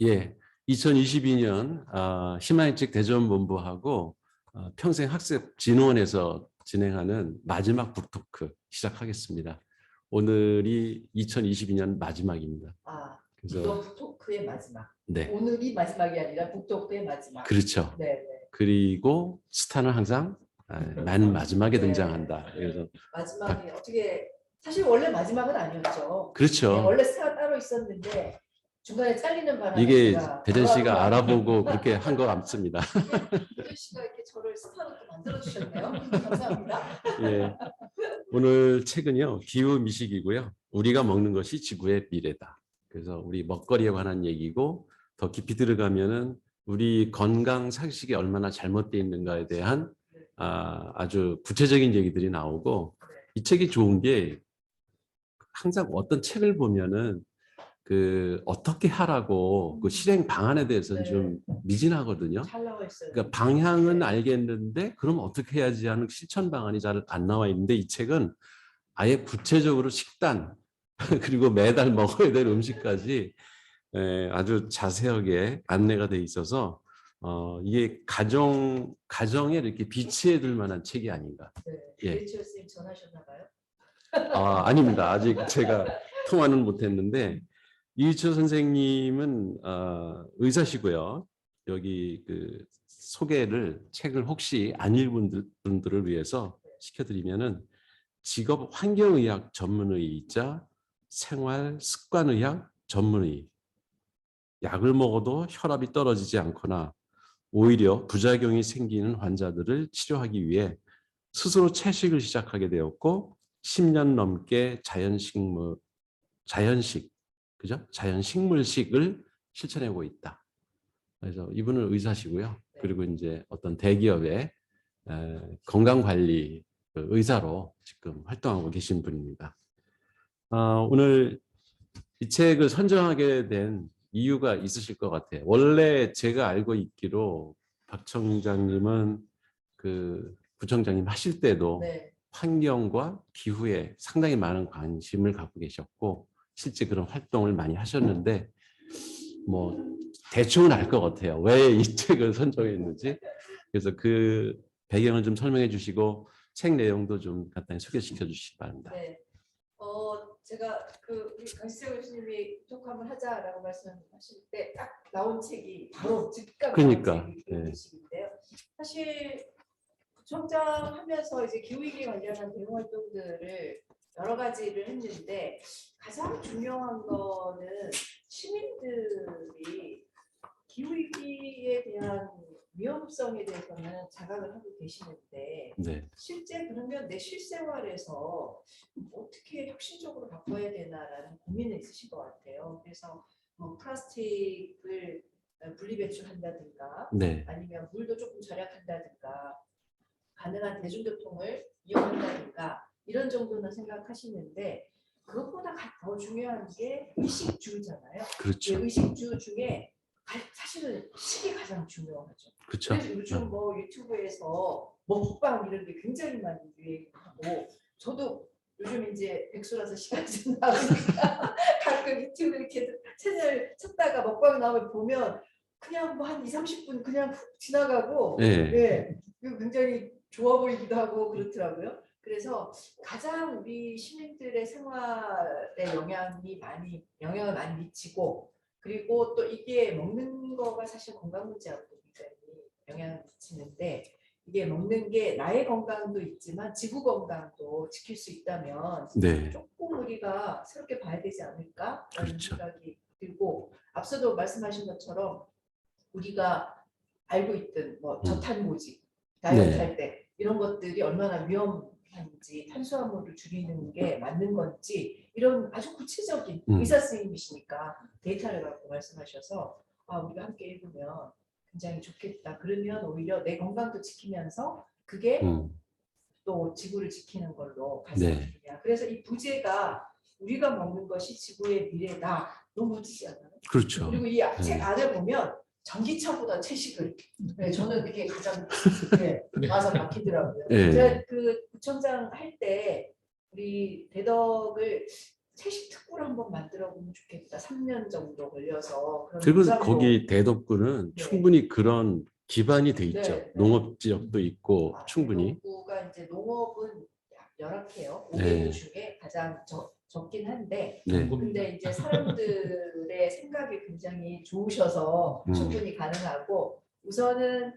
예, 2022년 희망의책 대전본부하고 평생학습진흥원에서 진행하는 마지막 북토크 시작하겠습니다. 오늘이 2022년 마지막입니다. 그래서 북토크의 마지막. 네. 오늘이 마지막이 아니라 북토크의 마지막. 그렇죠. 네. 그리고 스타는 항상 맨 마지막에 등장한다. 그래서 마지막이 어떻게 사실 원래 마지막은 아니었죠. 그렇죠. 네, 원래 스타가 따로 있었는데 중간에 잘리는 바람에 이게 대전 씨가 알아보고 그렇게 한 것 같습니다. 대전 씨가 이렇게 저를 스타로 또 만들어 주셨네요. 감사합니다. 예. 오늘 책은요, 기후 미식이고요. 우리가 먹는 것이 지구의 미래다. 그래서 우리 먹거리에 관한 얘기고, 더 깊이 들어가면은 우리 건강 상식이 얼마나 잘못되어 있는가에 대한 아주 구체적인 얘기들이 나오고, 이 책이 좋은 게 항상 어떤 책을 보면은 그 어떻게 하라고 그 실행 방안에 대해서는 좀 미진하거든요. 그러니까 방향은 알겠는데 그럼 어떻게 해야지 하는 실천 방안이 잘 안 나와 있는데, 이 책은 아예 구체적으로 식단 그리고 매달 먹어야 될 음식까지 아주 자세하게 안내가 돼 있어서 이게 가정에 이렇게 비치해 둘 만한 책이 아닌가. 네. 예. 선생님 전하셨나 봐요? 아닙니다. 아직 제가 통화는 못했는데, 이유철 선생님은 의사시고요. 여기 그 책을 혹시 안 읽은 분들을 위해서 시켜드리면은, 직업 환경의학 전문의이자 생활 습관의학 전문의. 약을 먹어도 혈압이 떨어지지 않거나 오히려 부작용이 생기는 환자들을 치료하기 위해 스스로 채식을 시작하게 되었고, 10년 넘게 자연식물식을 실천하고 있다. 그래서 이분은 의사시고요. 그리고 이제 어떤 대기업의 건강관리 의사로 지금 활동하고 계신 분입니다. 오늘 이 책을 선정하게 된 이유가 있으실 것 같아요. 원래 제가 알고 있기로 박 청장님은 그 부청장님 하실 때도 환경과 기후에 상당히 많은 관심을 갖고 계셨고, 실제 그런 활동을 많이 하셨는데, 뭐 대충은 알 것 같아요. 왜 이 책을 선정했는지. 그래서 그 배경을 좀 설명해 주시고 책 내용도 좀 간단히 소개시켜 주시기 바랍니다. 네. 제가 우리 강시세 교수님이 토크 한번 하자라고 말씀하실 때 딱 나온 책이 바로 즉각 그러니까 책인데요. 사실 부총장 하면서 이제 기후위기 관련한 대응 활동들을 여러 가지를 했는데, 가장 중요한 거는 시민들이 기후위기에 대한 위험성에 대해서는 자각을 하고 계시는데, 실제 그러면 내 실생활에서 어떻게 혁신적으로 바꿔야 되나라는 고민이 있으신 것 같아요. 그래서 플라스틱을 분리배출한다든가, 아니면 물도 조금 절약한다든가, 가능한 대중교통을 이용한다든가, 이런 정도는 생각하시는데, 그것보다 더 중요한 게 의식주잖아요. 그렇죠. 의식주 중에 사실은 식이 가장 중요하죠. 그렇죠. 그래서 요즘 유튜브에서 먹방 이런 게 굉장히 많이 유행하고, 저도 요즘 이제 백수라서 시간이 좀 나오니까 가끔 유튜브 이렇게 채널 찾다가 먹방 나오면 보면 그냥 뭐 한 20-30분 그냥 훅 지나가고, 굉장히 좋아 보이기도 하고 그렇더라고요. 그래서 가장 우리 시민들의 생활에 영향을 많이 미치고, 그리고 또 이게 먹는 거가 사실 건강 문제하고도 굉장히 영향을 미치는데, 이게 먹는 게 나의 건강도 있지만 지구 건강도 지킬 수 있다면 조금 우리가 새롭게 봐야 되지 않을까라는 생각이 들고, 앞서도 말씀하신 것처럼 우리가 알고 있던 저탄고지, 다이어트 할 때 이런 것들이 얼마나 위험한지, 탄수화물을 줄이는 게 맞는 건지, 이런 아주 구체적인 의사 선생님이시니까 데이터를 갖고 말씀하셔서 우리가 함께 읽으면 굉장히 좋겠다. 그러면 오히려 내 건강도 지키면서 그게 또 지구를 지키는 걸로 가져가느냐. 그래서 이 부제가 우리가 먹는 것이 지구의 미래다. 너무 멋지지 않아요? 그렇죠. 그리고 이 책 안에 보면 전기차보다 채식을. 저는 그게 가장 와서 박히더라고요. 제가 그 부청장 할 때 우리 대덕을 채식 특구를 한번 만들어 보면 좋겠다. 3년 정도 걸려서. 그럼 그리고 부산도- 거기 대덕구는 네. 충분히 그런 기반이 돼 있죠. 네, 네. 농업 지역도 있고 충분히. 대덕구가 이제 농업은 열악해요. 5개구 네. 중에 가장 적긴 한데 네. 근데 이제 사람들의 생각이 굉장히 좋으셔서 충분히 가능하고 우선은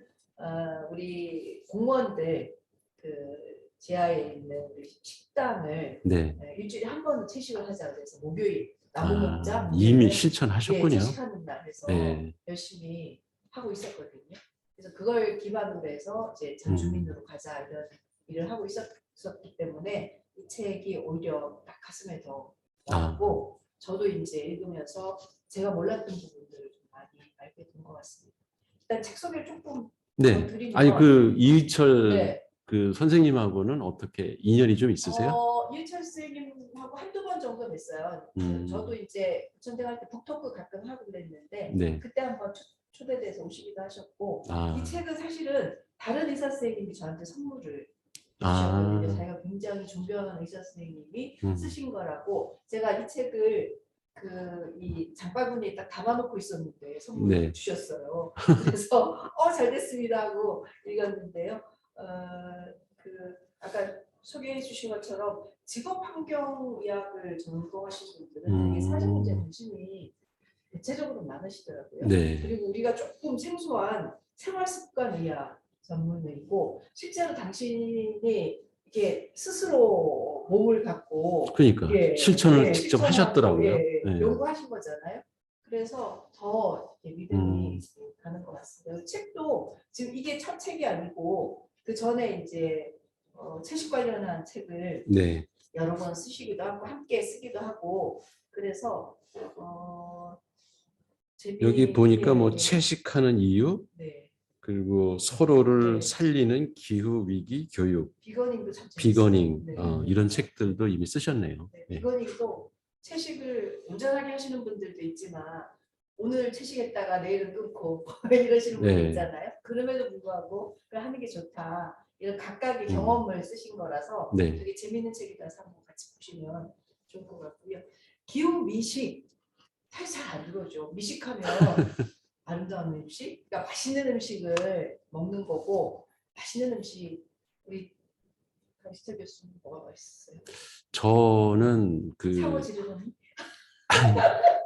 우리 공무원들 그 지하에 있는 우리 식당을 네. 일주일에 한 번 채식을 하자 그래서 목요일 나무 먹자 이미 목요일은 실천하셨군요. 채식하는 날 해서 네. 열심히 하고 있었거든요. 그래서 그걸 기반으로 해서 이제 전 주민으로 가자 이런 일을 하고 있었기 때문에 이 책이 오히려 딱 가슴에 더 와닿고 저도 이제 읽으면서 제가 몰랐던 부분들을 좀 많이 알게 된 것 같습니다. 일단 책 소개를 조금 네. 드리면 아니 그 이희철 네. 그 선생님하고는 어떻게 인연이 좀 있으세요? 이철 선생님하고 한두 번 정도 뵀어요. 저도 이제 부천대 갈 때 북토크 가끔 하고 그랬는데 네. 그때 한번 초대돼서 오시기도 하셨고 이 책은 사실은 다른 의사 선생님이 저한테 선물을 주셨거든요. 자기가 굉장히 존경하는 의사 선생님이 쓰신 거라고 제가 이 책을 이 장바구니에 딱 담아놓고 있었는데 선물을 네. 주셨어요. 그래서 잘 됐습니다 하고 읽었는데요. 아까 소개해 주신 것처럼 직업환경의학을 전공하신 분들은 되게 사회 문제에 관심이 대체적으로 많으시더라고요. 네. 그리고 우리가 조금 생소한 생활습관의학 전문의고 실제로 당신이 이게 스스로 몸을 갖고 그러니까 실천을 직접 하셨더라고요. 네. 연구하신 거잖아요. 그래서 더 믿음이 가는 것 같습니다. 책도 지금 이게 첫 책이 아니고 그 전에 이제 채식 관련한 책을 네. 여러 번 쓰시기도 하고 함께 쓰기도 하고 그래서 여기 보니까 뭐 채식하는 이유 네. 그리고 서로를 네. 살리는 기후 위기 교육, 비거닝도 참 비거닝 네. 이런 책들도 이미 쓰셨네요. 네. 네. 비거닝도 채식을 온전하게 하시는 분들도 있지만 오늘 채식했다가 내일은 끊고 이러시는 분들 네. 있잖아요. 그럼에도 불구하고 하는 게 좋다. 이런 각각의 경험을 쓰신 거라서 네. 되게 재밌는 책이라서 한번 같이 보시면 좋을 것 같고요. 기후 미식 사실 잘 안 들어오죠. 미식하면 아름다운 음식, 그러니까 맛있는 음식을 먹는 거고 맛있는 음식 우리 강시철 교수님 뭐가 맛있어요? 저는 사고 지르는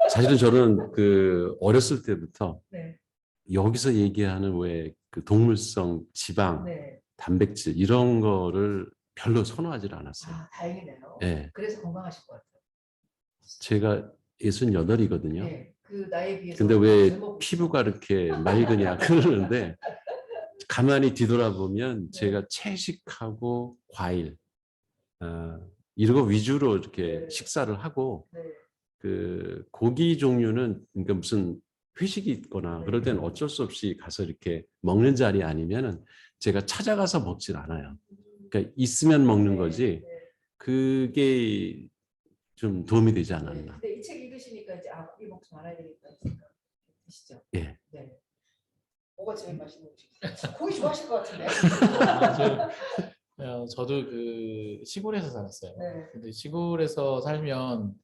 사실은 저는 그 어렸을 때부터 네. 여기서 얘기하는 왜 그 동물성 지방, 네. 단백질 이런 거를 별로 선호하지 않았어요. 다행이네요. 네. 그래서 건강하실 것 같아요. 제가 68이거든요. 네. 그 나이에 비해서 근데 왜 젊어 피부가 이렇게 맑으냐 그러는데 가만히 뒤돌아보면 네. 제가 채식하고 과일 이런 거 위주로 이렇게 네. 식사를 하고 네. 그 고기 종류는 그러니까 무슨 회식이 있거나 네. 그럴 때는 어쩔 수 없이 가서 이렇게 먹는 자리 아니면은 제가 찾아가서 먹질 않아요. 그러니까 있으면 먹는 네. 거지 네. 그게 좀 도움이 되지 네. 않았나. 근데 이 책 읽으시니까 이제 고기 먹지 말아야 되겠다 생각 드시죠? 예. 네. 뭐가 제일 맛있는 음식? 고기 좋아하실 것 같은데. 저도 그 시골에서 살았어요. 네. 근데 시골에서 살면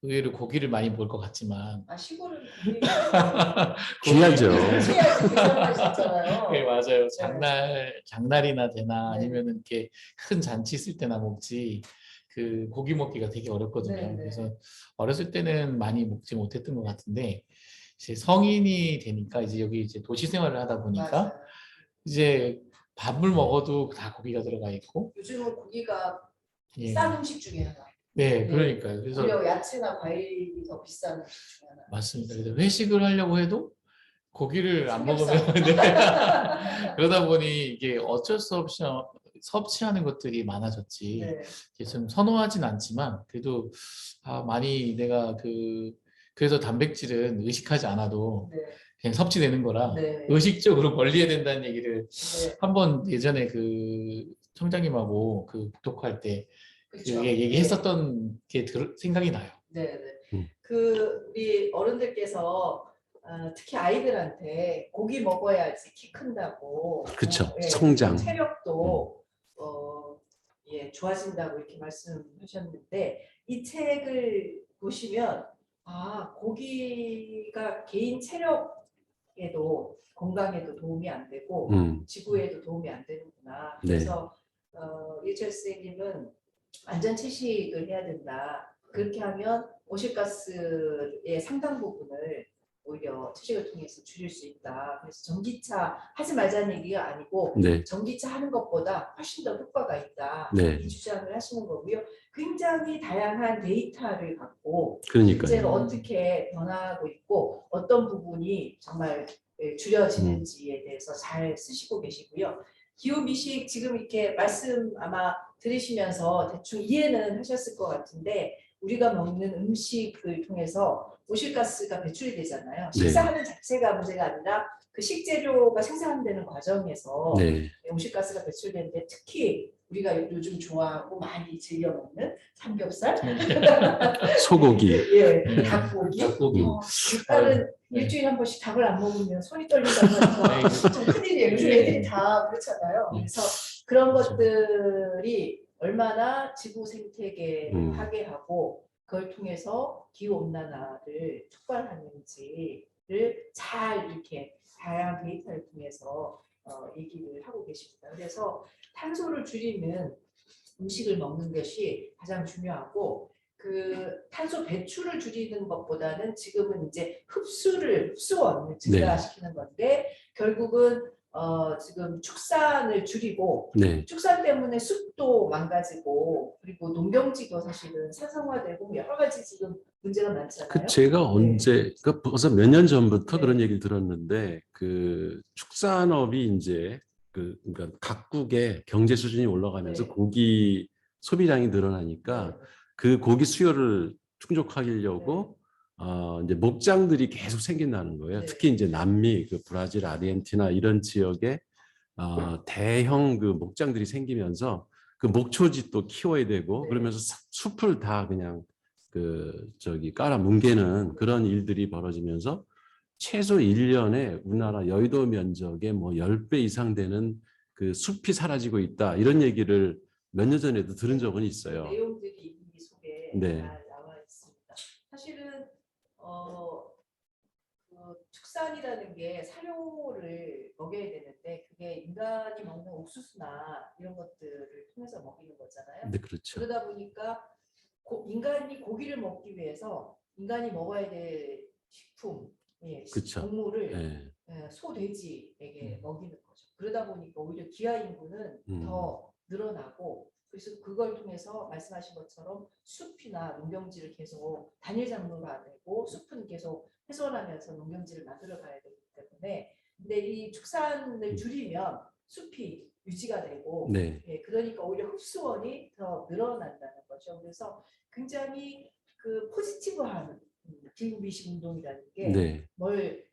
의외로 고기를 많이 먹을 것 같지만 시골은 고기 귀하죠. 해야지 괜찮아요. 네, 맞아요. 장날이나 되나 네. 아니면은 이렇게 큰 잔치 있을 때나 먹지 그 고기 먹기가 되게 어렵거든요. 네, 네. 그래서 어렸을 때는 많이 먹지 못했던 것 같은데 이제 성인이 되니까 이제 여기 이제 도시 생활을 하다 보니까 맞아요. 이제 밥을 먹어도 다 고기가 들어가 있고 요즘은 고기가 예. 싼 음식 중에 하나. 네, 그러니까요. 그래서 오히려 야채나 과일이 더 비싼 음식 중에 하나. 맞습니다. 그래서 회식을 하려고 해도 고기를 안 먹으면 삼겹살. 네. 그러다 보니 이게 어쩔 수 없이 섭취하는 것들이 많아졌지. 네. 이게 좀 선호하진 않지만 그래도 많이 내가 그래서 단백질은 의식하지 않아도 네. 그냥 섭취되는 거라 네. 의식적으로 멀리해야 된다는 얘기를 네. 한번 예전에 그 청장님하고 그 북독할 때 그렇죠. 얘기했었던 게 생각이 나요. 네, 네. 우리 어른들께서 특히 아이들한테 고기 먹어야지 키 큰다고. 그쵸. 성장. 체력도 예, 좋아진다고 이렇게 말씀하셨는데 이 책을 보시면 아, 고기가 개인 체력에도 건강에도 도움이 안 되고 지구에도 도움이 안 되는구나. 네. 그래서 이철 선생님은 안전 채식을 해야 된다. 그렇게 하면 오실가스의 상당 부분을 오히려 채식을 통해서 줄일 수 있다. 그래서 전기차 하지 말자는 얘기가 아니고 네. 전기차 하는 것보다 훨씬 더 효과가 있다. 네. 이 주장을 하시는 거고요. 굉장히 다양한 데이터를 갖고 그러니까요. 실제로 어떻게 변화하고 있고 어떤 부분이 정말 줄여지는지에 대해서 잘 쓰시고 계시고요. 기후미식 지금 이렇게 말씀 아마 들으시면서 대충 이해는 하셨을 것 같은데 우리가 먹는 음식을 통해서 오실가스가 배출이 되잖아요. 식사하는 자체가 문제가 아니라 그 식재료가 생산되는 과정에서 네. 오실가스가 배출되는데 특히 우리가 요즘 좋아하고 많이 즐겨 먹는 삼겹살, 소고기. 예, 네. 닭고기. 닭고기. 일단은 네. 일주일에 한 번씩 닭을 안 먹으면 손이 떨린다고 해서 좀 큰일이에요. 요즘 네. 애들이 다 그렇잖아요. 네. 그래서 그런 그렇죠. 것들이 얼마나 지구 생태계를 파괴하고 그걸 통해서 기후 온난화를 촉발하는지를 잘 이렇게 다양한 데이터를 통해서 얘기를 하고 계십니다. 그래서 탄소를 줄이는 음식을 먹는 것이 가장 중요하고 그 탄소 배출을 줄이는 것보다는 지금은 이제 흡수원을 증가시키는 건데 결국은 지금 축산을 줄이고 네. 축산 때문에 숲도 망가지고 그리고 농경지도 사실은 산성화되고 여러 가지 지금 문제가 많잖아요. 제가 언제 벌써 몇 년 전부터 네. 그런 얘기를 들었는데 그 축산업이 이제 그러니까 각국의 경제 수준이 올라가면서 네. 고기 소비량이 늘어나니까 네. 그 고기 수요를 충족하려고 이제 목장들이 계속 생긴다는 거예요. 네. 특히 이제 남미, 그 브라질, 아르헨티나 이런 지역에 대형 그 목장들이 생기면서 그 목초짓도 키워야 되고 네. 그러면서 숲을 다 그냥 깔아 뭉개는 그런 일들이 벌어지면서 최소 1년에 우리나라 여의도 면적의 뭐 10배 이상 되는 그 숲이 사라지고 있다. 이런 얘기를 몇 년 전에도 들은 적은 있어요. 내용들이 이 속에 네. 잘 나와 있습니다. 사실은 그 축산이라는 게 사료를 먹여야 되는데 그게 인간이 먹는 옥수수나 이런 것들을 통해서 먹이는 거잖아요. 네, 그렇죠. 그러다 보니까 인간이 고기를 먹기 위해서 인간이 먹어야 될 식품, 그렇죠. 동물을 네. 소, 돼지에게 먹이는 거죠. 그러다 보니까 오히려 기아 인구는 더 늘어나고 그래서 그걸 통해서 말씀하신 것처럼 숲이나 농경지를 계속 단일 작물로 안 되고 숲은 계속 훼손하면서 농경지를 만들어 가야 되기 때문에 근데 이 축산을 줄이면 숲이 유지가 되고 네. 그러니까 오히려 흡수원이 더 늘어난다는 거죠. 그래서 굉장히 그 포지티브한 기후미식 운동이라는 게 뭘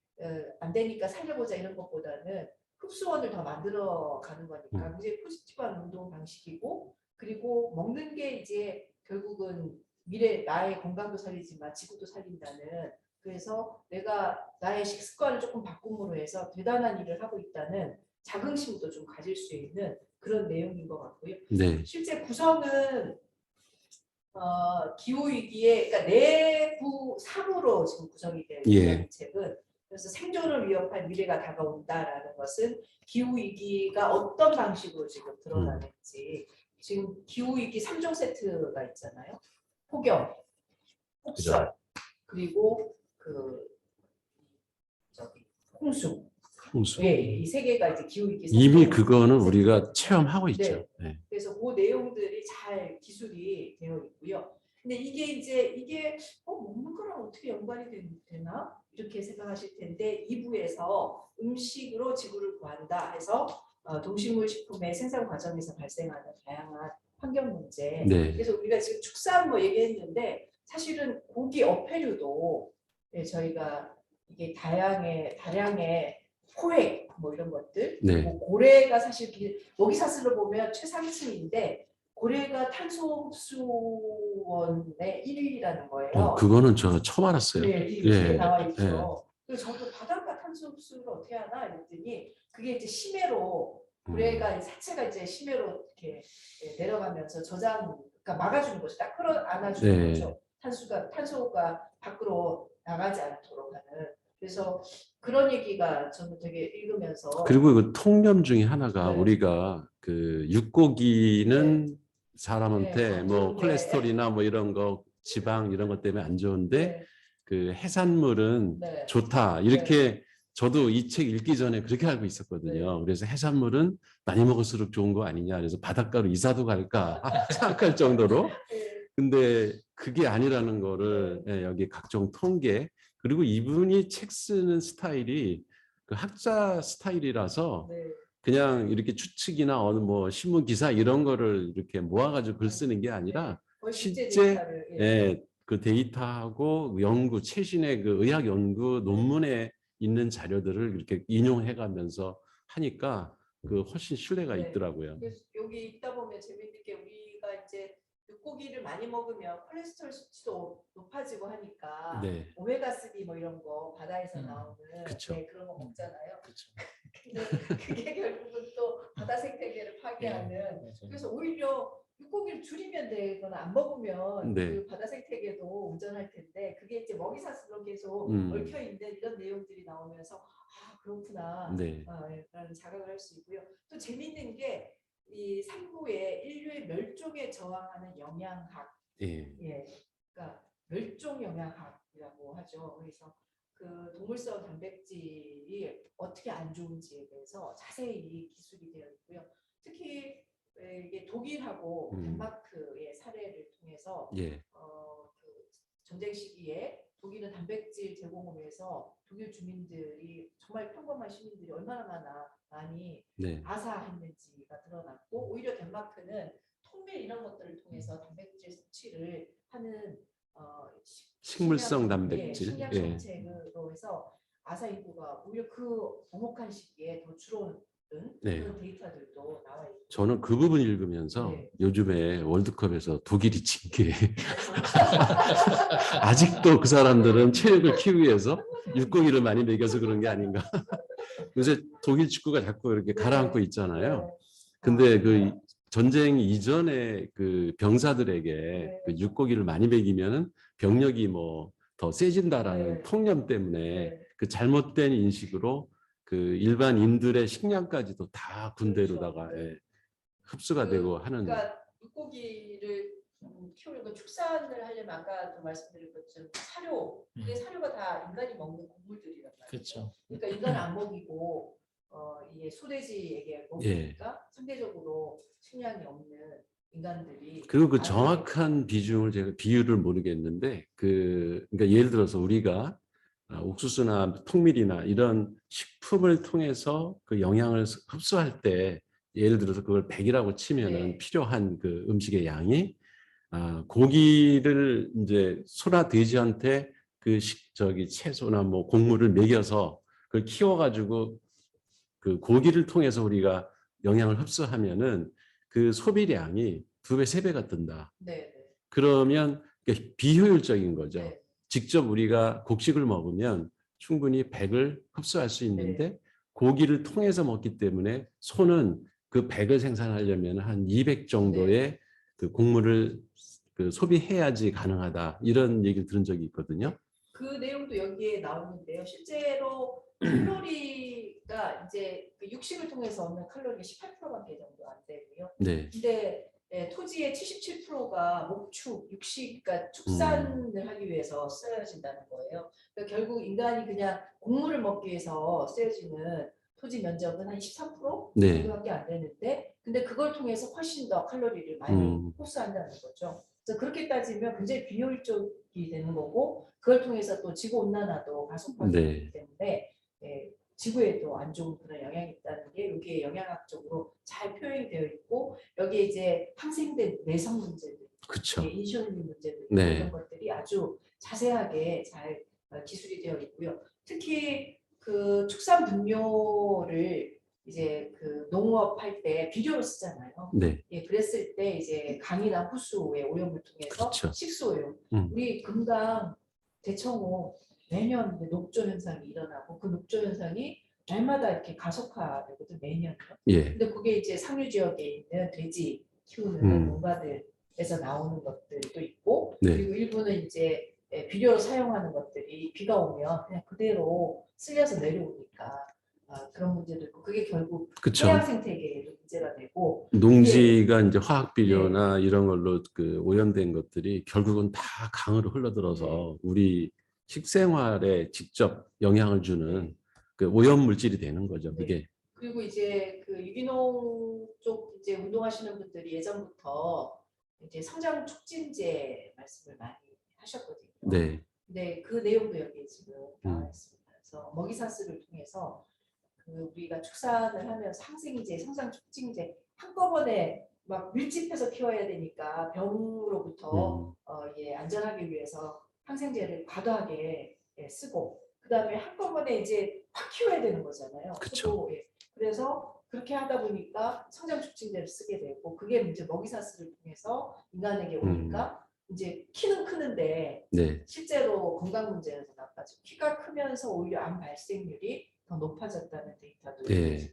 안 되니까 살려보자 이런 것보다는 흡수원을 더 만들어 가는 거니까 굉장히 포지티브한 운동 방식이고 그리고 먹는 게 이제 결국은 미래 나의 건강도 살리지만 지구도 살린다는 그래서 내가 나의 식습관을 조금 바꿈으로 해서 대단한 일을 하고 있다는 자긍심도 좀 가질 수 있는 그런 내용인 것 같고요. 네. 실제 구성은 기후위기에 그러니까 내부 3으로 지금 구성이 되어 있는 이 책은 그래서 생존을 위협할 미래가 다가온다라는 것은 기후위기가 어떤 방식으로 지금 드러나는지 지금 기후위기 3종 세트가 있잖아요. 폭염, 폭설, 그리고 홍수. 이 세 개가 이제 기후위기 이미 그거는 우리가 체험하고 있죠. 네. 그래서 그 내용들이 잘 기술이 되어 있고요. 근데 이게 먹는 거랑 어떻게 연관이 되나 이렇게 생각하실 텐데 2부에서 음식으로 지구를 구한다 해서 동식물 식품의 생산 과정에서 발생하는 다양한 환경 문제. 그래서 우리가 지금 축산 얘기했는데 사실은 고기 어패류도 저희가 이게 다량의 포획 이런 것들 고래가 사실 먹이사슬로 보면 최상층인데 고래가 탄소 흡수원의 1위라는 거예요. 그거는 저 처음 알았어요. 네, 이렇게 나와 있죠. 그래서 저도 바닷가 탄소 흡수를 어떻게 하나 했더니 그게 이제 심해로 우레가 자체가 이제 심해로 이렇게 내려가면서 그러니까 막아주는 거죠. 딱 끌어안아주는 네. 거죠. 탄소가 밖으로 나가지 않도록 하는. 그래서 그런 얘기가 저는 되게 읽으면서 그리고 그 통념 중에 하나가 네. 우리가 그 육고기는 사람한테 네, 뭐 좋은데. 콜레스테롤이나 뭐 이런 거 지방 이런 것 때문에 안 좋은데 네, 그 해산물은 네. 좋다 이렇게 저도 이 책 읽기 전에 그렇게 알고 있었거든요. 네. 그래서 해산물은 많이 먹을수록 좋은 거 아니냐. 그래서 바닷가로 이사도 갈까 생각할 정도로. 네. 근데 그게 아니라는 거를 여기 각종 통계 그리고 이분이 책 쓰는 스타일이 그 학자 스타일이라서 네. 그냥 이렇게 추측이나 어느 뭐 신문 기사 이런 거를 이렇게 모아가지고 글 쓰는 게 아니라 거의 실제 실제 데이터를 그 데이터하고 연구 최신의 그 의학 연구 논문에 있는 자료들을 이렇게 인용해가면서 하니까 그 훨씬 신뢰가 네. 있더라고요. 그래서 여기 있다 보면 재밌는 게 우리가 이제 육고기를 많이 먹으면 콜레스테롤 수치도 높아지고 하니까 네, 오메가3 뭐 이런 거 바다에서 나오는 그쵸. 네, 그런 거 먹잖아요. 그렇죠. 근데 그게 결국은 또 바다 생태계를 파괴하는. 맞아요. 그래서 오히려 육고기를 줄이면 되거나 안 먹으면 네. 그 바다 생태계도 온전할 텐데 그게 이제 먹이사슬로 계속 얽혀 있는 이런 내용들이 나오면서 아 그렇구나 네. 라는 자각을 할 수 있고요. 또 재밌는 게 이 3부에 인류의 멸종에 저항하는 영양학, 예. 그러니까 멸종 영양학이라고 하죠. 그래서 그 동물성 단백질이 어떻게 안 좋은지에 대해서 자세히 기술이 되어 있고요. 특히 이게 독일하고 덴마크의 사례를 통해서 예. 그 전쟁 시기에 독일은 단백질 제공을 위해서 독일 주민들이 정말 평범한 시민들이 얼마나 많이 네. 아사했는지가 드러났고 오히려 덴마크는 통밀 이런 것들을 통해서 단백질 섭취를 하는 식물성 단백질. 식량 예. 정책으로 해서 아사 인구가 오히려 그 오목한 시기에 더 줄어든 네. 그런 데이터들도 나와 있고 저는 그 부분 읽으면서 네. 요즘에 월드컵에서 독일이 진 게 아직도 그 사람들은 체력을 키우기 위해서 육고기를 많이 먹여서 그런 게 아닌가. 요새 독일 축구가 자꾸 이렇게 가라앉고 있잖아요. 네. 근데 그 전쟁 이전에 그 병사들에게 네. 그 육고기를 많이 먹이면은 병력이 뭐 더 세진다라는 네. 통념 때문에 네. 그 잘못된 인식으로 그 일반인들의 식량까지도 다 군대로다가 그렇죠. 예, 흡수가 되고 하는. 그러니까 육고기를 키우는 건 축산을 하려면 아까도 말씀드린 것처럼 사료, 이게 사료가 다 인간이 먹는 곡물들이란 말이에요. 그렇죠. 그러니까 인간 안 먹이고 이게 소돼지에게 먹으니까 상대적으로 식량이 없는 인간들이 그리고 그 아주 정확한 비중을 제가 비율을 모르겠는데 그러니까 예를 들어서 우리가 옥수수나 통밀이나 이런 식품을 통해서 그 영양을 흡수할 때 예를 들어서 그걸 100이라고 치면은 네. 필요한 그 음식의 양이 고기를 이제 소나 돼지한테 그 저기 채소나 뭐 곡물을 먹여서 그걸 키워가지고 그 고기를 통해서 우리가 영양을 흡수하면은 그 소비량이 2배, 3배가 뜬다. 네. 그러면 비효율적인 거죠. 네. 직접 우리가 곡식을 먹으면 충분히 100을 흡수할 수 있는데 고기를 통해서 먹기 때문에 소는 그 100을 생산하려면 한 200 정도의 그 곡물을 그 소비해야지 가능하다. 이런 얘기를 들은 적이 있거든요. 그 내용도 여기에 나오는데요. 실제로 칼로리가 이제 그 육식을 통해서 얻는 칼로리가 18%밖에 정도 안 되고요. 네. 근데 토지의 77%가 목축, 육식, 그러니까 축산을 하기 위해서 쓰여진다는 거예요. 그러니까 결국 인간이 그냥 곡물을 먹기 위해서 쓰여지는 토지 면적은 한 13% 네. 정도밖에 안 되는데, 근데 그걸 통해서 훨씬 더 칼로리를 많이 흡수한다는 거죠. 그래서 그렇게 따지면 굉장히 비효율적이 되는 거고, 그걸 통해서 또 지구 온난화도 가속화되기 네. 때문에 지구에도 안 좋은 그런 영향이 있다는 게 여기에 영양학적으로 잘 표현이 되어 있고, 여기에 이제 항생된 내성 문제들, 그렇죠. 인슐린 문제들 네. 이런 것들이 아주 자세하게 잘 기술이 되어 있고요. 특히 그 축산 분뇨를 이제 그 농업할 때 비료로 쓰잖아요. 네. 예, 그랬을 때 이제 강이나 호수의 오염을 통해서 그렇죠. 식수 오염. 우리 금강 대청호 매년 녹조 현상이 일어나고 그 녹조 현상이 날마다 이렇게 가속화되거든 매년. 예. 근데 그게 이제 상류 지역에 있는 돼지 키우는 농가들에서 나오는 것들도 있고, 네. 그리고 일부는 이제 비료로 사용하는 것들이 비가 오면 그냥 그대로 쓸려서 내려오니까 그런 문제도 있고, 그게 결국 그쵸. 해양 생태계에도 문제가 되고, 농지가 이제 화학 비료나 이런 걸로 그 오염된 것들이 결국은 다 강으로 흘러들어서 우리 식생활에 직접 영향을 주는 그 오염 물질이 되는 거죠. 그게. 그리고 이제 그 유기농 쪽 이제 운동하시는 분들이 예전부터 이제 성장 촉진제 말씀을 많이 하셨거든요. 네. 근데 그 내용도 여기에 지금 나와 있습니다. 그래서 먹이사슬을 통해서 그 우리가 축산을 하면서 항생제, 성장 촉진제 한꺼번에 막 밀집해서 키워야 되니까 병으로부터 안전하기 위해서 항생제를 과도하게 쓰고, 그다음에 한꺼번에 이제 확 키워야 되는 거잖아요. 그쵸. 그래서 그렇게 하다 보니까 성장 촉진제를 쓰게 되고, 그게 이제 먹이사슬을 통해서 인간에게 오니까 이제 키는 크는데 네. 실제로 건강 문제는 더 나빠지고, 키가 크면서 오히려 암 발생률이 더 높아졌다는 데이터도 지금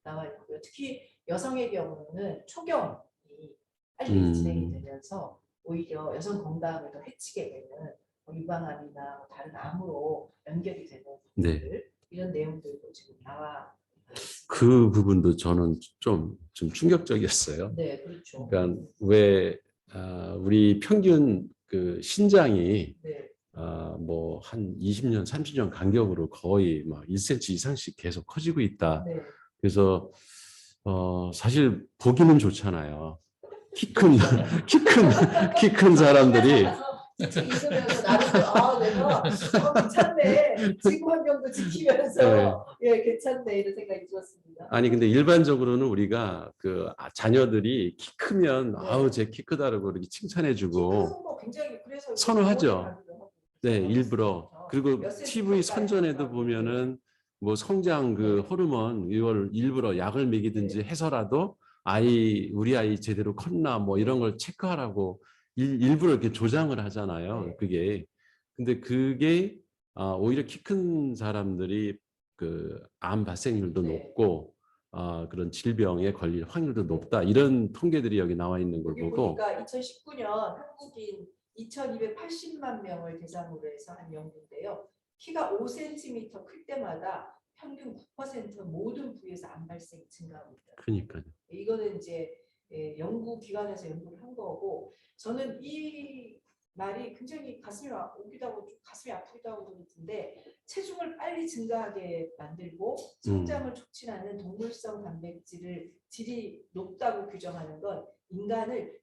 나와 있고요. 특히 여성의 경우는 초경이 빨리 진행이 되면서 오히려 여성 건강을 더 해치게 되는 유방암이나 다른 암으로 연결이 되는 부분들, 이런 내용들도 지금 나와 있습니다. 그 부분도 저는 좀 충격적이었어요. 네, 그렇죠. 그러니까 왜 우리 평균 그 신장이 뭐 한 20년, 30년 간격으로 거의 막 1cm 이상씩 계속 커지고 있다. 그래서 사실 보기는 좋잖아요. 키 큰 사람들이 있으면서 나도 내가 괜찮네, 지구 환경도 지키면서 괜찮네 이런 생각이 들었습니다. 아니 근데 일반적으로는 우리가 그 자녀들이 키 크면 아우 쟤 키 크다라고 이렇게 칭찬해주고 선호하죠. 네, 일부러. 그리고 TV 선전에도 보면은 뭐 성장 그 호르몬 이걸 일부러 약을 먹이든지 해서라도 우리 아이 제대로 컸나 뭐 이런 걸 체크하라고 일부러 이렇게 조장을 하잖아요. 그게. 근데 그게 오히려 키 큰 사람들이 그 암 발생률도 높고 그런 질병에 걸릴 확률도 높다. 이런 통계들이 여기 나와 있는 걸 보고. 보니까 2019년 한국인 2,280만 명을 대상으로 해서 한 연구인데요. 키가 5cm 클 때마다 평균 9% 모든 부위에서 암 발생이 증가합니다. 그러니까요. 이거는 이제 연구기관에서 연구를 한 거고, 저는 이 말이 굉장히 가슴이 오기도 하고 가슴이 아프기도 하고 그러는데, 체중을 빨리 증가하게 만들고 성장을 촉진하는 동물성 단백질을 질이 높다고 규정하는 건 인간을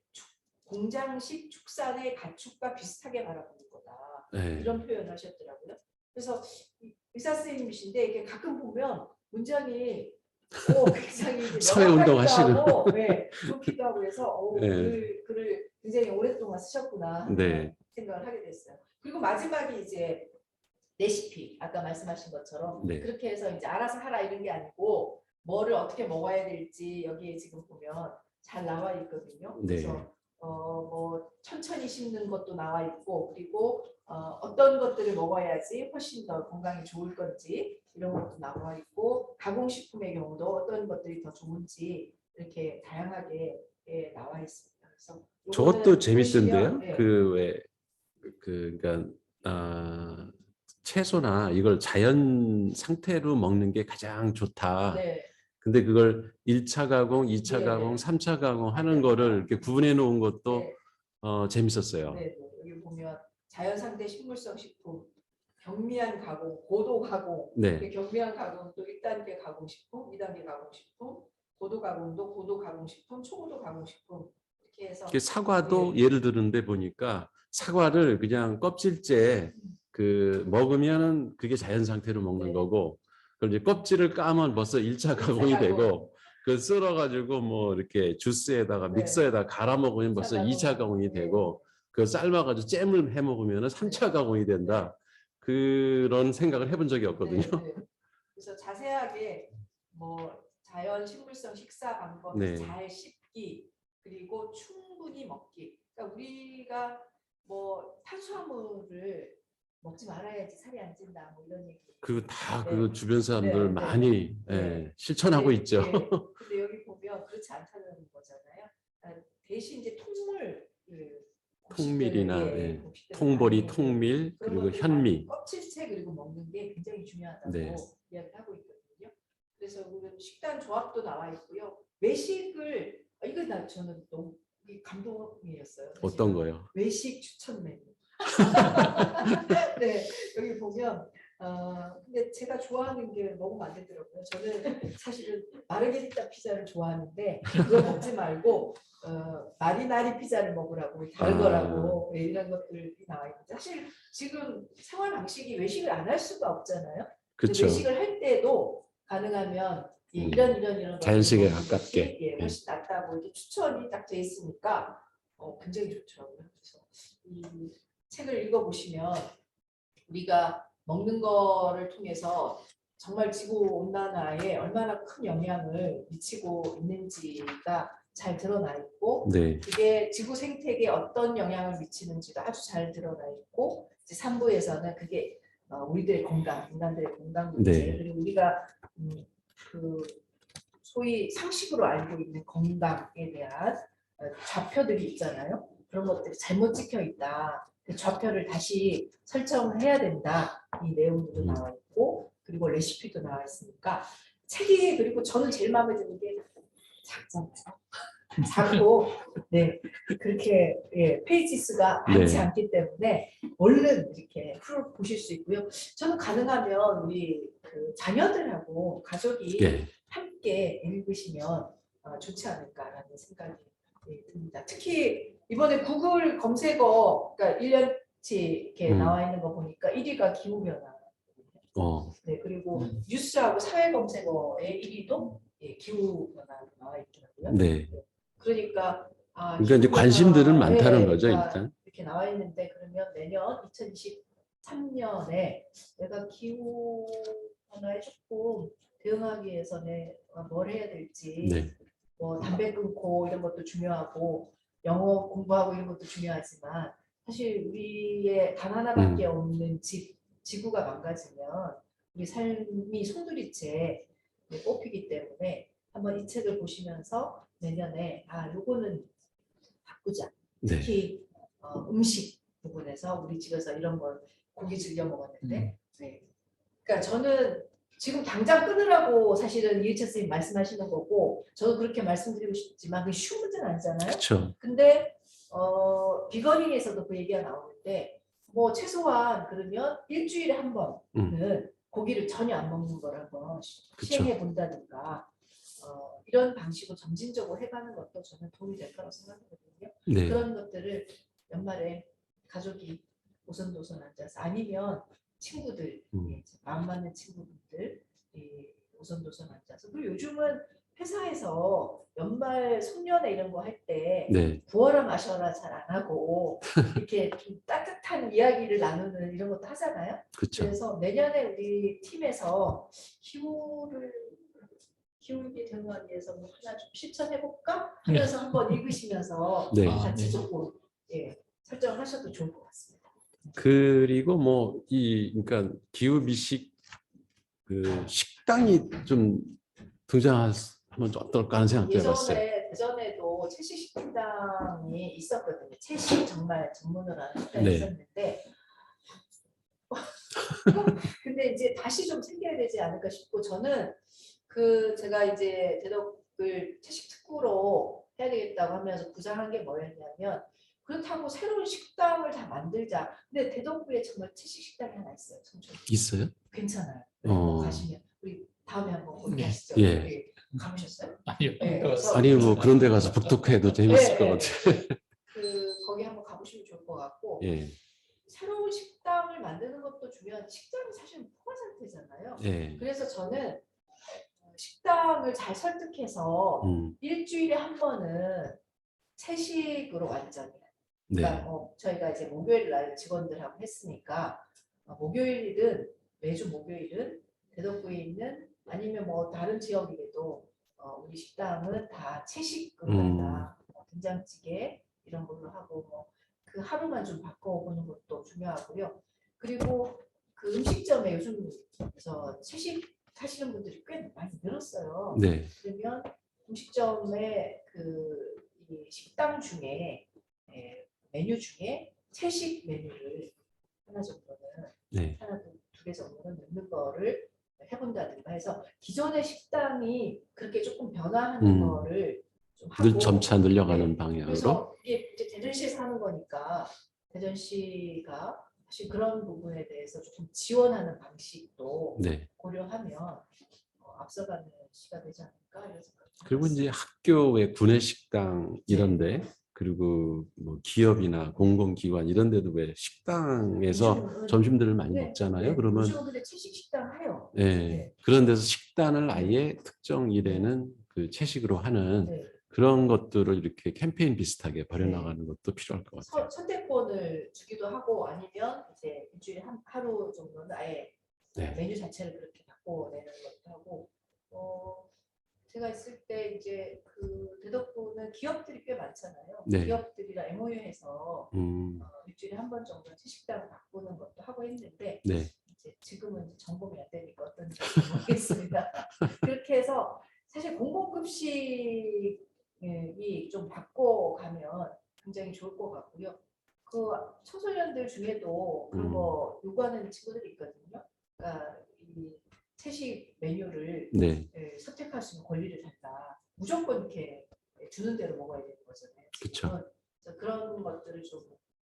공장식 축산의 가축과 비슷하게 바라보는 거다. 이런 표현을 하셨더라고요. 그래서 의사 선생님이신데 이게 가끔 보면 문장이 굉장히 사회운동 하시고 좋기도 하고 해서 글을 굉장히 오랫동안 쓰셨구나 하는 생각을 하게 됐어요. 그리고 마지막에 이제 레시피, 아까 말씀하신 것처럼 그렇게 해서 이제 알아서 하라 이런 게 아니고 뭐를 어떻게 먹어야 될지 여기에 지금 보면 잘 나와 있거든요. 그래서 뭐 천천히 씹는 것도 나와 있고, 그리고 어떤 것들을 먹어야지 훨씬 더 건강에 좋을 건지 이런 것도 나와 있고, 가공식품의 경우도 어떤 것들이 더 좋은지 이렇게 다양하게 나와 있습니다. 그래서 저것도 재밌던데요. 그러니까 채소나 이걸 자연 상태로 먹는 게 가장 좋다. 근데 그걸 1차 가공, 2차 가공, 3차 가공 하는 거를 이렇게 구분해 놓은 것도 재밌었어요. 여기 보면 자연 상태 식물성 식품, 경미한 가공, 고도 가공, 경미한 가공도 1단계 가공식품, 2단계 가공식품, 고도 가공도 고도 가공식품, 초고도 가공식품 이렇게 해서. 사과도 예를 들는데 보니까 사과를 그냥 껍질째 그 먹으면은 그게 자연 상태로 먹는 거고, 그럼 이제 껍질을 까면 벌써 1차 가공이 되고, 그 썰어가지고 뭐 이렇게 주스에다가 믹서에다가 갈아 먹으면 벌써 2차 가공이 되고, 그 삶아가지고 잼을 해 먹으면은 3차 가공이 된다. 그런 생각을 해본 적이 없거든요. 그래서 자세하게 뭐 자연 식물성 식사 방법, 잘 씹기, 그리고 충분히 먹기. 그러니까 우리가 뭐 탄수화물을 먹지 말아야지 살이 안 찐다 뭐 이런 얘기. 그 다 네. 그 주변 사람들 네, 많이 네. 예, 실천하고 근데, 있죠. 예, 근데 여기 보면 그렇지 않다는 거잖아요. 대신 이제 통물 통밀이나 예, 곡식들을 통보리, 많이, 통밀 그런 그리고 것들을 많이 현미. 껍질째 그리고 먹는 게 굉장히 중요하다고 네. 이야기를 하고 있거든요. 그래서 우리 식단 조합도 나와 있고요. 외식을 이거 저는 너무 감동이었어요. 사실은. 어떤 거요? 외식 추천 메뉴. 네, 여기 보면 근데 제가 좋아하는 게 너무 많더라고요. 저는 사실은 마르게리타 피자를 좋아하는데 그거 먹지 말고 마리나리 피자를 먹으라고 다르더라고. 이런 것들이 나와 있는데 사실 지금 생활 방식이 외식을 안 할 수가 없잖아요. 근데 그렇죠. 외식을 할 때도 가능하면 이런 자연식에 것들을 먹는 가깝게. 것이, 훨씬 낫다고 이렇게 추천이 딱 돼 있으니까 굉장히 좋더라고요. 그래서 이 책을 읽어보시면 우리가 먹는 거를 통해서 정말 지구 온난화에 얼마나 큰 영향을 미치고 있는지가 잘 드러나 있고 네. 그게 지구 생태계에 어떤 영향을 미치는지도 아주 잘 드러나 있고 이제 3부에서는 그게 우리들의 건강, 인간들의 건강 문제 네. 그리고 우리가 그 소위 상식으로 알고 있는 건강에 대한 좌표들이 있잖아요. 그런 것들이 잘못 찍혀 있다. 그 좌표를 다시 설정을 해야 된다. 이 내용도 나와 있고 그리고 레시피도 나와 있으니까 책이 그리고 저는 제일 마음에 드는 게 작잖아요. 작고 네 그렇게 페이지 수가 많지 네. 않기 때문에 얼른 이렇게 보실 수 있고요. 저는 가능하면 우리 그 자녀들하고 가족이 예. 함께 읽으시면 좋지 않을까라는 생각이 듭니다. 특히 이번에 구글 검색어 그러니까 1년치 이렇게 나와 있는 거 보니까 1위가 기후변화. 네 그리고 뉴스하고 사회 검색어의 1위도 기후변화로 나와 있더라고요. 네. 그러니까 그러니까 이제 관심들은 많다는 거죠, 일단. 이렇게 나와 있는데 그러면 내년 2023년에 내가 기후 변화에 조금 대응하기 위해서 뭘 해야 될지 네. 뭐 담배 끊고 이런 것도 중요하고 영어 공부하고 이런 것도 중요하지만 사실 우리의 단 하나밖에 없는 지구가 망가지면 우리 삶이 송두리째 뽑히기 때문에 한번 이 책을 보시면서 내년에 요거는 바꾸자. 특히 음식 부분에서 우리 집에서 이런 걸 고기 즐겨 먹었는데 그러니까 저는 지금 당장 끊으라고 사실은 이유찬 선생님 말씀하시는 거고 저도 그렇게 말씀드리고 싶지만 그게 쉬운 문제는 아니잖아요. 그렇죠. 근데 비거닝에서도 그 얘기가 나오는데 뭐 최소한 그러면 일주일에 한 번은 고기를 전혀 안 먹는 걸 한번 시행해 본다든가 이런 방식으로 점진적으로 해가는 것도 저는 도움이 될 거라고 생각하거든요. 네. 그런 것들을 연말에 가족이 오손도손 앉아서 아니면 친구들 마음 맞는 친구분들 오손도손 앉아서 그리고 요즘은 회사에서 연말 송년회 이런 거 할 때 네. 부어라 마셔라 잘 안 하고 이렇게 좀 따뜻한 이야기를 나누는 이런 것도 하잖아요. 그렇죠. 그래서 내년에 우리 팀에서 기후위기에 대응하기 위해서 뭐 하나 좀 실천해볼까 하면서 한번 읽으시면서 네. 같이 조금 설정을 하셔도 좋을 것 같습니다. 그리고 뭐 그러니까 기후 미식 그 식당이 좀 등장하면 어떨까 하는 생각도 해봤어요. 예전에도 채식 식당이 있었거든요. 채식 정말 전문으로 하는 식당이 네. 있었는데 근데 이제 다시 좀 생겨야 되지 않을까 싶고 저는 제가 이제 대덕을 채식 특구로 해야 되겠다고 하면서 구상한 게 뭐였냐면 그렇다고 새로운 식당을 다 만들자. 근데 대덕구에 정말 채식 식당이 하나 있어요. 청주. 있어요? 괜찮아요. 가시면 우리 다음에 한번 거기 가시죠. 예. 가보셨어요? 아니요. 아니 뭐 그런 데 가서 북독해도 재밌을 것 같아요. 거기 한번 가보시면 좋을 것 같고 예. 새로운 식당을 만드는 것도 중요한 식당이 사실 포화 상태잖아요. 예. 그래서 저는 식당을 잘 설득해서 일주일에 한 번은 채식으로 완전히. 그러니까 저희가 이제 목요일 날 직원들하고 했으니까 목요일은 매주 목요일은 대덕구에 있는 아니면 뭐 다른 지역이라도 우리 식당은 다 채식으로 한다. 된장찌개 이런 걸로 하고 뭐 그 하루만 좀 바꿔보는 것도 중요하고요. 그리고 그 음식점에 요즘 채식 하시는 분들이 꽤 많이 늘었어요. 네, 그러면 음식점에 이 식당 중에 메뉴 중에 채식 메뉴를 하나 정도는 네. 하나 두 개 정도는 넣는 거를 해본다든가 해서 기존의 식당이 그렇게 조금 변화하는 거를 좀 하고 점차 늘려가는 네. 방향으로. 그래서 이게 이제 대전시에서 하는 거니까 대전시가 사실 그런 부분에 대해서 조금 지원하는 방식도 네. 고려하면 앞서가는 시가 되지 않을까 이런 생각이 그리고 이제 들었습니다. 학교의 구내식당 네. 이런데 그리고 뭐 기업이나 공공기관 이런데도 왜 식당에서 요즘은 점심들을 많이 네, 먹잖아요. 네. 그러면 요즘은 근데 채식 식당 해요. 예, 그런 데서 식단을 네. 아예 특정 일에는 그 채식으로 하는 네. 그런 것들을 이렇게 캠페인 비슷하게 벌여나가는 네. 것도 필요할 것 같아요. 선택권을 주기도 하고 아니면 이제 일주일에 하루 정도는 아예 네. 메뉴 자체를 그렇게 바꿔내는 것도 하고 제가 있을 때 이제 그 대덕구는 기업들이 꽤 많잖아요. 네. 기업들이랑 MOU해서 일주일에 한 번 정도 채식당 바꾸는 것도 하고 했는데 네. 이제 지금은 이제 점검이 안 되니까 어떤지 모르겠습니다. 그렇게 해서 사실 공공급식이 좀 바꿔가면 굉장히 좋을 것 같고요. 그 청소년들 중에도 그런 거 요구하는 친구들이 있거든요. 그러니까 이 채식 메뉴를 네. 선택할 수 있는 권리를 달라. 무조건 이렇게 주는 대로 먹어야 되는 거잖아요. 그쵸. 그래서 그런 것들을 좀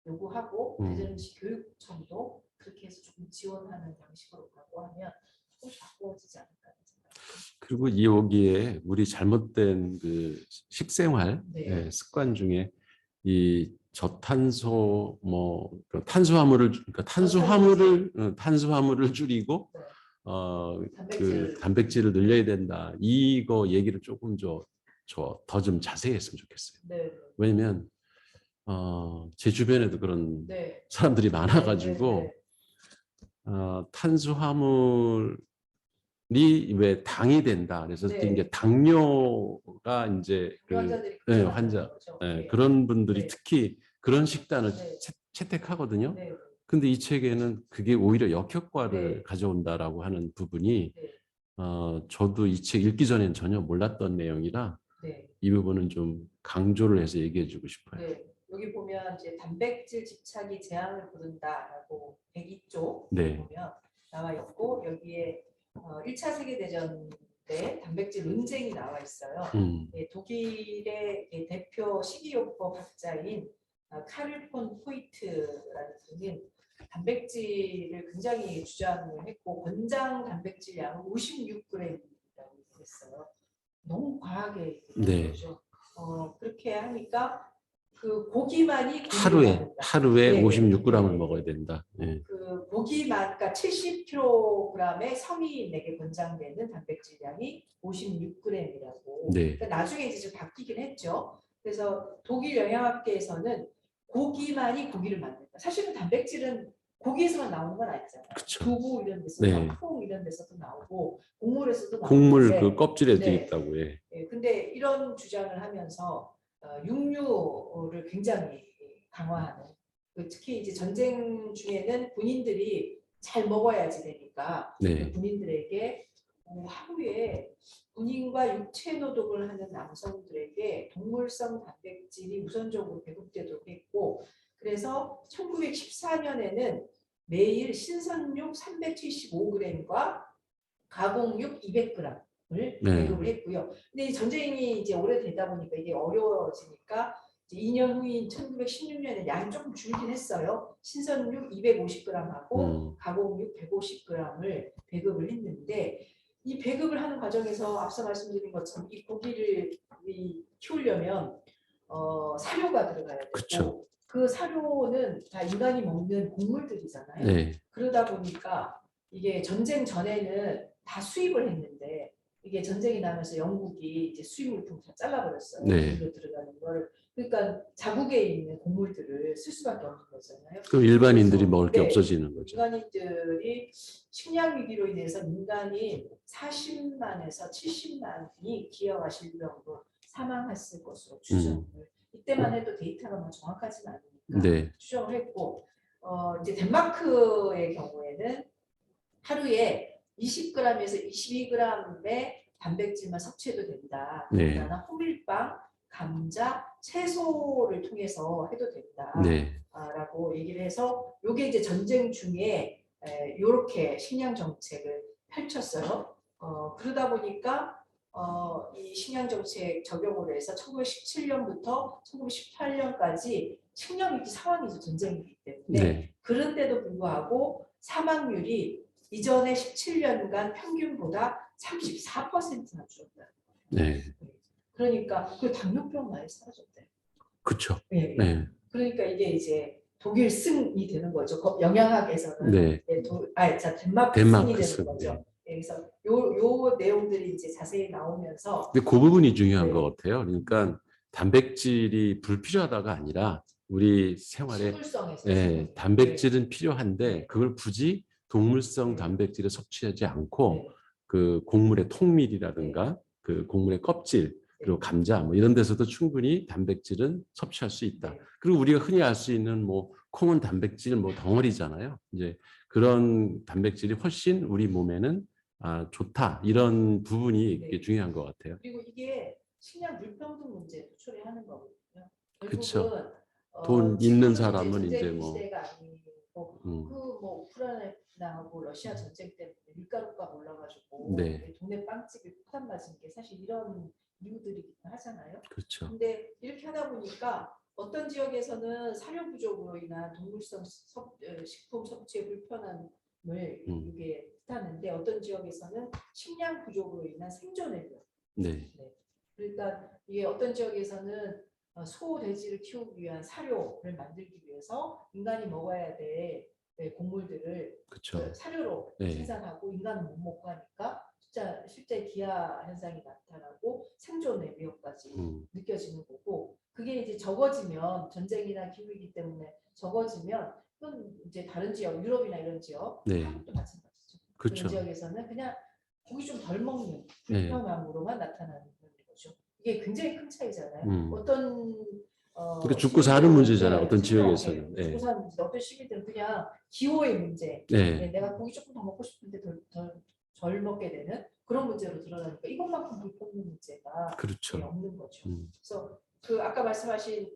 요구하고 대전시 교육청도 그렇게 해서 조금 지원하는 방식으로 가고 하면 조금씩 바꿔지지 않을까 하는 생각이 그리고 여기에 우리 잘못된 그 식생활 네. 습관 중에 이 저탄소 그 탄수화물을 줄이고 네. 그 단백질을 늘려야 된다. 이거 얘기를 조금 더 좀 자세히 했으면 좋겠어요. 네. 왜냐면 제 주변에도 그런 네. 사람들이 많아가지고 네. 탄수화물이 왜 당이 된다. 그래서 네. 이제 당뇨가 이제 그 환자들이 환자 거죠. 그런 분들이 네. 특히 그런 식단을 네. 채택하거든요. 네. 근데 이 책에는 그게 오히려 역효과를 네. 가져온다라고 하는 부분이 네. 저도 이 책 읽기 전에는 전혀 몰랐던 내용이라 네. 이 부분은 좀 강조를 해서 얘기해주고 싶어요. 네. 여기 보면 이제 단백질 집착이 재앙을 부른다라고 102쪽 네. 보면 나와 있고 여기에 1차 세계대전 때 단백질 논쟁이 나와 있어요. 독일의 대표 식이요법 학자인 카를 폰 포이트라는 분이 단백질을 굉장히 주장을 했고 권장 단백질량은 56g이라고 했어요. 너무 과하게 네. 거죠. 그렇게 하니까 그 고기만이 하루에 네, 56g을 네. 먹어야 된다. 네. 그 고기만 그러니까 70kg의 성인에게 권장되는 단백질량이 56g이라고. 네. 그러니까 나중에 이제 좀 바뀌긴 했죠. 그래서 독일 영양학계에서는 고기만이 고기를 만든다. 사실은 단백질은 고기에서만 나오는 건 아니잖아요. 그쵸. 두부 이런 데서, 네. 콩 이런 데서도 나오고 곡물에서도 나오고. 곡물 그 껍질에도 네. 있다고 해. 네. 근데 이런 주장을 하면서 육류를 굉장히 강화하는. 특히 이제 전쟁 중에는 군인들이 잘 먹어야지 되니까 네. 군인들에게 하루에 군인과 육체 노동을 하는 남성들에게 동물성 단백질이 우선적으로 배급되도록 했고 그래서 1914년에는 매일 신선육 375g과 가공육 200g을 배급을 했고요. 근데 전쟁이 이제 오래되다 보니까 이게 어려워지니까 이제 2년 후인 1916년에 양이 조금 줄긴 했어요. 신선육 250g하고 가공육 150g을 배급을 했는데 이 배급을 하는 과정에서 앞서 말씀드린 것처럼 이 고기를 키우려면 사료가 들어가야 되고 그쵸. 그 사료는 다 인간이 먹는 곡물들이잖아요. 네. 그러다 보니까 이게 전쟁 전에는 다 수입을 했는데 이게 전쟁이 나면서 영국이 이제 수입 물품 다 잘라버렸어요. 네. 국내로 들어가는 걸. 그러니까 자국에 있는 곡물들을 쓸 수밖에 없는 거잖아요. 그럼 일반인들이 그래서, 먹을 게 없어지는 거죠. 인간인들이 식량 위기로 인해서 인간이 40만에서 70만이 기아와 질병으로 사망했을 것으로 추정을. 이때만 해도 데이터가 정확하지는 않으니까 네. 추정을 했고 이제 덴마크의 경우에는 하루에 20g에서 22g의 단백질만 섭취해도 된다. 네. 그러나 호밀빵, 감자, 채소를 통해서 해도 된다. 네. 라고 얘기를 해서 이게 이제 전쟁 중에 이렇게 식량 정책을 펼쳤어요. 그러다 보니까 이 식량 정책 적용으로 해서 1917년부터 1918년까지 식량 위기 상황이죠. 전쟁이기 때문에. 네. 그런데도 불구하고 사망률이 이전에 17년간 평균보다 34%나 줄었다. 네. 그러니까 그 당뇨병 많이 사라졌대. 그렇죠. 네. 네. 그러니까 이게 이제 독일 승이 되는 거죠. 영양학에서는 네. 덴마크 덴마크 승이 승, 되는 거죠. 그래서 요 내용들이 이제 자세히 나오면서 근데 그 부분이 중요한 네. 것 같아요. 그러니까 단백질이 불필요하다가 아니라 우리 생활에 식물성에서 예, 단백질은 필요한데 네. 그걸 굳이 동물성 네. 단백질을 섭취하지 않고 네. 그 곡물의 통밀이라든가 그 곡물의 껍질 그리고 감자 뭐 이런 데서도 충분히 단백질은 섭취할 수 있다. 네. 그리고 우리가 흔히 알 수 있는 뭐 콩은 단백질 뭐 덩어리잖아요. 이제 그런 단백질이 훨씬 우리 몸에는 좋다. 이런 부분이 네. 이게 중요한 것 같아요. 그리고 이게 식량 물평등 문제도 초래하는 거거든요. 그쵸. 결국은 돈 지금은 있는 이제 사람은 이제 전쟁 뭐 시대가 아니고 뭐 우크라이나하고 러시아 전쟁 때문에 밀가루가 올라가지고 네. 동네 빵집이 폭탄 맞은 게 사실 이런 이유들이긴 하잖아요. 그렇죠. 근데 이렇게 하다 보니까 어떤 지역에서는 사료 부족으로 인한 동물성 식품 섭취의 불편함을 이게 뜻하는데 어떤 지역에서는 식량 부족으로 인한 생존의 위험. 네. 그러니까 이게 어떤 지역에서는 소, 돼지를 키우기 위한 사료를 만들기 위해서 인간이 먹어야 될 곡물들을 그렇죠. 사료로 네. 생산하고 인간은 못 먹고 하니까 실제 기아 현상이 나타나고 생존의 위협까지 느껴지는 거고 그게 이제 적어지면 전쟁이나 기후이기 때문에 적어지면 그건 이제 다른 지역 유럽이나 이런 지역 네. 한국도 마찬가지죠. 그렇죠. 그런 지역에서는 그냥 고기 좀 덜 먹는 네. 불편함으로만 나타나는 거죠. 이게 굉장히 큰 차이잖아요. 그러니까 죽고 사는 문제잖아요. 어떤 지역에서는. 죽고 사는 문제. 어떤 시민들은 그냥 기호의 문제. 네. 내가 고기 조금 더 먹고 싶은데 덜 먹게 되는 그런 문제로 드러나니까 이것만큼 불편한 문제가 그렇죠. 없는 거죠. 그래서 그 아까 말씀하신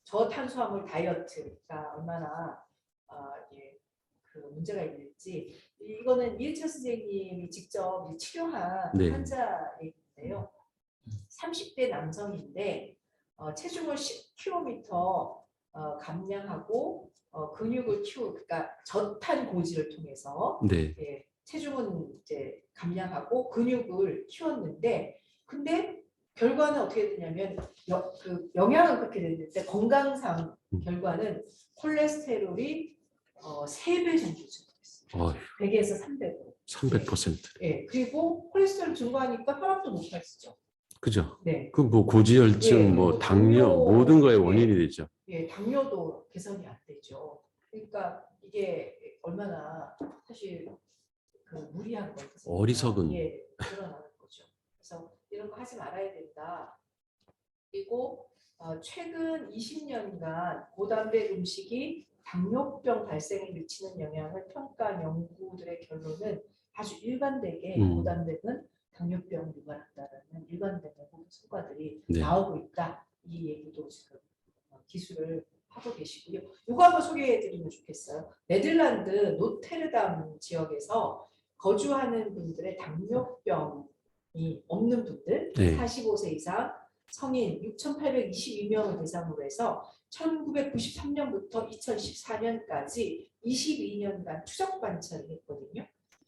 저탄수화물 다이어트가 얼마나 그 문제가 있는지 이거는 이은철 선생님이 직접 치료한 네. 환자 얘기인데요. 30대 남성인데 체중을 10kg 감량하고 근육을 그러니까 저탄 고지를 통해서 네. 체중은 이제 감량하고 근육을 키웠는데 근데 결과는 어떻게 되냐면 그 영양은 그렇게 됐는데 건강상 결과는 콜레스테롤이 3배 정도 증가했어요. 100에서 300으로. 300%. 예. 그리고 콜레스테롤 증가하니까 혈압도 높아지죠. 그죠? 네. 그 뭐 고지혈증, 예, 뭐 당뇨 모든 거의 원인이 되죠. 예, 당뇨도 개선이 안 되죠. 그러니까 이게 얼마나 사실 그 무리한 거죠. 어리석은. 예, 드러나는 거죠. 그래서 이런 거 하지 말아야 된다. 그리고 최근 20년간 고단백 음식이 당뇨병 발생에 미치는 영향을 평가한 연구들의 결론은 아주 일관되게 고단백은 당뇨병을 유발한다는 일관된 성과들이 네. 나오고 있다. 이 얘기도 지금 기술을 하고 계시고요. 이거 한번 소개해드리면 좋겠어요. 네덜란드 노테르담 지역에서 거주하는 분들의 당뇨병이 없는 분들, 네. 45세 이상 성인 6,822명을 대상으로 해서 1993년부터 2014년까지 22년간 추적 관찰을 했거든요.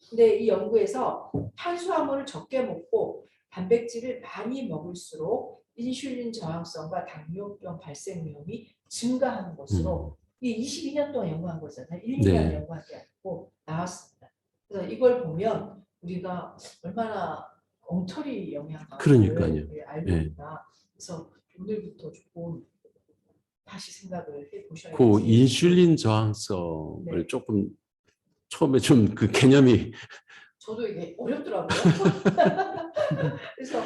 근데 이 연구에서 탄수화물을 적게 먹고 단백질을 많이 먹을수록 인슐린 저항성과 당뇨병 발생 위험이 증가하는 것으로 이 22년 동안 연구한 거잖아요. 1, 2년 네. 연구한 게 아니고 나왔습니다. 그래서 이걸 보면 우리가 얼마나 엉터리 영향을 그러니까요. 알고 네. 있나. 그래서 오늘부터 조금 다시 생각을 해보셔야지. 그 인슐린 저항성을 네. 조금 처음에 좀 그 개념이 저도 이게 어렵더라고요. 그래서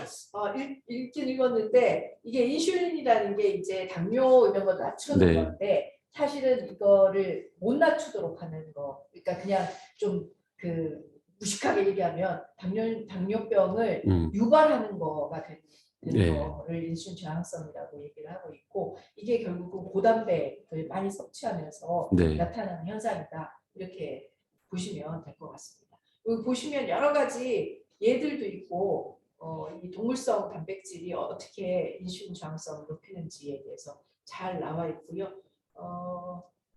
읽긴 읽었는데 이게 인슐린이라는 게 이제 당뇨 이런 거 낮추는 네. 건데 사실은 이거를 못 낮추도록 하는 거, 그러니까 그냥 좀 그 무식하게 얘기하면 당뇨병을 유발하는 거가 되는 네. 거를 인슐린 저항성이라고 얘기를 하고 있고, 이게 결국은 고단백을 많이 섭취하면서 네. 나타나는 현상이다, 이렇게 보시면 될 것 같습니다. 여기 보시면 여러 가지 예들도 있고 이 동물성 단백질이 어떻게 인슐린 저항성을 높이는지에 대해서 잘 나와 있고요.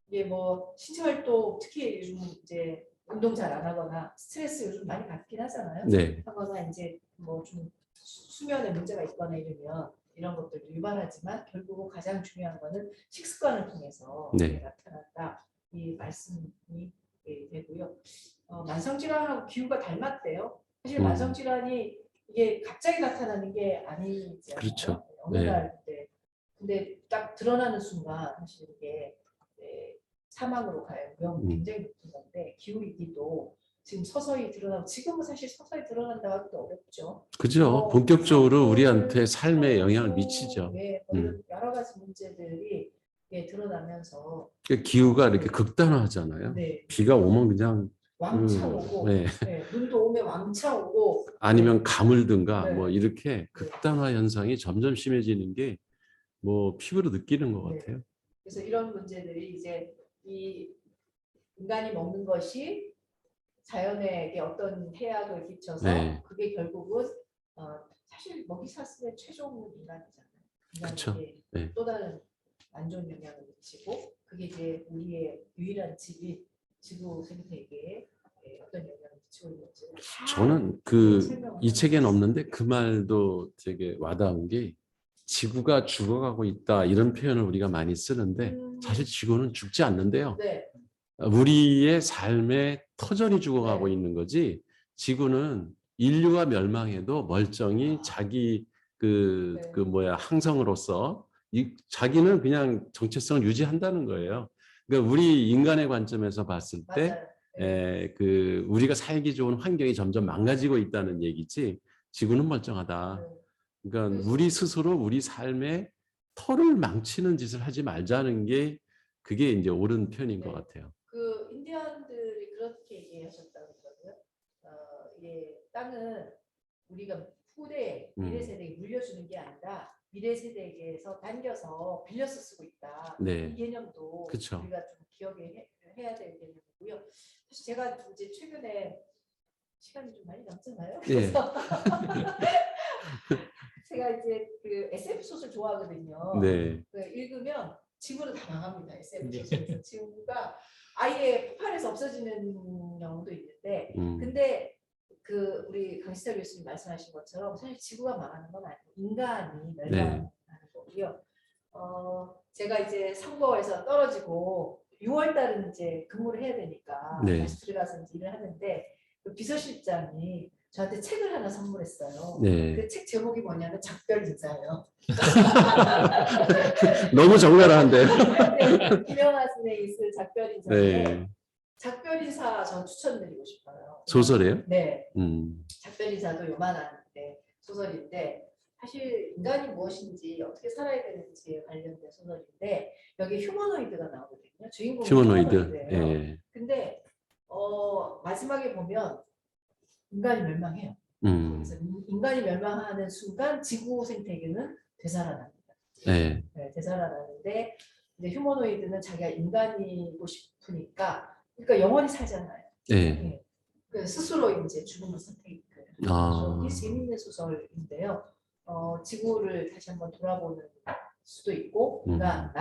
이게 뭐 신체 활동, 특히 요즘 이제 운동 잘 안 하거나 스트레스 요즘 많이 받긴 하잖아요. 네. 하거나 이제 뭐 좀 수면에 문제가 있거나 이러면 이런 것들도 유발하지만 결국은 가장 중요한 거는 식습관을 통해서 네. 나타난다, 이 말씀이 되고요. 만성질환하고 기후가 닮았대요. 사실 만성질환이 이게 갑자기 나타나는 게 아니잖아요. 그렇죠. 어느 네. 날 근데 딱 드러나는 순간 사실 이게 사망으로 가요. 위험이 굉장히 높은 건데, 기후위기도 지금 서서히 드러나고, 지금은 사실 서서히 드러난다고 하기도 어렵죠. 그죠. 본격적으로 산불, 우리한테 삶에 영향을 차오르, 미치죠. 뭐 여러 가지 문제들이 드러나면서 기후가 이렇게 극단화하잖아요. 네, 비가 오면 그냥 왕창 오고, 네. 눈도 오면 왕창 오고, 아니면 가물든가 네. 뭐 이렇게 극단화 현상이 점점 심해지는 게 뭐 피부로 느끼는 것 네. 같아요. 그래서 이런 문제들이 이제 이 인간이 먹는 것이 자연에게 어떤 해악을 끼쳐서 네. 그게 결국은 사실 먹이 사슬의 최종 인간이잖아요. 그쵸. 인간에게 네. 또 다른 안 좋은 영향을 미치고, 그게 이제 우리의 유일한 집이 지구 생태계에 어떤 영향을 미치고 있는지 저는 이 책에는 없는데 그 말도 되게 와닿은 게, 지구가 죽어가고 있다 이런 표현을 우리가 많이 쓰는데 사실 지구는 죽지 않는데요. 네. 우리의 삶의 터전이 죽어가고 네. 있는 거지, 지구는 인류가 멸망해도 멀쩡히 자기 네. 항성으로서 자기는 그냥 정체성을 유지한다는 거예요. 그러니까 우리 인간의 관점에서 봤을 때 맞아요. 우리가 살기 좋은 환경이 점점 망가지고 있다는 얘기지, 지구는 멀쩡하다. 그러니까 우리 스스로 우리 삶의 터를 망치는 짓을 하지 말자는 게, 그게 이제 옳은 편인 것 같아요. 그 인디언들이 그렇게 얘기하셨다고 그러더라고요. 이게 땅은 우리가 후대 미래 세대에 물려주는 게 아니라 미래 세대에게서 당겨서 빌려서 쓰고 있다. 네. 이 개념도 그쵸. 우리가 좀 기억해 해야 될 개념이고요. 사실 제가 이제 최근에 시간이 좀 많이 남잖아요. 그래서 제가 이제 그 SF 소설 좋아하거든요. 네. 읽으면 지구는 다 망합니다. SF 소설에서 지구가 아예 폭발해서 없어지는 경우도 있는데, 근데 그 우리 강시철 교수님 말씀하신 것처럼 사실 지구가 망하는 건 아니고 인간이 멸망하는 거고요. 제가 이제 선거에서 떨어지고 6월 달은 이제 근무를 해야 되니까 다시 들어가서 이제 일을 하는데, 그 비서실장이 저한테 책을 하나 선물했어요. 그 책 제목이 뭐냐면 작별 인사예요. 너무 정갈한데요. 네, 김영하 선생님이 쓴 작별 인사인데, 네. 작별 인사 전 추천드리고 싶어요. 소설이에요? 네. 작별 인사도 요만한데 소설인데, 사실 인간이 무엇인지 어떻게 살아야 되는지에 관련된 소설인데, 여기 휴머노이드가 나오거든요. 주인공이 휴머노이드예요. 예. 근데 마지막에 보면 인간이 멸망해요. 그래서 인간이 멸망하는 순간 지구 생태계는 되살아납니다. 네. 되살아나는데, 이제 휴머노이드는 자기가 인간이고 싶으니까, 그러니까 영원히 살잖아요. 네. 그 스스로 이제 죽음을 선택해요. 이게 재미있는 소설인데요. 지구를 다시 한번 돌아보는 수도 있고, 그러니까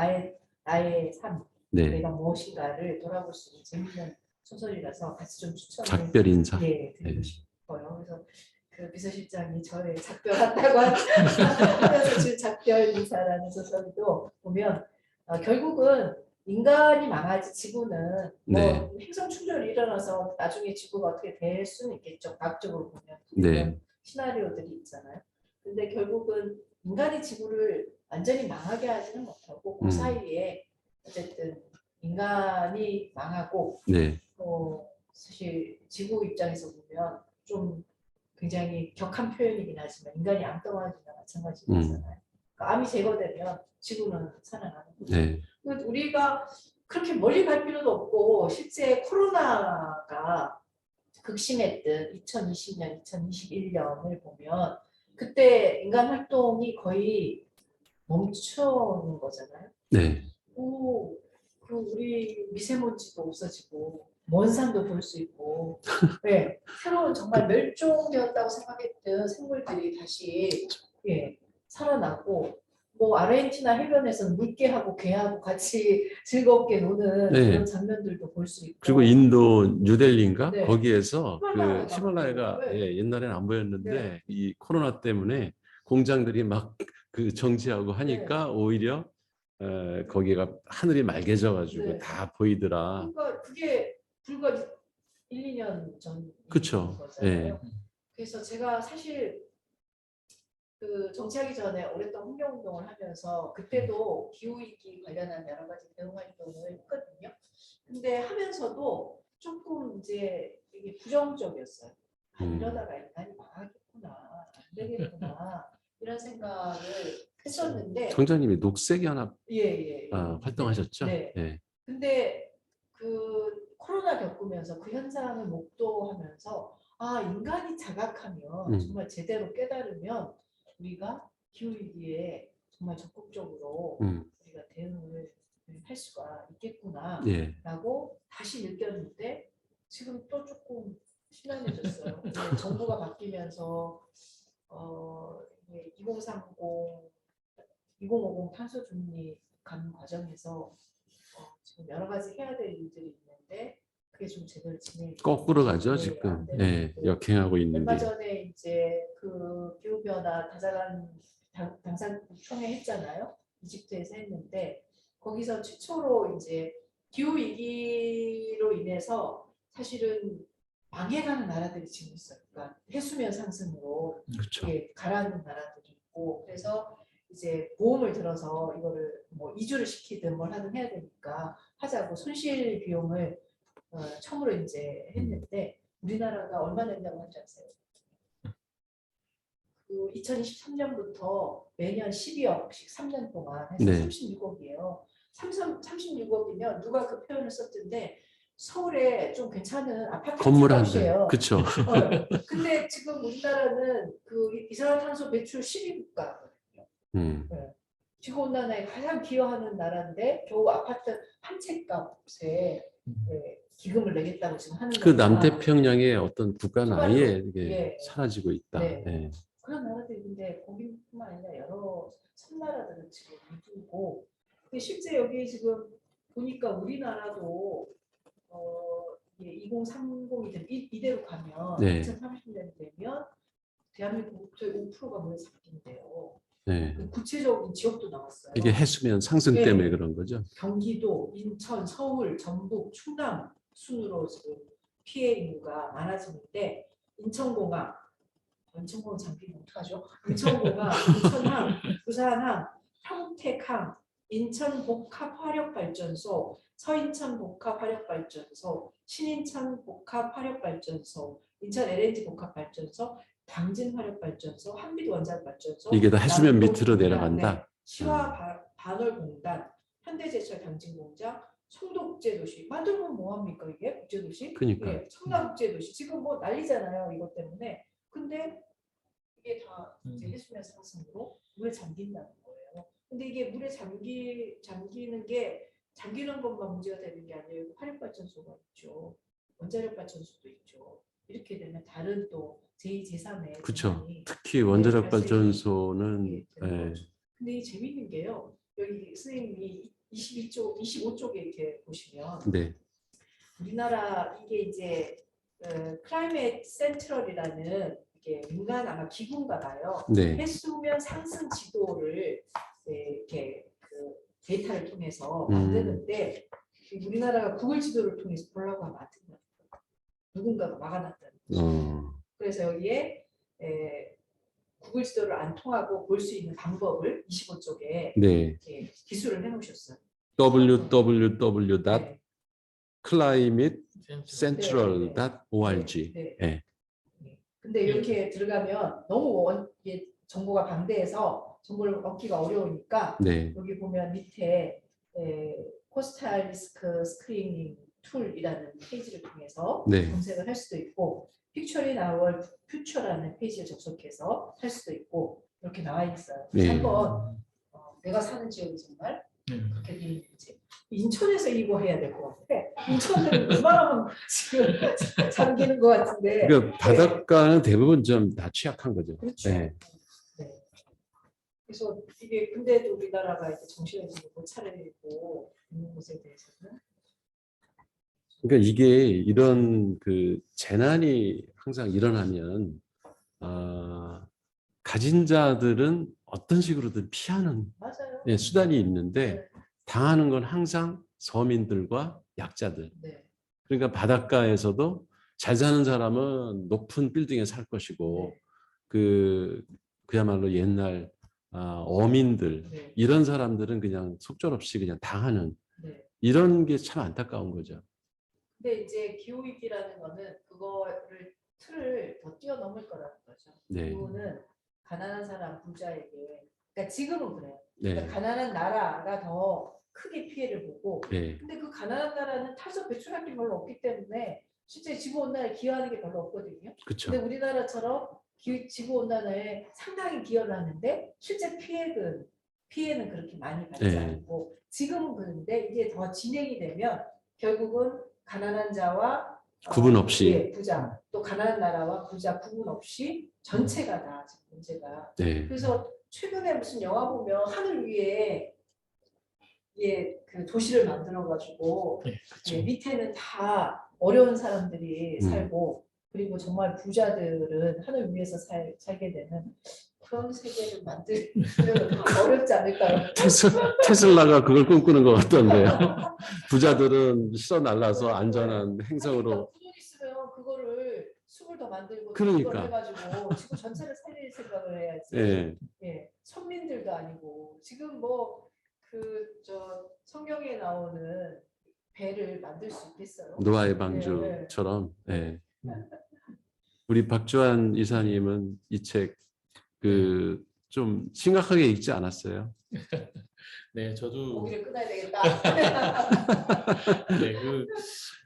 나의 삶, 내가 무엇인가를 돌아볼 수 있는 재미있는 소설이라서 같이 좀 추천을 작별 인사. 드리고 싶어요. 그래서 그 비서실장이 저의 작별한다고 하면서 지금 작별 인사라는 소설도 보면 결국은 인간이 망하지 지구는 뭐 행성 충돌이 일어나서 나중에 지구가 어떻게 될 수는 있겠죠. 과학적으로 보면 이런 시나리오들이 있잖아요. 근데 결국은 인간이 지구를 완전히 망하게 하지는 못하고 그 사이에 어쨌든 인간이 망하고 사실 지구 입장에서 보면 좀 굉장히 격한 표현이긴 하지만 인간이 앙덩어리나 마찬가지잖아요. 그러니까 암이 제거되면 지구는 살아나는 거죠. 우리가 그렇게 멀리 갈 필요도 없고 실제 코로나가 극심했던 2020년, 2021년을 보면 그때 인간 활동이 거의 멈추는 거잖아요. 네. 오, 그 우리 미세먼지도 없어지고 먼 산도 볼 수 있고, 네, 새로운 정말 멸종되었다고 생각했던 생물들이 다시 살아나고, 뭐 아르헨티나 해변에서는 물개하고 개하고 같이 즐겁게 노는 네. 그런 장면들도 볼 수 있고. 그리고 인도 뉴델리인가 네. 거기에서 그 히말라야가 히말라야가 보여요. 네. 옛날에는 안 보였는데 네. 이 코로나 때문에 공장들이 막 그 정지하고 하니까 오히려 거기가 하늘이 맑아져가지고 네. 다 보이더라. 그러니까 그게 불과 1, 2년 전 그쵸. 거잖아요. 그래서 제가 사실 그 정치하기 전에 오랫동안 환경운동을 하면서 그때도 기후위기 관련한 여러 가지 대응 활동을 했거든요. 근데 하면서도 조금 이제 이게 부정적이었어요. 이러다가 인간이 망하겠구나, 안 되겠구나 이런 생각을 했었는데. 청장님이 녹색연합 예. 활동하셨죠? 네. 네. 근데 그 코로나 겪으면서 그 현상을 목도하면서 인간이 자각하면 정말 제대로 깨달으면 우리가 기후위기에 정말 적극적으로 우리가 대응을 할 수가 있겠구나라고 다시 느꼈는데 지금 또 조금 심란해졌어요. 정부가 바뀌면서 2030, 2050 탄소 중립 가는 과정에서 지금 여러 가지 해야 될 일들이 있는데 그게 좀 제대로 진행이 거꾸로 가죠 지금. 역행하고 있는 얼마 게. 전에 이제 그 기후 변화 다자간 당사국 총회 했잖아요. 이집트에서 했는데 거기서 최초로 이제 기후 위기로 인해서 사실은 망해가는 나라들이 지금 있어요. 그러니까 해수면 상승으로 그렇죠. 가라앉는 나라들이 있고 그래서 이제 보험을 들어서 이거를 뭐 이주를 시키든 뭘 하든 해야 되니까 하자고 손실 비용을 처음으로 이제 했는데 우리나라가 얼마 낸다고 한지 아세요? 그 2023년부터 매년 12억씩 3년 동안 해서 36억이에요. 36억이면 누가 그 표현을 썼던데 서울에 좀 괜찮은 아파트 건물 한 대. 값이에요. 그렇죠. 근데 지금 우리나라는 그 이산화탄소 배출 10위국가거든요. 지구온난화에 가장 기여하는 나라인데 겨우 아파트 한 채 값에 기금을 내겠다고 지금 하는 그 거다. 남태평양의 어떤 국가는 아예 이게 사라지고 있다. 그런 나라들이 근데 거기뿐만 아니라 여러 섬나라들은 지금 미두고 근데 실제 여기 지금 보니까 우리나라도 2030이든 이대로 가면 2030년 되면 대한민국 국토의 5%가 물에 잠긴대요. 구체적인 지역도 나왔어요. 이게 해수면 상승 때문에 그런 거죠. 경기도, 인천, 서울, 전북, 충남 순으로 지금 피해 인구가 많아지는데 인천공항 잠기면 어떡하죠? 인천공항, 인천항, 부산항, 평택항, 인천복합화력발전소, 서인천복합화력발전소, 신인천복합화력발전소, 인천 LNG 복합발전소, 당진화력발전소, 한빛 원자력발전소 이게 다 해수면 밑으로 내려간다. 시와 반월공단, 현대제철 당진공장, 송도국제도시 만들면 뭐합니까 이게 국제도시? 그러니까. 청라국제도시 지금 뭐 난리잖아요 이것 때문에. 근데 이게 다 이제 해수면 상승으로 물에 잠긴다는 거예요. 근데 이게 물에 잠기는 것만 문제가 되는 게 아니에요. 화력발전소가 있죠. 원자력발전소도 있죠. 이렇게 되면 다른 또 제2, 제3의 그렇죠. 특히 원자력 발전소는 근데 이 재밌는 게요. 여기 선생님이 25쪽에 이렇게 보시면 우리나라 이게 이제 클라이메이트 센트럴이라는 이게 민간 아마 기구인가 봐요. 해수면 상승 지도를 이렇게 그 데이터를 통해서 만드는데 우리나라가 구글 지도를 통해서 보려고 하면 안 된다. 누군가가 막아놨다는 거죠. 그래서 여기에 구글 지도를 안 통하고 볼 수 있는 방법을 25쪽에 이렇게 기술을 해놓으셨어요. www.climatecentral.org. 근데 이렇게 들어가면 너무 정보가 방대해서 정보를 얻기가 어려우니까 여기 보면 밑에 코스탈 리스크 스크리닝 툴이라는 페이지를 통해서 네. 검색을 할 수도 있고 픽처린 아월 퓨처라는 페이지에 접속해서 할 수도 있고 이렇게 나와 있어요. 그래서 네. 한번 내가 사는 지역이 정말 그렇게 돼 있는지 인천에서 이거 해야 될 것 같아. 인천은 웬만하면 지금 잠기는 것 같은데. 그러니까 바닷가는 대부분 좀 다 취약한 거죠. 그렇죠. 네. 네. 그래서 이게 근데도 우리나라가 이제 정신을 지금 못 차리고 있는 것에 대해서는 그러니까 이게 이런 그 재난이 항상 일어나면 가진 자들은 어떤 식으로든 피하는 맞아요. 예, 수단이 있는데 네. 당하는 건 항상 서민들과 약자들. 네. 그러니까 바닷가에서도 잘 사는 사람은 높은 빌딩에 살 것이고 네. 그야말로 옛날 어민들 네. 이런 사람들은 그냥 속절없이 그냥 당하는 네. 이런 게 참 안타까운 거죠. 근데 이제 기후위기라는 거는 그거를 틀을 더 뛰어넘을 거라는 거죠. 네. 기후는 가난한 사람, 부자에게 그러니까 지금은 그래요. 네. 그러니까 가난한 나라가 더 크게 피해를 보고 네. 근데 그 가난한 나라는 탄소 배출할 게 별로 없기 때문에 실제 지구온난화에 기여하는 게 별로 없거든요. 그렇죠. 근데 우리나라처럼 지구온난화에 상당히 기여를 하는데 실제 피해는 그렇게 많이 받지 네. 않고 지금은 그런데 이게 더 진행이 되면 결국은 가난한 자와 구분 없이. 예, 부자 또 가난한 나라와 부자 구분 없이 전체가 다 지금 문제가. 네. 그래서 최근에 무슨 영화 보면 하늘 위에 그 도시를 만들어 가지고 네, 그렇죠. 밑에는 다 어려운 사람들이 살고 그리고 정말 부자들은 하늘 위에서 살게 되는 그런 세계를 만들면 어렵지 않을까요? 테슬라가 그걸 꿈꾸는 것 같던데요. 부자들은 실어 날라서 안전한 행성으로. 돈 있으면 그거를 숲을 더 만들고 그러니까. 그걸 해가지고 지구 전체를 살릴 생각을 해야지. 네. 예, 선민들도 아니고 지금 뭐 성경에 나오는 배를 만들 수 있겠어요? 노아의 방주처럼. 네. 우리 박주환 이사님은 이 책 좀 심각하게 읽지 않았어요? 네, 저도 고기를 끊어야 되겠다. 네,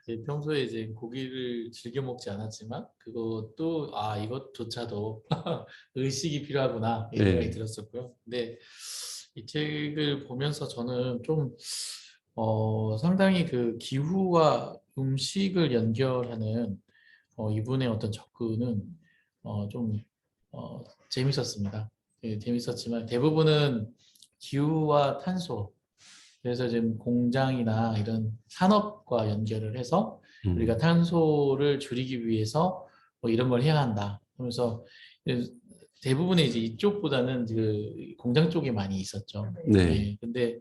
이제 평소에 이제 고기를 즐겨 먹지 않았지만 그것도 이것조차도 의식이 필요하구나 이런 생각이 들었었고요. 근데 이 책을 보면서 저는 좀 상당히 그 기후와 음식을 연결하는 이분의 어떤 접근은 좀 재밌었습니다. 재밌었지만 대부분은 기후와 탄소 그래서 지금 공장이나 이런 산업과 연결을 해서 우리가 탄소를 줄이기 위해서 뭐 이런 걸 해야 한다. 그러면서 대부분의 이제 이쪽보다는 그 공장 쪽이 많이 있었죠. 네. 네. 근데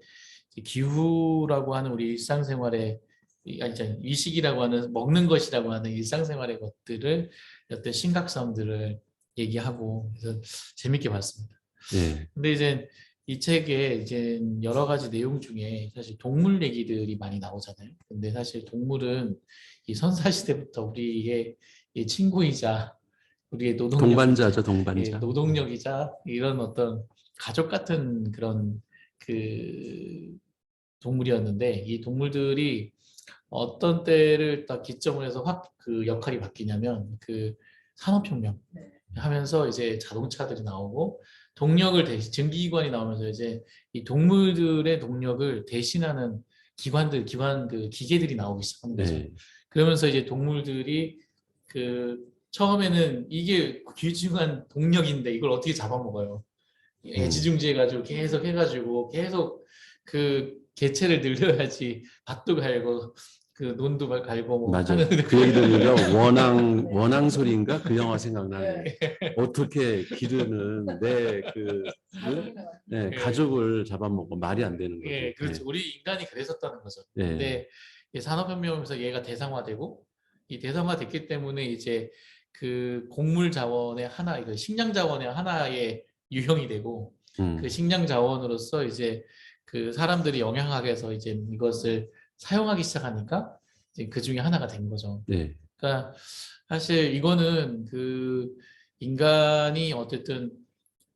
기후라고 하는 우리 일상생활에 위식이라고 하는 먹는 것이라고 하는 일상생활의 것들을 어떤 심각성들을 얘기하고 그래서 재밌게 봤습니다. 네. 근데 이제 이 책에 이제 여러 가지 내용 중에 사실 동물 얘기들이 많이 나오잖아요. 근데 사실 동물은 이 선사시대부터 우리의 이 친구이자 우리의 동반자죠, 동반자. 노동력이자 이런 어떤 가족 같은 그런 그 동물이었는데 이 동물들이 어떤 때를 딱 기점으로 해서 확 그 역할이 바뀌냐면 그 산업혁명 하면서 이제 자동차들이 나오고 동력을 증기기관이 나오면서 이제 이 동물들의 동력을 대신하는 그 기계들이 나오기 시작하는 거죠. 네. 그러면서 이제 동물들이 그 처음에는 이게 귀중한 동력인데 이걸 어떻게 잡아먹어요? 애지중지해가지고 계속 해가지고 계속 그 개체를 늘려야지 밭도 갈고 그 논도 갈고 뭐 맞아요. 하는 그 얘기 들으니까 원앙 소리인가 그 영화 생각나네. 어떻게 기르는 내 가족을 잡아먹고 말이 안 되는 거죠. 예, 그렇죠. 우리 인간이 그랬었다는 거죠. 네. 근데 이 산업혁명하면서 얘가 대상화되고 이 대상화됐기 때문에 이제 그 곡물 자원의 하나, 이거 식량 자원의 하나의 유형이 되고 그 식량 자원으로서 이제 그 사람들이 영향학에서 이제 이것을 사용하기 시작하니까 이제 그 중에 하나가 된 거죠. 네. 그러니까 사실 이거는 그 인간이 어쨌든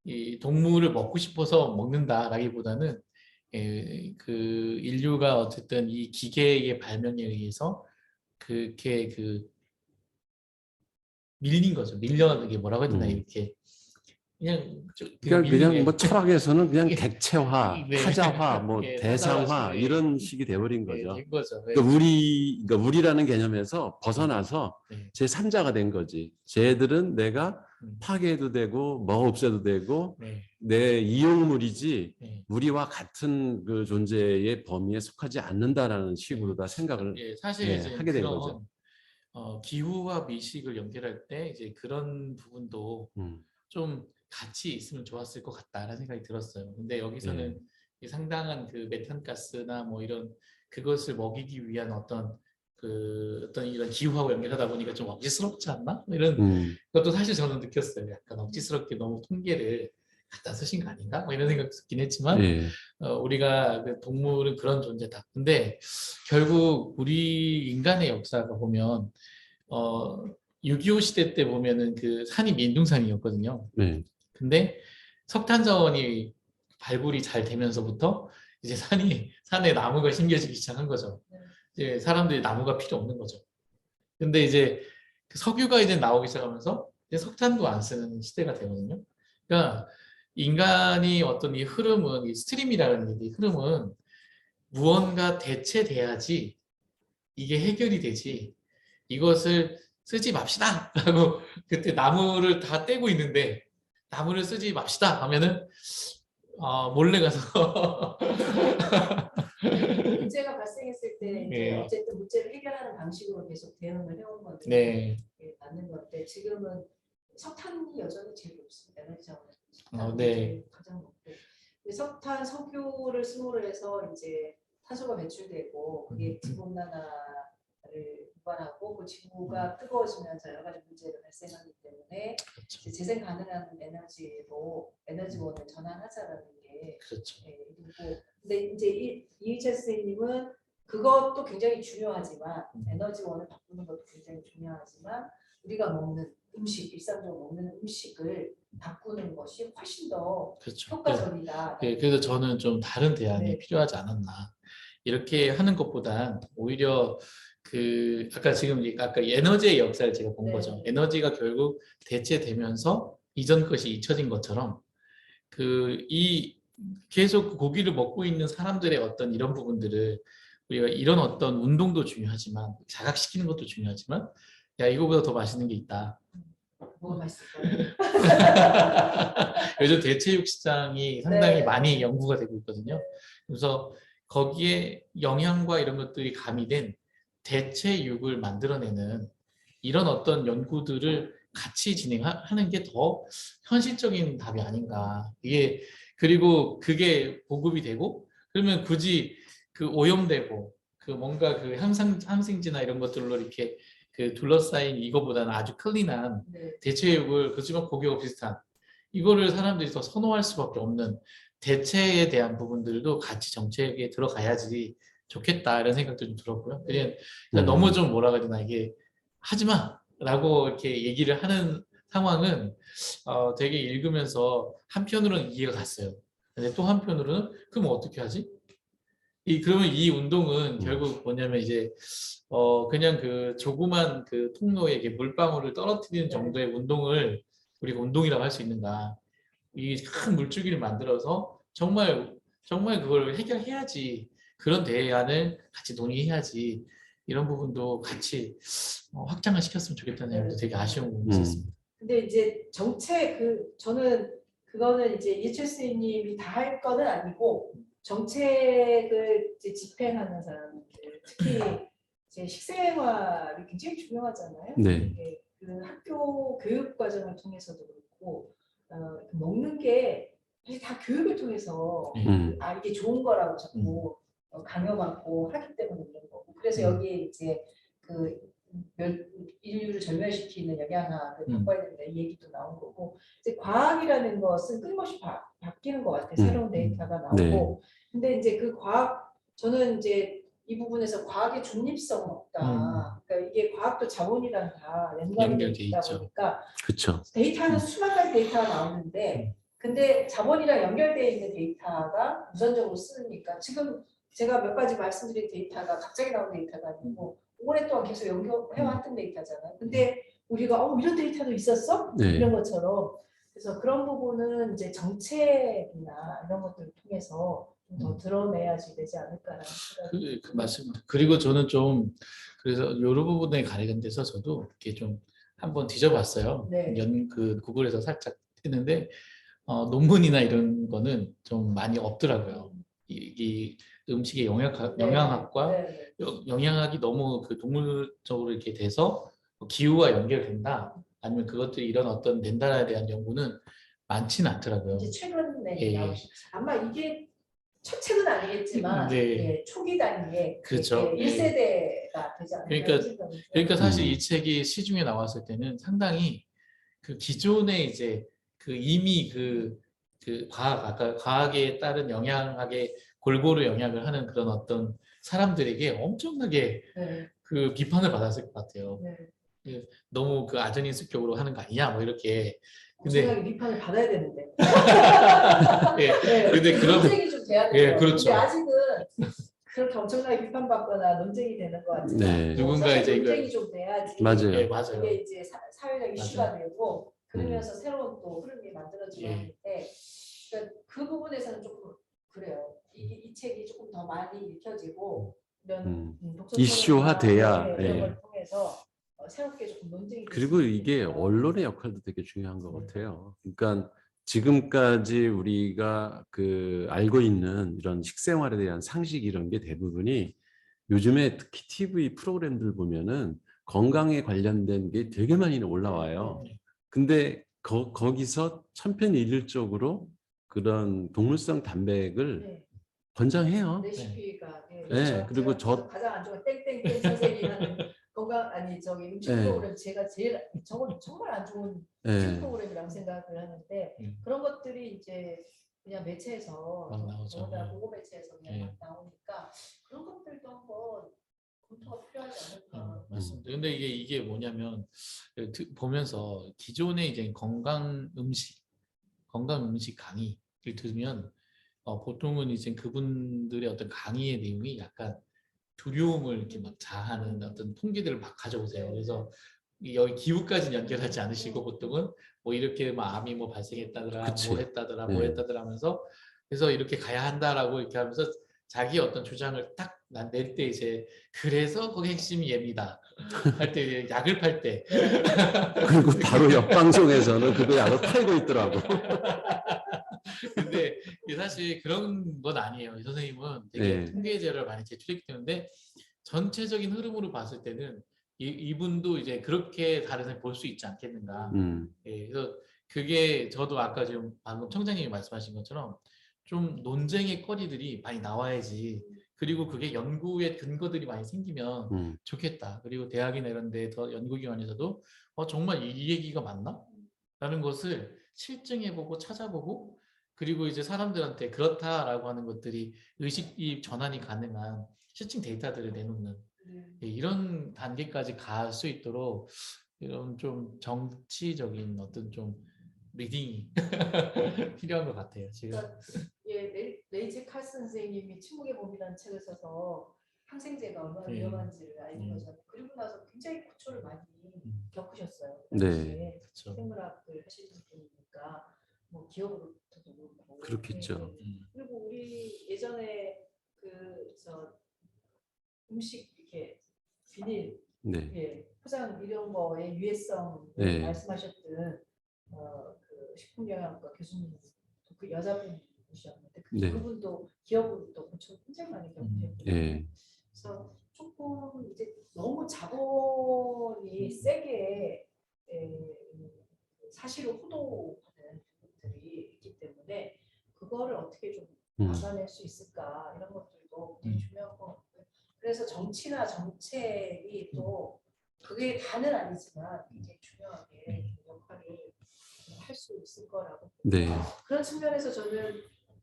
이 동물을 먹고 싶어서 먹는다라기보다는 그 인류가 어쨌든 이 기계의 발명에 의해서 그렇게 그 밀린 거죠. 밀려 이게 뭐라고 해야 되나 이렇게 그냥 그냥 뭐 철학에서는 그냥 객체화, 네. 타자화, 뭐 예, 대상화 타자화, 이런 식이 돼버린 예, 거죠. 된 거죠. 예. 그러니까 우리라는 개념에서 벗어나서 네. 제3자가 된 거지. 쟤들은 내가 음. 파괴해도 되고 뭐 없애도 되고 네. 내 이용물이지 네. 우리와 같은 그 존재의 범위에 속하지 않는다라는 식으로 다 생각을 예, 사실 이제 하게 된 거죠. 그런 기후와 미식을 연결할 때 이제 그런 부분도 좀 같이 있으면 좋았을 것 같다라는 생각이 들었어요. 근데 여기서는 이 상당한 그 메탄가스나 뭐 이런 그것을 먹이기 위한 어떤 이런 기후하고 연결하다 보니까 좀 억지스럽지 않나? 뭐 이런 것도 사실 저는 느꼈어요. 약간 억지스럽게 너무 통계를 갖다 쓰신 거 아닌가? 뭐 이런 생각도 듣긴 했지만 예. 우리가 그 동물은 그런 존재다. 근데 결국 우리 인간의 역사가 보면 6.25 시대 때 보면은 그 산이 민둥산이었거든요. 네. 근데 석탄 자원이 발굴이 잘 되면서부터 이제 산에 나무가 심겨지기 시작한 거죠. 이제 사람들이 나무가 필요 없는 거죠. 근데 이제 그 석유가 이제 나오기 시작하면서 이제 석탄도 안 쓰는 시대가 되거든요. 그러니까 인간이 어떤 이 흐름은 이 스트림이라는 이 흐름은 무언가 대체돼야지 이게 해결이 되지. 이것을 쓰지 맙시다 라고 그때 나무를 다 떼고 있는데 나무를 쓰지 맙시다 하면은 몰래 가서 문제가 발생했을 때 이제 네. 어쨌든 문제를 해결하는 방식으로 계속 대응을 해온 건데 네. 맞는 건데 지금은 석탄이 여전히 제일 높습니다. 그렇죠? 네. 가장 높고 석탄, 석유를 쓰므로 해서 이제 탄소가 배출되고 그게 지구 온난화를 유발하고 그 지구가 뜨거워지면서 여러 가지 문제가 발생하기 때문에 그렇죠. 재생 가능한 에너지원을 전환하자라는 게 그렇죠. 그리고 근데 이제 이휘철 선생님은 그것도 굉장히 중요하지만 에너지원을 바꾸는 것도 굉장히 중요하지만 우리가 먹는 음식, 일상적으로 먹는 음식을 바꾸는 것이 훨씬 더 그렇죠. 효과적이다. 네, 그래서 저는 좀 다른 대안이 네. 필요하지 않았나. 이렇게 하는 것보단 오히려 그 아까 에너지의 역사를 제가 본 네. 거죠. 에너지가 결국 대체되면서 이전 것이 잊혀진 것처럼 이 계속 고기를 먹고 있는 사람들의 어떤 이런 부분들을 우리가 이런 어떤 운동도 중요하지만 자각시키는 것도 중요하지만 야 이거보다 더 맛있는 게 있다. 뭐가 맛있을까요? 요즘 대체육 시장이 상당히 네. 많이 연구가 되고 있거든요. 그래서 거기에 영양과 이런 것들이 가미된 대체육을 만들어내는 이런 어떤 연구들을 같이 진행하는 게 더 현실적인 답이 아닌가. 그리고 그게 보급이 되고 그러면 굳이 그 오염되고 그 뭔가 그 항생제나 이런 것들로 이렇게 그 둘러싸인 이거보다는 아주 클린한 네. 대체육을 그렇지만 고기와 비슷한 이거를 사람들이 더 선호할 수밖에 없는 대체에 대한 부분들도 같이 정책에 들어가야지 좋겠다 이런 생각도 좀 들었고요. 그냥 너무 좀 뭐라 해야 되나 이게 하지마 라고 이렇게 얘기를 하는 상황은 되게 읽으면서 한편으로는 이해가 갔어요. 근데 또 한편으로는 그럼 어떻게 하지? 그러면 이 운동은 결국 뭐냐면 이제 그냥 그 조그만 그 통로에 이렇게 물방울을 떨어뜨리는 정도의 운동을 우리가 운동이라고 할 수 있는가? 이 큰 물줄기를 만들어서 정말 그걸 해결해야지 그런 대안을 같이 논의해야지 이런 부분도 같이 확장을 시켰으면 좋겠다는 생각도 되게 아쉬운 부분이 있었습니다. 근데 이제 저는 그거는 이제 이철 선생님이 다 할 거는 아니고 정책을 이제 집행하는 사람들 특히 이제 식생활이 굉장히 중요하잖아요. 네. 그 학교 교육 과정을 통해서도 그렇고 먹는 게 사실 다 교육을 통해서 이게 좋은 거라고 자꾸 강요받고 하기 때문에 그런 거고 그래서 여기에 이제 인류를 절멸시키는 영양학을 바꿔야 된다 이 얘기도 나온 거고 이제 과학이라는 것은 끊임없이 바뀌는 것 같아요. 새로운 데이터가 나오고 근데 이제 그 과학 저는 이제 이 부분에서 과학의 중립성은 없다. 그러니까 이게 과학도 자본이랑 다 연관이 되어 있다 보니까 그렇죠. 데이터는 수만 가지 데이터가 나오는데 근데 자본이랑 연결되어 있는 데이터가 우선적으로 쓰니까 지금 제가 몇 가지 말씀드린 데이터가 갑자기 나온 데이터가 아니고 오랫동안 계속 연결해왔던 데이터잖아요. 근데 우리가 이런 데이터도 있었어? 네. 이런 것처럼 그래서 그런 부분은 이제 정책이나 이런 것들을 통해서 좀 더 드러내야지 되지 않을까라는 생각이 그 말씀. 그리고 저는 좀 그래서 이런 부분에 관련돼서 저도 이렇게 좀 한번 뒤져봤어요. 네. 그 구글에서 살짝 했는데 논문이나 이런 거는 좀 많이 없더라고요. 이 음식의 영양학과 네. 영양학이 너무 그 동물적으로 이렇게 돼서 기후와 연결된다. 아니면 그것들이 이런 어떤 낸다에 대한 연구는 많지는 않더라고요. 이제 최근에 예. 나오신 아마 이게 첫 책은 아니겠지만 네. 예, 초기 단위에 그렇죠. 예, 1세대가 되지 않을까 그러니까- 생각이 들어요. 그러니까 사실 음. 이 책이 시중에 나왔을 때는 상당히 그 기존에 이제 그 이미 그 아까 과학에 따른 영양학에 골고루 영향을 하는 그런 어떤 사람들에게 엄청나게 네, 그 비판을 받았을 것 같아요. 네. 너무 그 아전인수격으로 하는 거 아니냐 뭐 이렇게. 근데 엄청나게 비판을 받아야 되는데. 예, 네, 근데 그런- 논쟁이 좀 돼야 예, 돼요. 그렇죠. 근데 아직은 그렇게 엄청나게 비판받거나 논쟁이 되는 것 같지는 네. 않고 누군가 사실 이제 논쟁이 좀 돼야지 맞아요. 예, 맞아요. 이게 이제 사회적 이슈가 되고 그러면서 새로운 또 흐름이 만들어지고 예. 하는데 그러니까 그 부분에서는 조금 그래요. 이 책이 조금 더 많이 읽혀지고 이런 독서 이슈화돼야, 토론이나 이런 예. 걸 통해서 새롭게 조금 논쟁이 그리고 됐으면 이게 좋겠다. 언론의 역할도 되게 중요한 것 같아요. 그러니까 지금까지 우리가 그 알고 있는 이런 식생활에 대한 상식 이런 게 대부분이 요즘에 특히 TV 프로그램들 보면은 건강에 관련된 게 되게 많이 올라와요. 근데 거기서 천편일률적으로 그런 동물성 단백을 네. 권장해요. 레시피가 예, 네, 그리고 제가 가장 안 좋아하는 땡땡땡 선생이 하는 건강 아니 저기 음식 네. 프로그램 제가 제일 저건 정말 안 좋은 음식 네. 프로그램이라고 생각을 하는데 그런 것들이 이제 그냥 매체에서 막 나오죠. 더군다나 보고 매체에서 그냥 네. 막 나오니까 그런 것들도 한번 검토가 필요하지 않을까. 맞습니다. 근데 이게 뭐냐면 보면서 기존의 이제 건강 음식 강의를 들으면 보통은 이제 그분들의 어떤 강의의 내용이 약간 두려움을 이렇게 막 자하는 어떤 통계들을 막 가져오세요. 그래서 여기 기후까지는 연결하지 않으시고 보통은 뭐 이렇게 막 암이 뭐 발생했다더라, 그치. 뭐 했다더라, 네. 뭐 했다더라 하면서 그래서 이렇게 가야 한다라고 이렇게 하면서 자기 어떤 주장을 딱 낼 때 이제 그래서 거기 핵심이 얘입니다. 할 때 약을 팔 때. 그리고 바로 옆 방송에서는 그거 약을 팔고 있더라고. 근데 이게 사실 그런 건 아니에요. 이 선생님은 되게 네. 통계제를 많이 제출했기 때문에 전체적인 흐름으로 봤을 때는 이분도 이제 그렇게 다른 사람이 볼 수 있지 않겠는가. 예, 그래서 그게 저도 아까 지금 방금 청장님이 말씀하신 것처럼 좀 논쟁의 거리들이 많이 나와야지. 그리고 그게 연구의 근거들이 많이 생기면 좋겠다. 그리고 대학이나 이런 데 더 연구기관에서도 정말 이 얘기가 맞나? 라는 것을 실증해보고 찾아보고 그리고 이제 사람들한테 그렇다라고 하는 것들이 의식이 전환이 가능한 실증 데이터들을 내놓는 예, 이런 단계까지 갈 수 있도록 이런 좀 정치적인 어떤 좀 리딩이 필요한 것 같아요. 지금. 예, 레이지 칼슨 선생님이 침묵의 봄이라는 책을 써서 항생제가 얼마나 네. 위험한지를 알린 거잖아요. 그리고 나서 굉장히 고초를 많이 겪으셨어요. 그 네. 당시에 그렇죠. 생물학을 하시는 분이니까 뭐 기업으로부터도 그렇고. 그렇겠죠. 네. 그리고 우리 예전에 저 음식 이렇게 비닐 네. 예, 포장 이런 거의 유해성 네. 말씀하셨던 그 식품영양과 교수님 그 여자분이셨는데 네. 그분도 기업으로부터 고초 굉장히 많이 겪었거든요. 네. 그래서 조금 이제 너무 자본이 세게 사실을 호도하는 부분들이 있기 때문에 그거를 어떻게 좀 막아낼 수 있을까 이런 것들도 되게 중요한 것 같고요. 그래서 정치나 정책이 또 그게 다는 아니지만 굉장히 중요하게 역할을 할 수 있을 거라고 네. 그런 측면에서 저는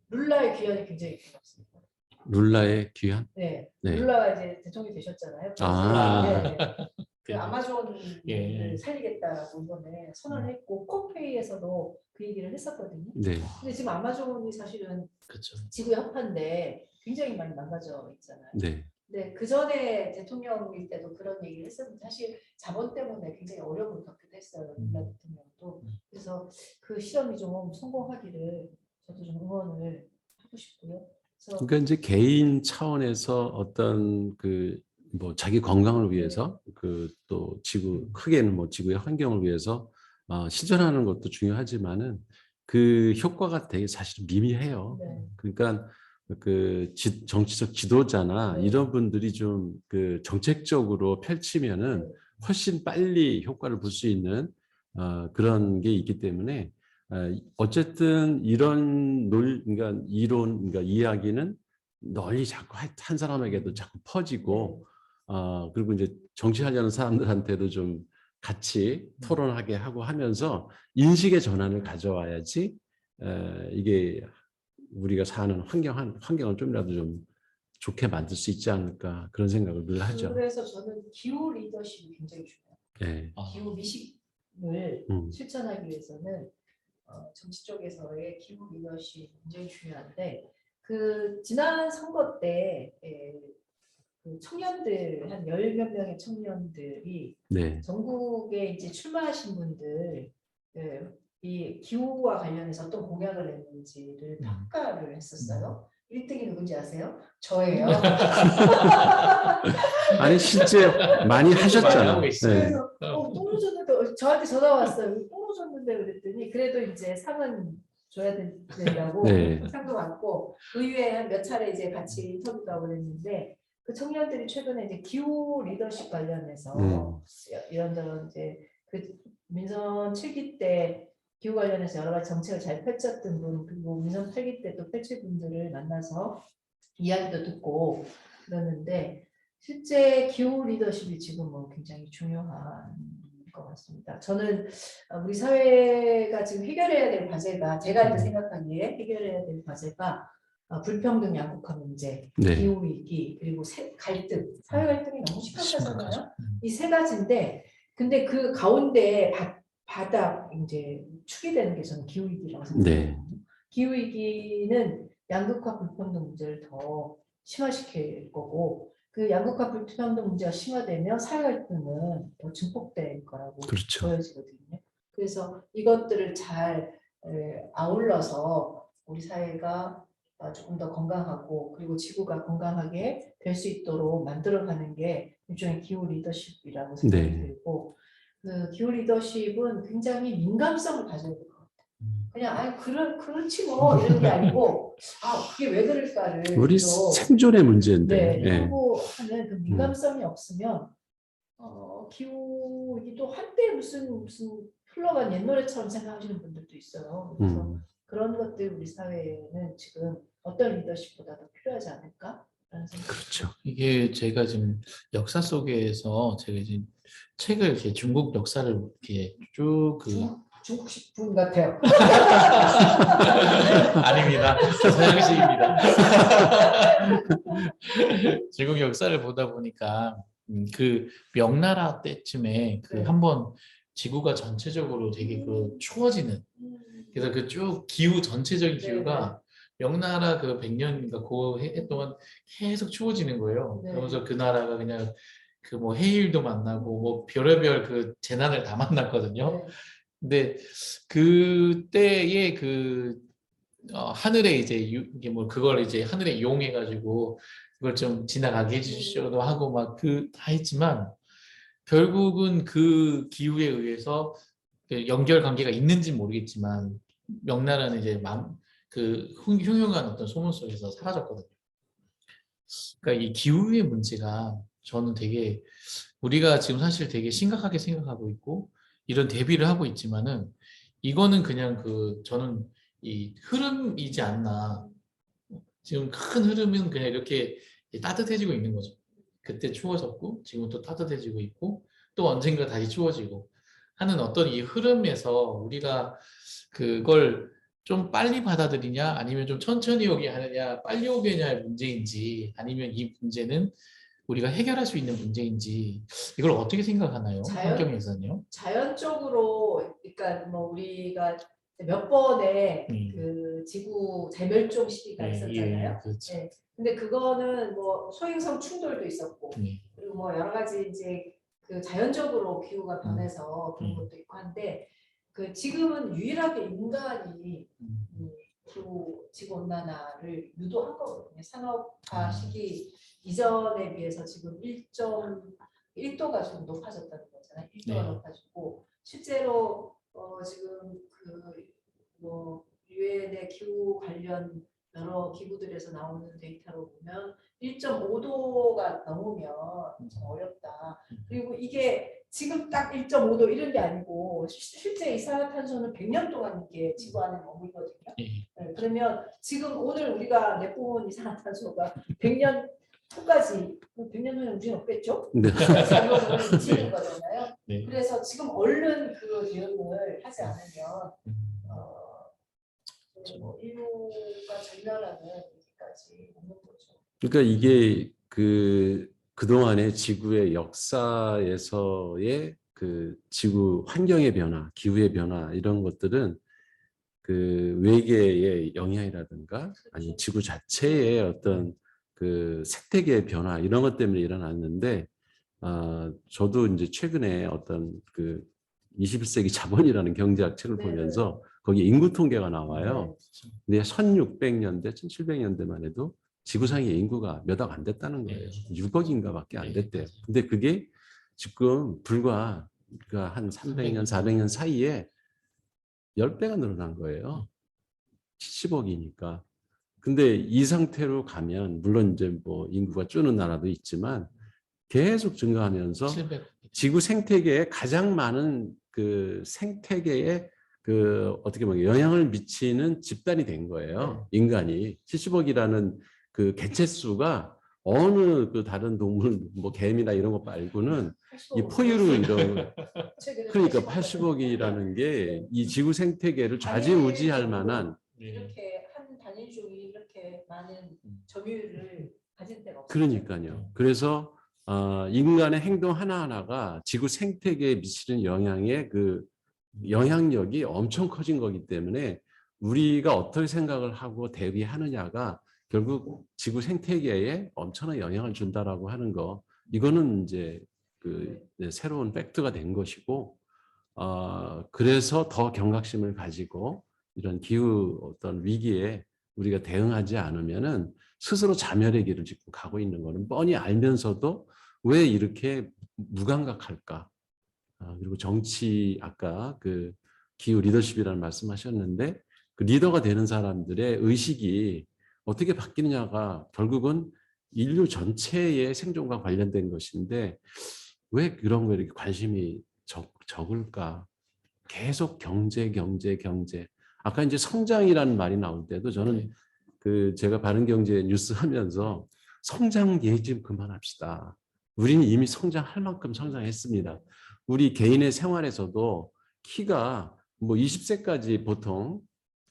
룰라의 귀환이 굉장히 고맙습니다. 룰라의 귀환? 네. 네. 룰라가 이제 대통령이 되셨잖아요. 아. 네. 그 아마존을 예. 살리겠다라고 이번에 선언했고 코페이에서도 그 얘기를 했었거든요. 네. 근데 지금 아마존이 사실은 그렇죠. 지구의 합판데 굉장히 많이 망가져 있잖아요. 네. 네, 그 전에 대통령일 때도 그런 얘기를 했었는데 사실 자본 때문에 굉장히 어려움을 겪기도 했어요. 룰라 대통령도. 그래서 그 실험이 좀 성공하기를 저도 좀 응원을 하고 싶고요. 그래서 그러니까 이제 개인 차원에서 어떤 그 뭐 자기 건강을 위해서 그 또 지구 크게는 뭐 지구의 환경을 위해서 실천하는 것도 중요하지만은 그 효과가 되게 사실 미미해요. 네. 그러니까 그 정치적 지도자나 네. 이런 분들이 좀 그 정책적으로 펼치면은 네. 훨씬 빨리 효과를 볼 수 있는 그런 게 있기 때문에 어쨌든 이런 그러니까 이론, 그러니까 이야기는 널리 자꾸 한 사람에게도 자꾸 퍼지고, 그리고 이제 정치하려는 사람들한테도 좀 같이 토론하게 하고 하면서 인식의 전환을 가져와야지 이게 우리가 사는 환경을 좀이라도 좀 좋게 만들 수 있지 않을까 그런 생각을 늘 하죠. 그래서 저는 기후 리더십이 굉장히 중요해요. 네. 기후 미식을 음. 실천하기 위해서는 정치 쪽에서의 기후 리더십이 굉장히 중요한데 그 지난 선거 때 그 청년들 한 10몇 명의 청년들이 네. 전국에 이제 출마하신 분들 이 기후와 관련해서 어떤 공약을 냈는지를 평가를 했었어요. 1등이 누군지 아세요? 저예요. 아니 실제 많이 하셨잖아요. 하고 계시죠. 네. 그래서 똥 줬는데 저한테 전화 왔어요. 똥 줬는데 그랬더니 그래도 이제 상은 줘야 된다고 네. 상도 받고 의회에 몇 차례 이제 같이 인터뷰도 하고 그랬는데 그 청년들이 최근에 이제 기후 리더십 관련해서 이런저런 이제 그 민선 7기 때 기후 관련해서 여러 가지 정책을 잘 펼쳤던 분 그리고 민선 8기 때 또 펼칠 분들을 만나서 이야기도 듣고 그러는데 실제 기후 리더십이 지금 뭐 굉장히 중요한 것 같습니다. 저는 우리 사회가 지금 해결해야 될 과제가 제가 이제 생각하기에 해결해야 될 과제가 불평등 양극화 문제, 네. 기후 위기 그리고 갈등, 사회 갈등이 너무 심각하잖아요. 심각하죠. 이 세 가지인데 근데 그 가운데 바닥 이제 축이 되는 게 저는 기후 위기라고 생각해요. 네. 기후 위기는 양극화 불평등 문제를 더 심화시킬 거고 그 양극화 불평등 문제가 심화되면 사회 갈등은 더 증폭될 거라고 그렇죠. 보여지거든요. 그래서 이것들을 잘 아울러서 우리 사회가 조금 더 건강하고 그리고 지구가 건강하게 될 수 있도록 만들어가는 게 일종의 기후 리더십이라고 생각이 네. 들고 그 기후 리더십은 굉장히 민감성을 가져야 돼요. 그냥 그렇지 뭐 이런 게 아니고 그게 왜 그럴까를 우리 좀 생존의 문제인데. 예. 연구하는 그 민감성이 없으면 기후 이게 또 한때 무슨 흘러간 옛 노래처럼 생각하시는 분들도 있어요. 그래서 그런 것들 우리 사회에는 지금 어떤 리더십보다도 필요하지 않을까라는 생각이 그렇죠. 이게 제가 지금 역사 속에서 제가 지금 책을 이렇게 중국 역사를 이렇게 쭉 중국식 분 같아요. 아닙니다. 서양식입니다. 중국 역사를 보다 보니까 그 명나라 때쯤에 그 네. 한번 지구가 전체적으로 되게 그 추워지는 그래서 그 쭉 기후 전체적인 기후가 명나라 그 100년인가 그 해 동안 계속 추워지는 거예요. 네. 그러면서 그 나라가 그냥 그 뭐 해일도 만나고 뭐 별의별 그 재난을 다 만났거든요. 네. 근데 그때의 그 하늘에 이제 이게 뭐 그걸 이제 하늘에 이용해가지고 그걸 좀 지나가게 해주시기도 하고 막 그 다 했지만 결국은 그 기후에 의해서 그 연결 관계가 있는지 모르겠지만 명나라는 이제 그 흉흉한 어떤 소문 속에서 사라졌거든요. 그러니까 이 기후의 문제가 저는 되게 우리가 지금 사실 되게 심각하게 생각하고 있고 이런 대비를 하고 있지만은 이거는 그냥 저는 이 흐름이지 않나. 지금 큰 흐름은 그냥 이렇게 따뜻해지고 있는 거죠. 그때 추워졌고 지금 또 따뜻해지고 있고 또 언젠가 다시 추워지고 하는 어떤 이 흐름에서 우리가 그걸 좀 빨리 받아들이냐 아니면 좀 천천히 오게 하느냐 빨리 오게 하냐의 문제인지 아니면 이 문제는 우리가 해결할 수 있는 문제인지 이걸 어떻게 생각하나요? 환경에서는요? 자연적으로 그러니까 뭐 우리가 몇 번의 그 지구 재멸종 시기가 있었잖아요. 그렇죠. 네. 근데 그거는 뭐 소행성 충돌도 있었고 그리고 뭐 여러 가지 이제 그 자연적으로 기후가 변해서 그런 것도 있고 한데 그 지금은 유일하게 인간이 기후 지구 온난화를 유도한 거거든요. 산업화 시기 이전에 비해서 지금 1.1도가 좀 높아졌다는 거잖아요. 1도가 높아지고 실제로 지금 그 뭐 유엔의 기후 관련 여러 기구들에서 나오는 데이터로 보면 1.5도가 넘으면 좀 어렵다. 그리고 이게 지금 딱 1.5도 이런 게 아니고 실제 이산화탄소는 100년 동안 이게 지구 안에 머물거든요. 네, 그러면 지금 오늘 우리가 내뿜은 이산화탄소가 100년 후까지 100년 후에 우리는 없겠죠? 네. 작용을 미치는 거잖아요. 네. 그래서 지금 얼른 그 대응을 하지 않으면 뭐 인류가 전멸하는 얘기까지 오는 거죠. 그러니까 이게 그동안의 지구의 역사에서의 그 지구 환경의 변화, 기후의 변화 이런 것들은 그 외계의 영향이라든가 아니면 지구 자체의 어떤 그 생태계의 변화 이런 것 때문에 일어났는데 저도 이제 최근에 어떤 그 21세기 자본이라는 경제학 책을 보면서 거기 인구 통계가 나와요. 근데 1600년대, 1700년대만 해도 지구상의 인구가 몇 억 안 됐다는 거예요. 6억인가밖에 안 됐대요. 근데 그게 지금 불과 한 300년, 400년 사이에 10배가 늘어난 거예요. 70억이니까. 근데 이 상태로 가면 물론 이제 뭐 인구가 줄는 나라도 있지만 계속 증가하면서 700. 지구 생태계에 가장 많은 그 생태계에 그 어떻게 보면 영향을 미치는 집단이 된 거예요. 인간이 70억이라는 그 개체 수가 어느 그 다른 동물 뭐 개미나 이런 거 말고는 이 포유류 이런 그러니까 80억이라는 게 이 지구 생태계를 좌지우지할 만한 이렇게 한 단일종이 이렇게 많은 점유율을 가진 데가 없어요. 그러니까요. 그래서 인간의 행동 하나하나가 지구 생태계에 미치는 영향의 그 영향력이 엄청 커진 거기 때문에 우리가 어떻게 생각을 하고 대비하느냐가 결국 지구 생태계에 엄청난 영향을 준다라고 하는 거 이거는 이제 그 새로운 팩트가 된 것이고 그래서 더 경각심을 가지고 이런 기후 어떤 위기에 우리가 대응하지 않으면은 스스로 자멸의 길을 지금 가고 있는 거는 뻔히 알면서도 왜 이렇게 무감각할까? 그리고 정치 아까 그 기후 리더십이라는 말씀하셨는데 그 리더가 되는 사람들의 의식이 어떻게 바뀌느냐가 결국은 인류 전체의 생존과 관련된 것인데 왜 그런 거에 이렇게 관심이 적을까? 계속 경제. 아까 이제 성장이라는 말이 나올 때도 저는 그 제가 바른경제 뉴스 하면서 성장 얘기 좀 그만합시다. 우리는 이미 성장할 만큼 성장했습니다. 우리 개인의 생활에서도 키가 뭐 20세까지 보통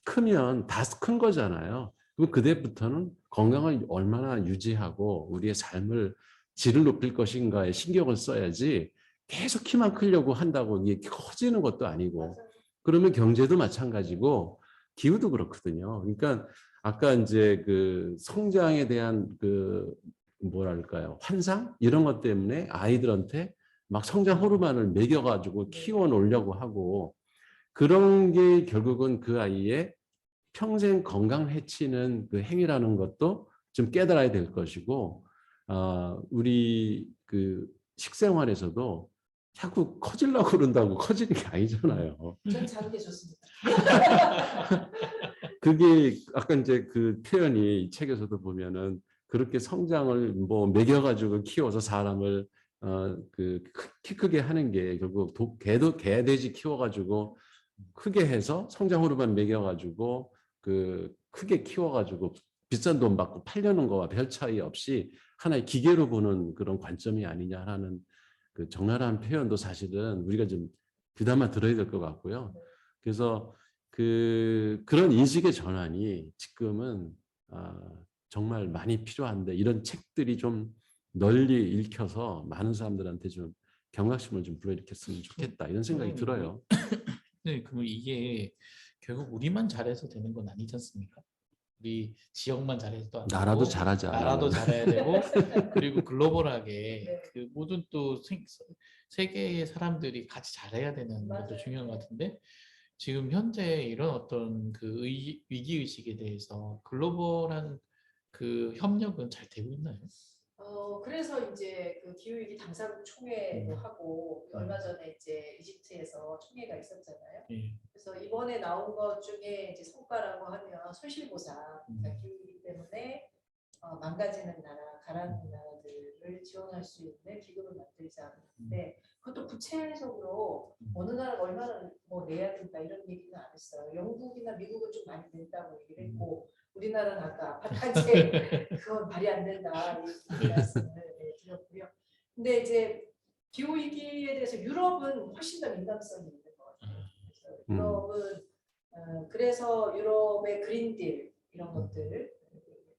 크면 다 큰 거잖아요. 그럼 그때부터는 건강을 얼마나 유지하고 우리의 삶을 질을 높일 것인가에 신경을 써야지 계속 키만 크려고 한다고 이게 커지는 것도 아니고 그러면 경제도 마찬가지고 기후도 그렇거든요. 그러니까 아까 이제 그 성장에 대한 그 뭐랄까요 환상 이런 것 때문에 아이들한테 막 성장 호르몬을 먹여가지고 키워 놓으려고 하고 그런 게 결국은 그 아이의 평생 건강 해치는 그 행위라는 것도 좀 깨달아야 될 것이고 우리 그 식생활에서도 자꾸 커지려고 그런다고 커지는 게 아니잖아요. 전 작은 게 좋습니다. 그게 아까 이제 그 표현이 이 책에서도 보면은 그렇게 성장을 뭐 먹여가지고 키워서 사람을 그 키 크게 하는 게 결국 개돼지 키워가지고 크게 해서 성장 호르몬 먹여가지고 그 크게 키워가지고 비싼 돈 받고 팔려는 거와 별 차이 없이 하나의 기계로 보는 그런 관점이 아니냐라는 그 적나라한 표현도 사실은 우리가 좀 귀담아 들어야 될 것 같고요. 그래서 그런 인식의 전환이 지금은 정말 많이 필요한데 이런 책들이 좀 널리 읽혀서 많은 사람들한테 좀 경각심을 좀 불러일으켰으면 좋겠다 이런 생각이 음. 들어요. 네, 그럼 이게 결국 우리만 잘해서 되는 건 아니지 않습니까? 우리 지역만 잘해서도 안 나라도 되고 잘하자. 나라도 나는. 잘해야 되고 그리고 글로벌하게 네. 그 모든 또 세계의 사람들이 같이 잘해야 되는 것도 맞아요. 중요한 것 같은데 지금 현재 이런 어떤 그 위기 의식에 대해서 글로벌한 그 협력은 잘 되고 있나요? 그래서 이제 그 기후위기 당사국 총회도 하고 얼마 전에 이제 이집트에서 총회가 있었잖아요. 예. 그래서 이번에 나온 것 중에 이제 성과라고 하면 손실보상, 그러니까 기후위기 때문에 망가지는 나라, 가라앉는 나라들을 지원할 수 있는 기금을 만들자는데 그것도 구체적으로 어느 나라가 얼마나 뭐 내야 된다 이런 얘기는 안 했어요. 영국이나 미국은 좀 많이 낸다고 얘기를 했고 우리나라는 아까 아파트한테 그건 말이 안 된다 이 말씀을 드렸고요. 근데 이제 기후 위기에 대해서 유럽은 훨씬 더 민감성이 있는 것 같아요. 그래서 유럽은 그래서 유럽의 그린딜 이런 것들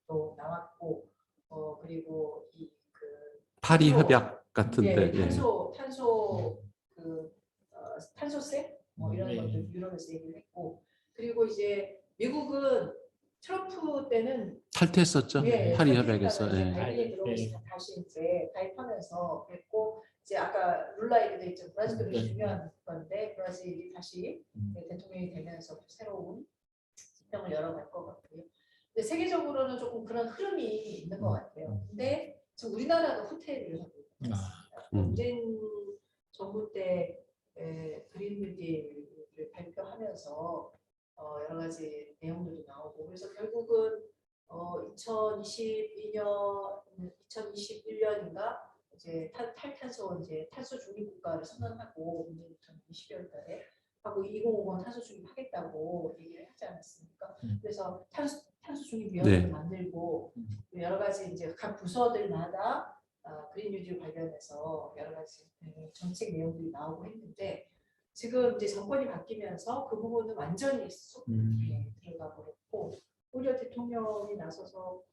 또 나왔고 그리고 이그 파리 협약 같은데. 예. 탄소 그 탄소세 뭐 이런 것들 유럽에서 얘기를 했고 그리고 이제 미국은 트럼프 때는 탈퇴했었죠. 파리 협약에서. 예. 바이든이 들어오고 다시 이제 가입하면서 했고 이제 아까 룰라 얘기도 있죠. 브라질도 굉장히 중요한 건데 브라질이 다시 대통령이 되면서 새로운 시장을 열어갈 것 같고요. 근데 세계적으로는 조금 그런 흐름이 있는 것 같아요. 근데 지금 우리나라도 후퇴를 하고 있습니다. 문재인 정부 때 그린 뉴딜을 발표하면서 여러 가지 내용들도 나오고 그래서 결국은 2021년인가 이제 탈탄소 이제 탄소 중립 국가를 선언하고 문재인 12월달에 하고 2050 탄소 중립하겠다고 얘기를 하지 않았습니까? 그래서 탄소 중립위원회를 만들고 여러 가지 이제 각 부서들마다 그린 뉴딜 관련해서 여러 가지 정책 내용들이 나오고 했는데 지금 이제 정권이 바뀌면서 그 부분은 완전히 쏙 들어가 버렸고 오히려 대통령이 나서서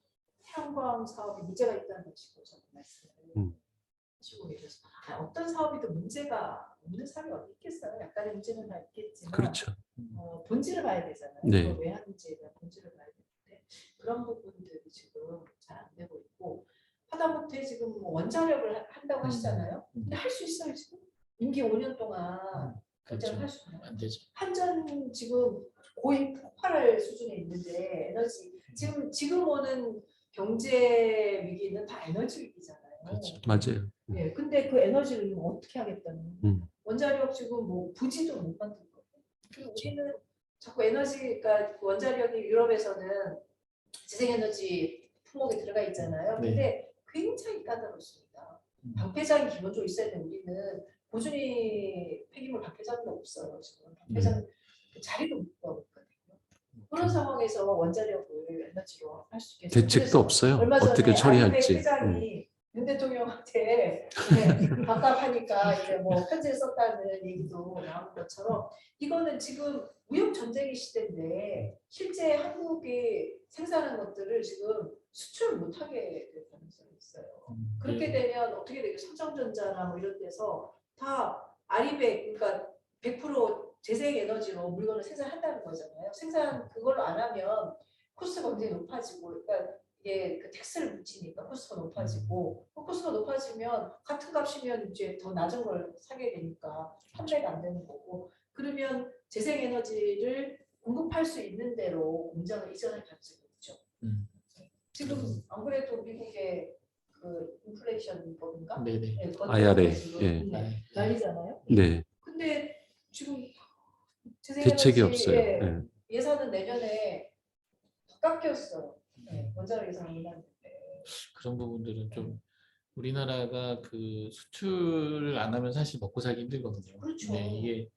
태양광 사업에 문제가 있다는 식으로 말씀을 하시고 계셔서 어떤 사업이든 문제가 없는 사업이 어디 있겠어요? 약간의 문제는 다 있겠지만 그렇죠. 본질을 봐야 되잖아요. 네. 그걸 왜 하는지에 대한 본질을 봐야 되는데 그런 부분들이 지금 잘 안 되고 있고 하다못해 지금 뭐 원자력을 한다고 하시잖아요. 근데 할 수 있어요 지금? 임기 5년 동안 원자력 할 수 있나요? 안 되죠. 한전 지금 거의 폭발할 수준에 있는데 에너지 지금 오는 경제 위기는 다 에너지 위기잖아요. 그렇죠. 맞아요. 예, 근데 그 에너지를 어떻게 하겠다는 원자력 지금 뭐 부지도 못 만들 거예요. 그리고 우리는 자꾸 에너지가 원자력이 유럽에서는 재생에너지 품목에 들어가 있잖아요. 근데 굉장히 까다롭습니다. 방패장이 기본적으로 있어야 되는데 우리는 고준위 폐기물 방패장도 없어요. 지금 방패장 그 자리도 못 구하고 있거든요. 그런 상황에서 원자력을 에너지로 할 수 있겠어요. 대책도 없어요. 얼마 전에 어떻게 처리할지. 회장이 윤 대통령한테 답답하니까 이제 뭐 편지를 썼다는 얘기도 나온 것처럼 이거는 지금 무역 전쟁의 시대인데 실제 한국이 생산한 것들을 지금 수출 못하게 될 가능성이 있어요. 그렇게 되면 어떻게 되겠어요? 삼성전자나 뭐 이런 데서 다 아리백 그러니까 100% 재생에너지로 물건을 생산한다는 거잖아요. 생산 그걸로 안 하면 코스트가 굉장히 높아지고 그러니까 이게 그 텍스를 붙이니까 코스트가 높아지고 코스트가 높아지면 같은 값이면 이제 더 낮은 걸 사게 되니까 판매가 안 되는 거고 그러면 재생에너지를 공급할 수 있는 대로 공장을 이전할 가치가 있죠. 지금 안 그래도 미국의 그 인플레이션법인가? 네네. IRA. 난리잖아요. 네. 근데 지금 대책이 없어요. 예산은 내년에 깎였어요. 원자력 예산 올랐는데. 그런 부분들은 좀 우리나라가 그 수출을 안 하면 사실 먹고 살기 힘들거든요. 그렇죠. 네, 이게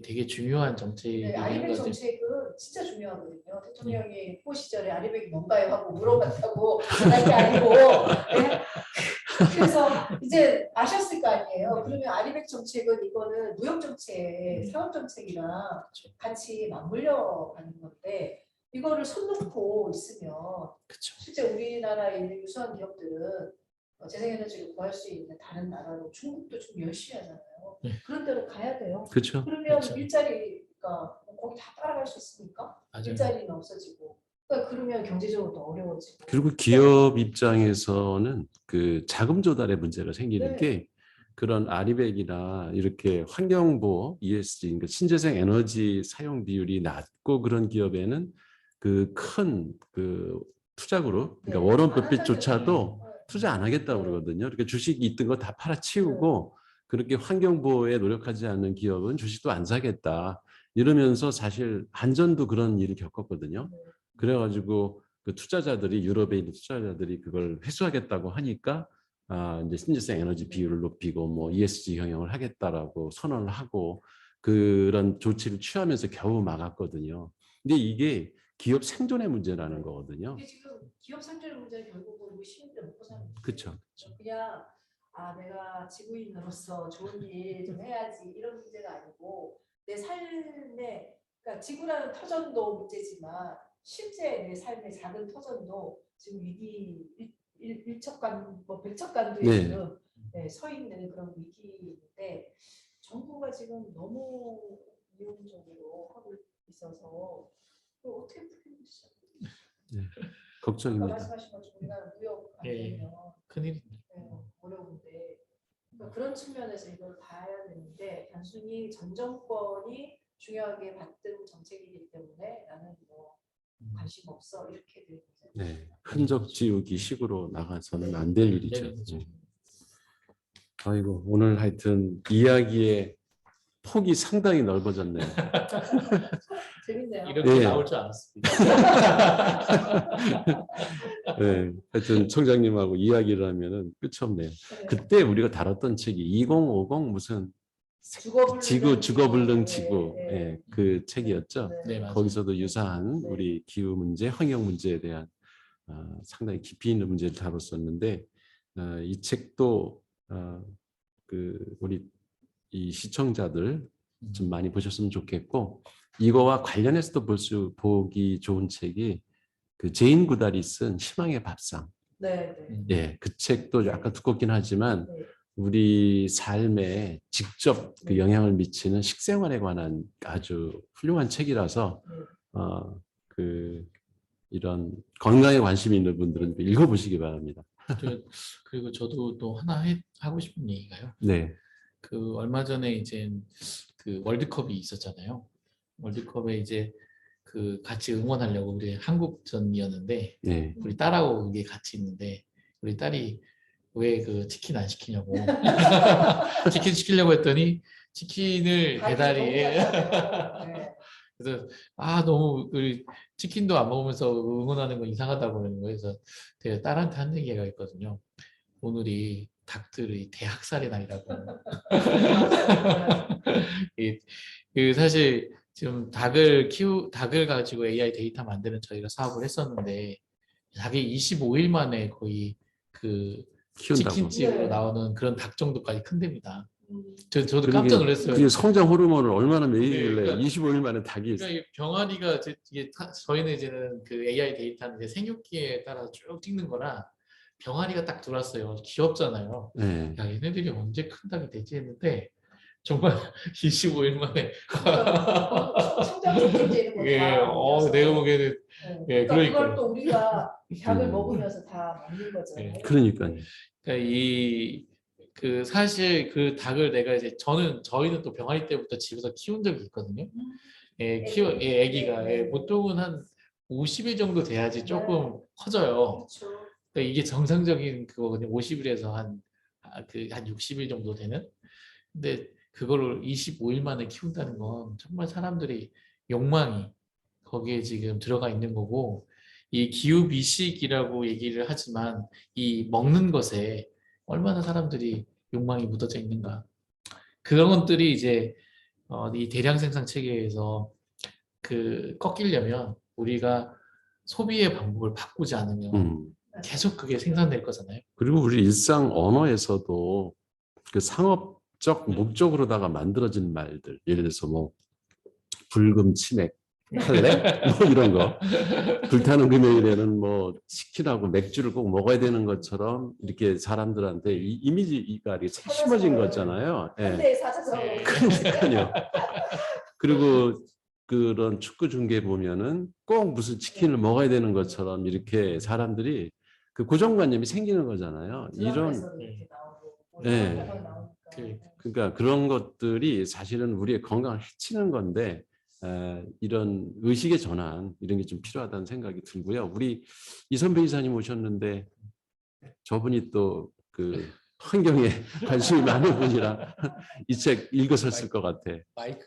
되게 중요한 정책이긴 아리백 한데 정책은 진짜 중요하거든요. 대통령이 후보 시절에 아리백이 뭔가요 하고 물어봤다고 전할 게 아니고 그래서 이제 아셨을 거 아니에요. 그러면 아리백 정책은 이거는 무역 정책, 산업 정책이랑 같이 맞물려 가는 건데 이거를 손 놓고 있으면 실제 우리나라에 있는 유수한 기업들은 재생에너지를 구할 수 있는 다른 나라로 중국도 좀 열심히 하잖아요. 네. 그런 데로 가야 돼요. 그렇죠. 그러면 그렇죠. 일자리가 거기 다 따라갈 수 있습니까? 맞아요. 일자리는 없어지고. 그러니까 그러면 경제적으로 더 어려워지고. 그리고 기업 입장에서는 그 자금 조달의 문제가 생기는 네. 게 그런 아리백이나 이렇게 환경보호, ESG, 그러니까 신재생 에너지 사용 비율이 낮고 그런 기업에는 그 큰 그 투자 그룹, 그러니까 네. 워런 안 버핏조차도 한다고요. 투자 안 하겠다고 네. 그러거든요. 그러니까 주식이 있던 거 다 팔아치우고 그렇게 환경 보호에 노력하지 않는 기업은 주식도 안 사겠다. 이러면서 사실 안전도 그런 일을 겪었거든요. 네. 그래가지고 그 투자자들이 유럽에 있는 투자자들이 그걸 회수하겠다고 하니까 이제 신재생 에너지 비율을 높이고 뭐 ESG 경영을 하겠다라고 선언을 하고 그런 조치를 취하면서 겨우 막았거든요. 근데 이게 기업 생존의 문제라는 거거든요. 이게 지금 기업 상존의 문제는 결국은 우리 시민들 먹고 사는 문제. 그렇죠. 그냥 내가 지구인으로서 좋은 일 좀 해야지 이런 문제가 아니고 내 삶에 그러니까 지구라는 터전도 문제지만 실제 내 삶의 작은 터전도 지금 위기 일척간 뭐 백척간도에 네. 지금 서 있는 그런 위기인데 정부가 지금 너무 이용적으로 하고 있어서 그걸 어떻게 풀리지? 네. 아까 걱정입니다. 말씀하신 것처럼 우리나라 무역 안 예. 되면 큰일입니다. 어려운데 그러니까 그런 측면에서 이걸 봐야 되는데 단순히 전 정권이 중요하게 봤던 정책이기 때문에 나는 뭐 관심 없어 이렇게 되는 거죠. 네. 흔적 지우기 식으로 나가서는 안 될 일이죠. 되는 거죠. 네. 아이고 오늘 하여튼 이야기의 폭이 상당히 넓어졌네요. 재밌네요. 이렇게 예. 나올 줄 알았습니다. 네, 하여튼 총장님하고 이야기를 하면은 끝이 없네요. 네. 그때 우리가 다뤘던 책이 2050 무슨 죽어불능 지구 네, 예, 그 책이었죠. 네, 맞아요. 거기서도 유사한 네. 우리 기후 문제, 환경 문제에 대한 상당히 깊이 있는 문제를 다뤘었는데 이 책도 그 우리 이 시청자들 좀 많이 보셨으면 좋겠고 이거와 관련해서도 보기 좋은 책이 그 제인 구달이 쓴 희망의 밥상. 네, 네. 예, 그 책도 약간 두껍긴 하지만 네. 우리 삶에 직접 그 네. 영향을 미치는 식생활에 관한 아주 훌륭한 책이라서 네. 그 이런 건강에 관심이 있는 분들은 읽어보시기 바랍니다. 그리고 저도 또 하나 하고 싶은 얘기가요. 네, 그 얼마 전에 이제 그 월드컵이 있었잖아요. 월드컵에 이제 그 같이 응원하려고 우리 한국전이었는데 네. 우리 딸하고 이게 같이 있는데 우리 딸이 왜 그 치킨 안 시키냐고 치킨 시키려고 했더니 치킨을 배달이 네. 그래서 너무 우리 치킨도 안 먹으면서 응원하는 거 이상하다고 그러는 거예요. 그래서 제가 딸한테 한 얘기가 있거든요. 오늘이 닭들의 대학살의 날이라고. 그 사실 지금 닭을 가지고 AI 데이터 만드는 저희가 사업을 했었는데 닭이 25일 만에 거의 그 키운다고. 치킨집으로 네. 나오는 그런 닭 정도까지 큰답니다. 음. 저도 깜짝 놀랐어요. 그게 성장 호르몬을 얼마나 매기길래 네, 그러니까- 25일 만에 닭이 그러니까 이 병아리가 저희는 이제는 그 AI 데이터는 이제 생육기에 따라 쭉 찍는 거라 병아리가 딱 들어왔어요. 귀엽잖아요. 네. 야, 얘네들이 언제 큰 닭이 되지 했는데 정말 25일 만에 성장 촉진제 이런 거 예, 다 내가 보기에는 예, 그러니까 그러니까요. 그걸 또 우리가 닭을 음. 먹으면서 다 먹는 거잖아요. 예. 그러니까요. 그러니까 그 사실 그 닭을 내가 이제 저희는 또 병아리 때부터 집에서 키운 적이 있거든요. 애기가 네. 보통은 한 50일 정도 돼야지 조금 커져요. 그렇죠. 그러니까 이게 정상적인 그거거든요. 50일에서 한 60일 정도 되는. 근데 그거를 25일 만에 키운다는 건 정말 사람들이 욕망이 거기에 지금 들어가 있는 거고 이 기후 미식이라고 얘기를 하지만 이 먹는 것에 얼마나 사람들이 욕망이 묻어져 있는가. 그런 것들이 이제 이 대량 생산 체계에서 그 꺾이려면 우리가 소비의 방법을 바꾸지 않으면 계속 그게 생산될 거잖아요. 그리고 우리 일상 언어에서도 그 상업적 목적으로다가 만들어진 말들, 예를 들어서 뭐 불금 치맥, 할래? 뭐 이런 거. 불타는 금요일에는 뭐 치킨하고 맥주를 꼭 먹어야 되는 것처럼 이렇게 사람들한테 이 이미지가 이렇게 심어진 거잖아요. 예. 현대의 사자성어. 그러니까요. 그리고 그런 축구 중계 보면은 꼭 무슨 치킨을 먹어야 되는 것처럼 이렇게 사람들이 그 고정관념이 생기는 거잖아요. 이런 드라마에서도 이렇게 나오고 뭐 네. 영화에서 나오니까. 그러니까 그런 것들이 사실은 우리의 건강을 해치는 건데 이런 의식의 전환 이런 게 좀 필요하다는 생각이 들고요. 우리 이선배 이사님 오셨는데 저분이 또 그 환경에 관심이 많은 분이라 이 책 읽으셨을 것 같아. 마이크.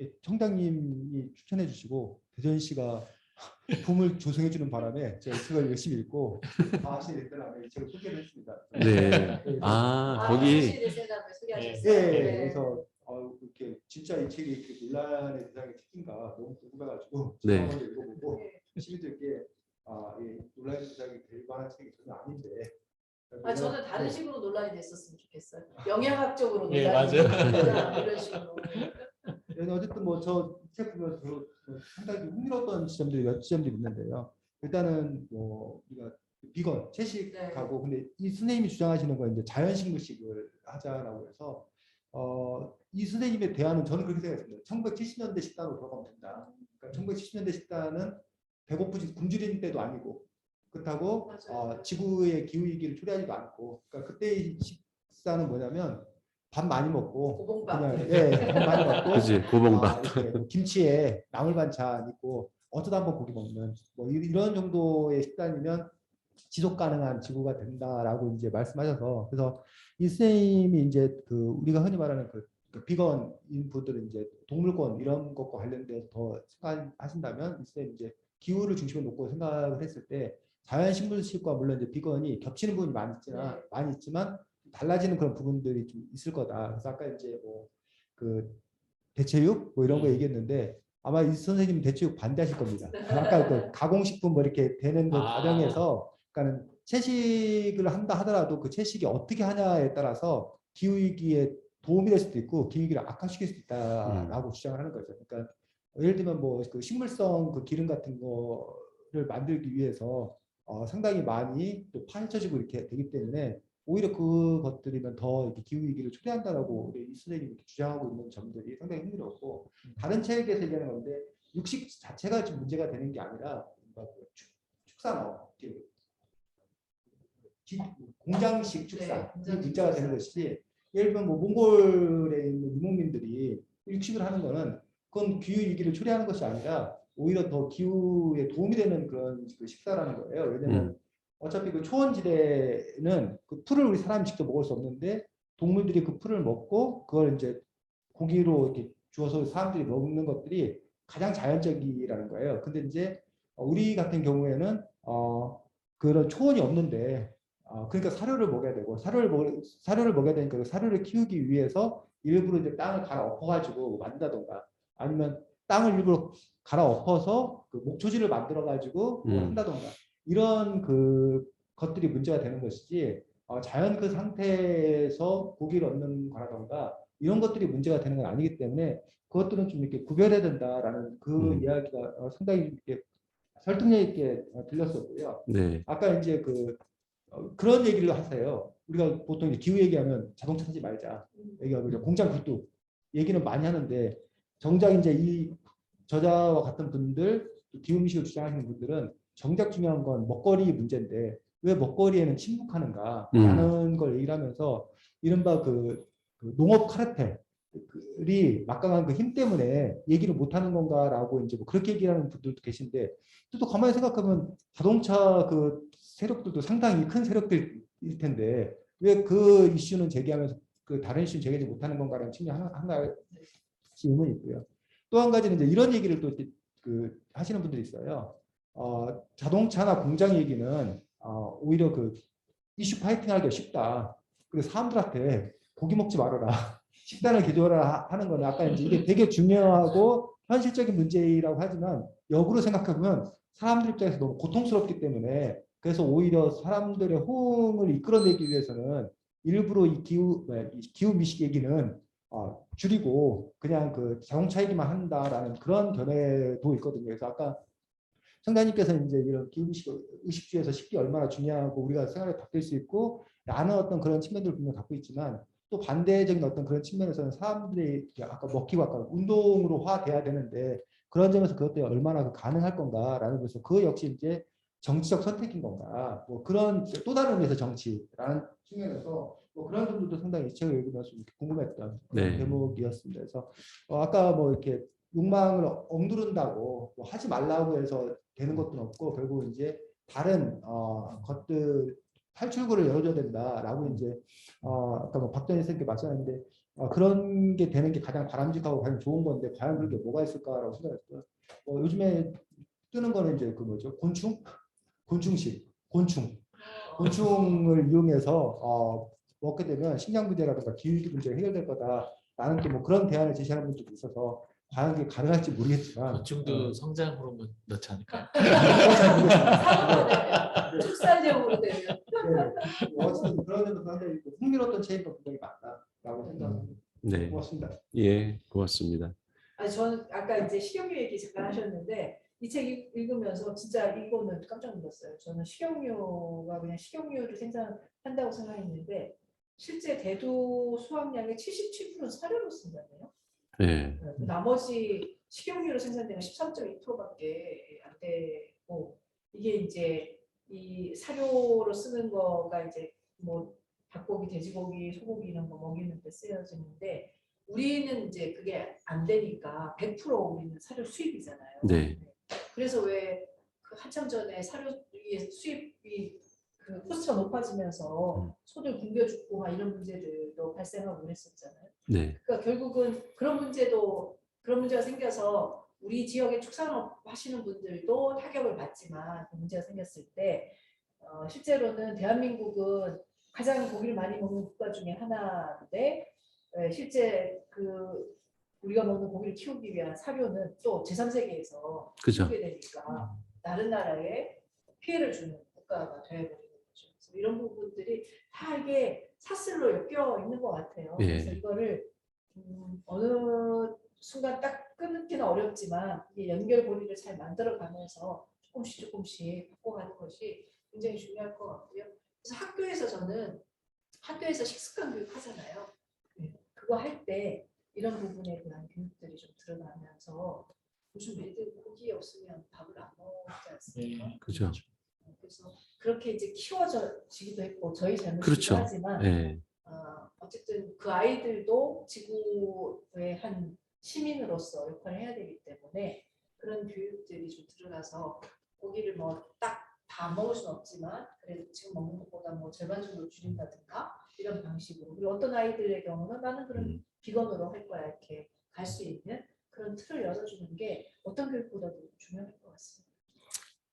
예, 청장님이 추천해 주시고 대전시가 붐을 조성해 주는 바람에 제가 이 책을 열심히 읽고 하시게 됐더라고요. 이 책을 소개를 했습니다. 네. 거기 시대 세담을 예, 소개하셨어요. 그래서 이렇게 진짜 이 책이 이렇게 논란의 대상의 책인가 너무 궁금해가지고 네. 한번 읽어보고 시민들께 논란의 대상이 될 만한 책이 전혀 아닌데. 저는 다른 식으로 논란이 됐었으면 좋겠어요. 영양학적으로 네, 논란이 맞아요. 됐다, 이런 식으로. 어쨌든 뭐 저 책 보면 상당히 흥미로웠던 지점들이 몇 지점들이 있는데요. 일단은 뭐 우리가 비건 채식하고 근데 이 선생님이 주장하시는 건 이제 자연식물식을 하자라고 해서 이 선생님의 대안은 저는 그렇게 생각했습니다. 1970년대 식단으로 돌아가면 된다. 그러니까 1970년대 식단은 배고프지 굶주린 때도 아니고 그렇다고 지구의 기후 위기를 초래하지도 않고 그러니까 그때의 식사는 뭐냐면 밥 많이 먹고 고봉밥. 밥 많이 먹고 그지 고봉밥. 이렇게 김치에 나물 반찬 있고 어쩌다 한번 고기 먹는 뭐 이런 정도의 식단이면 지속 가능한 지구가 된다라고 이제 말씀하셔서 그래서 이 선생님이 이제 그 우리가 흔히 말하는 그 비건인 분들은 이제 동물권 이런 것과 관련돼서 더 생각하신다면 이 선생님 이제 기후를 중심으로 놓고 생각을 했을 때 자연식물식과 물론 이제 비건이 겹치는 부분이 많이 있지만 달라지는 그런 부분들이 좀 있을 거다. 그래서 아까 이제 뭐 그 대체육 뭐 이런 거 얘기했는데 아마 이 선생님 대체육 반대하실 겁니다. 아까 그 가공식품 뭐 이렇게 되는 그 과정에서 그러니까는 채식을 한다 하더라도 그 채식이 어떻게 하냐에 따라서 기후 위기에 도움이 될 수도 있고 기후 위기를 악화시킬 수도 있다라고 주장을 하는 거죠. 그러니까 예를 들면 뭐 그 식물성 그 기름 같은 거를 만들기 위해서 상당히 많이 또 파헤쳐지고 이렇게 되기 때문에 오히려 그것들이면 더 이렇게 기후 위기를 초래한다라고 우리 이 선생님이 주장하고 있는 점들이 상당히 흥미롭고 다른 책에서 얘기하는 건데 육식 자체가 좀 문제가 되는 게 아니라 축산업 공장식 축산이 문제가 되는 것이지 예를 들면 뭐 몽골에 있는 유목민들이 육식을 하는 거는 그건 기후 위기를 초래하는 것이 아니라 오히려 더 기후에 도움이 되는 그런 그 식사라는 거예요. 왜냐하면 어차피 그 초원지대는 그 풀을 우리 사람이 직접 먹을 수 없는데 동물들이 그 풀을 먹고 그걸 이제 고기로 이렇게 주어서 사람들이 먹는 것들이 가장 자연적이라는 거예요. 근데 이제 우리 같은 경우에는 그런 초원이 없는데 그러니까 사료를 먹여야 되고 사료를 먹여야 되니까 그 사료를 키우기 위해서 일부러 이제 땅을 갈아 엎어가지고 만든다던가 아니면 땅을 일부러 갈아 엎어서 그 목초지를 만들어 가지고 한다던가 이런 그 것들이 문제가 되는 것이지 자연 그 상태에서 고기를 얻는 거라던가 이런 것들이 문제가 되는 건 아니기 때문에 그것들은 좀 이렇게 구별해야 된다라는 그 이야기가 상당히 이렇게 설득력 있게 들렸었고요. 네. 아까 이제 그런 얘기를 하세요. 우리가 보통 이제 기후 얘기하면 자동차 타지 말자 얘기하고 이제 공장 굴뚝 얘기는 많이 하는데 정작 이제 이 저자와 같은 분들 기후 미식을 주장하시는 분들은 정작 중요한 건 먹거리 문제인데 왜 먹거리에는 침묵하는가 라는 걸 얘기를 하면서 이른바 그 농업 카르텔이 막강한 그 힘 때문에 얘기를 못하는 건가라고 이제 뭐 그렇게 얘기하는 분들도 계신데 또 가만히 생각하면 자동차 그 세력들도 상당히 큰 세력들일 텐데 왜 그 이슈는 제기하면서 그 다른 이슈는 제기하지 못하는 건가라는 측면이 하나 의문이 있고요. 또 한 가지는 이제 이런 얘기를 또 하시는 분들이 있어요. 자동차나 공장 얘기는 오히려 그 이슈 파이팅하기가 쉽다. 그래서 사람들한테 고기 먹지 말아라. 식단을 개조하라 하는 거는 아까 이제 이게 되게 중요하고 현실적인 문제라고 하지만 역으로 생각하면 사람들 입장에서 너무 고통스럽기 때문에 그래서 오히려 사람들의 호응을 이끌어내기 위해서는 일부러 이 기후 미식 얘기는 줄이고 그냥 그 자동차 얘기만 한다라는 그런 견해도 있거든요. 그래서 아까 성자님께서 이제 이런 기후식 의식주에서 식이 얼마나 중요하고 우리가 생활에 바뀔 수 있고 라는 어떤 그런 측면들을 분명히 갖고 있지만 또 반대적인 어떤 그런 측면에서는 사람들이 아까 먹히고 아까 운동으로 화돼야 되는데 그런 점에서 그것들이 얼마나 가능할 건가라는 것에서 그 역시 이제 정치적 선택인 건가 뭐 그런 또 다른 의미에서 정치라는 측면에서 뭐 그런 점들도 상당히 이 책을 읽으면서 궁금했던 그런 네. 대목이었습니다. 그래서 아까 뭐 이렇게 욕망을 억누른다고 뭐 하지 말라고 해서 되는 것도 없고 결국 이제 다른 것들 탈출구를 열어줘야 된다라고 이제 아까 뭐 박정희 선생님께 말씀하셨는데 그런 게 되는 게 가장 바람직하고 가장 좋은 건데 과연 그런 게 뭐가 있을까라고 생각했어요. 요즘에 뜨는 거는 이제 그 뭐죠 곤충식 곤충을 이용해서 먹게 되면 식량 문제라든가 기후위기 문제가 해결될 거다라는 또 뭐 그런 대안을 제시하는 분들도 있어서 과연 그게 가능할지 모르겠지만 곤충도 성장 호르몬 넣지 않을까요? 잘 모르겠습니다. 사료가 되면 축산력으로 되면 네. 어쨌든 그런 점도 상당히 흥미로웠던 책이 굉장히 많다라고 생각합니다. 네. 고맙습니다. 예, 고맙습니다. 아니 저는 아까 이제 식용유 얘기 잠깐 하셨는데 이 책 읽으면서 진짜 이거는 깜짝 놀랐어요. 저는 식용유가 그냥 식용유를 생산한다고 생각했는데 실제 대도 수확량의 77%는 사료로 쓴다네요. 예. 나머지 식용유로 생산되는 13.2%밖에 안 되고 이게 이제 이 사료로 쓰는 거가 이제 뭐 닭고기, 돼지고기, 소고기 이런 거 먹이는 데 쓰여지는데 우리는 이제 그게 안 되니까 100% 우리는 사료 수입이잖아요. 네. 그래서 왜 그 한참 전에 사료의 수입이 그 코스트가 높아지면서 소들 굶겨 죽고 막 이런 문제들도 발생하고 그랬었잖아요. 네. 그러니까 결국은 그런 문제가 생겨서 우리 지역의 축산업 하시는 분들도 타격을 받지만 그 문제가 생겼을 때 실제로는 대한민국은 가장 고기를 많이 먹는 국가 중에 하나인데 실제 그 우리가 먹는 고기를 키우기 위한 사료는 또 제3세계에서 그죠. 키우게 되니까 다른 나라에 피해를 주는 국가가 되어버리는 거죠. 그래서 이런 부분들이 다 이게 사슬로 엮여 있는 것 같아요. 예. 그래서 이거를 어느 순간 딱 끊기는 어렵지만 이게 연결고리를 잘 만들어가면서 조금씩 바꿔가는 것이 굉장히 중요할 것 같고요. 그래서 학교에서 식습관 교육 하잖아요. 네. 그거 할 때 이런 부분에 대한 교육들이 좀 드러나면서 요즘 애들 고기 없으면 밥을 안 먹지 않습니까? 그죠. 그래서 그렇게 이제 키워지기도 했고 저희 잘못이기도 그렇죠. 하지만 예. 어쨌든 그 아이들도 지구의 한 시민으로서 역할을 해야 되기 때문에 그런 교육들이 좀 들어가서 고기를 뭐 딱 다 먹을 수는 없지만 그래도 지금 먹는 것보다 뭐 절반 정도 줄인다든가 이런 방식으로 그리고 어떤 아이들의 경우는 나는 그런 비건으로 할 거야 이렇게 갈 수 있는 그런 틀을 열어주는 게 어떤 교육보다도 중요할 것 같습니다.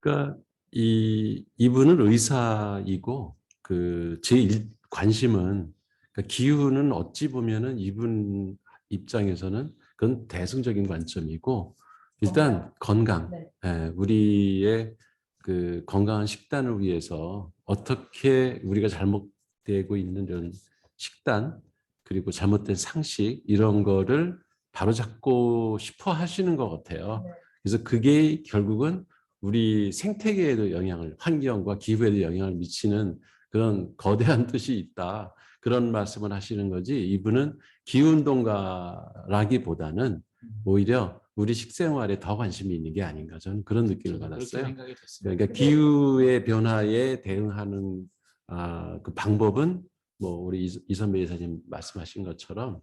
그러니까 이분은 의사이고 그 제 관심은 그러니까 기후는 어찌 보면은 이분 입장에서는 그건 대승적인 관점이고 일단 건강, 네. 예, 우리의 그 건강한 식단을 위해서 어떻게 우리가 잘못되고 있는 이런 식단 그리고 잘못된 상식 이런 거를 바로잡고 싶어 하시는 것 같아요. 네. 그래서 그게 결국은 우리 생태계에도 환경과 기후에도 영향을 미치는 그런 거대한 뜻이 있다. 그런 말씀을 하시는 거지 이분은 기후운동가라기보다는 오히려 우리 식생활에 더 관심이 있는 게 아닌가 저는 그런 느낌을 그렇게 받았어요. 생각이 됐습니다. 그러니까 기후의 변화에 대응하는 그 방법은 뭐 우리 이선배 이사님 말씀하신 것처럼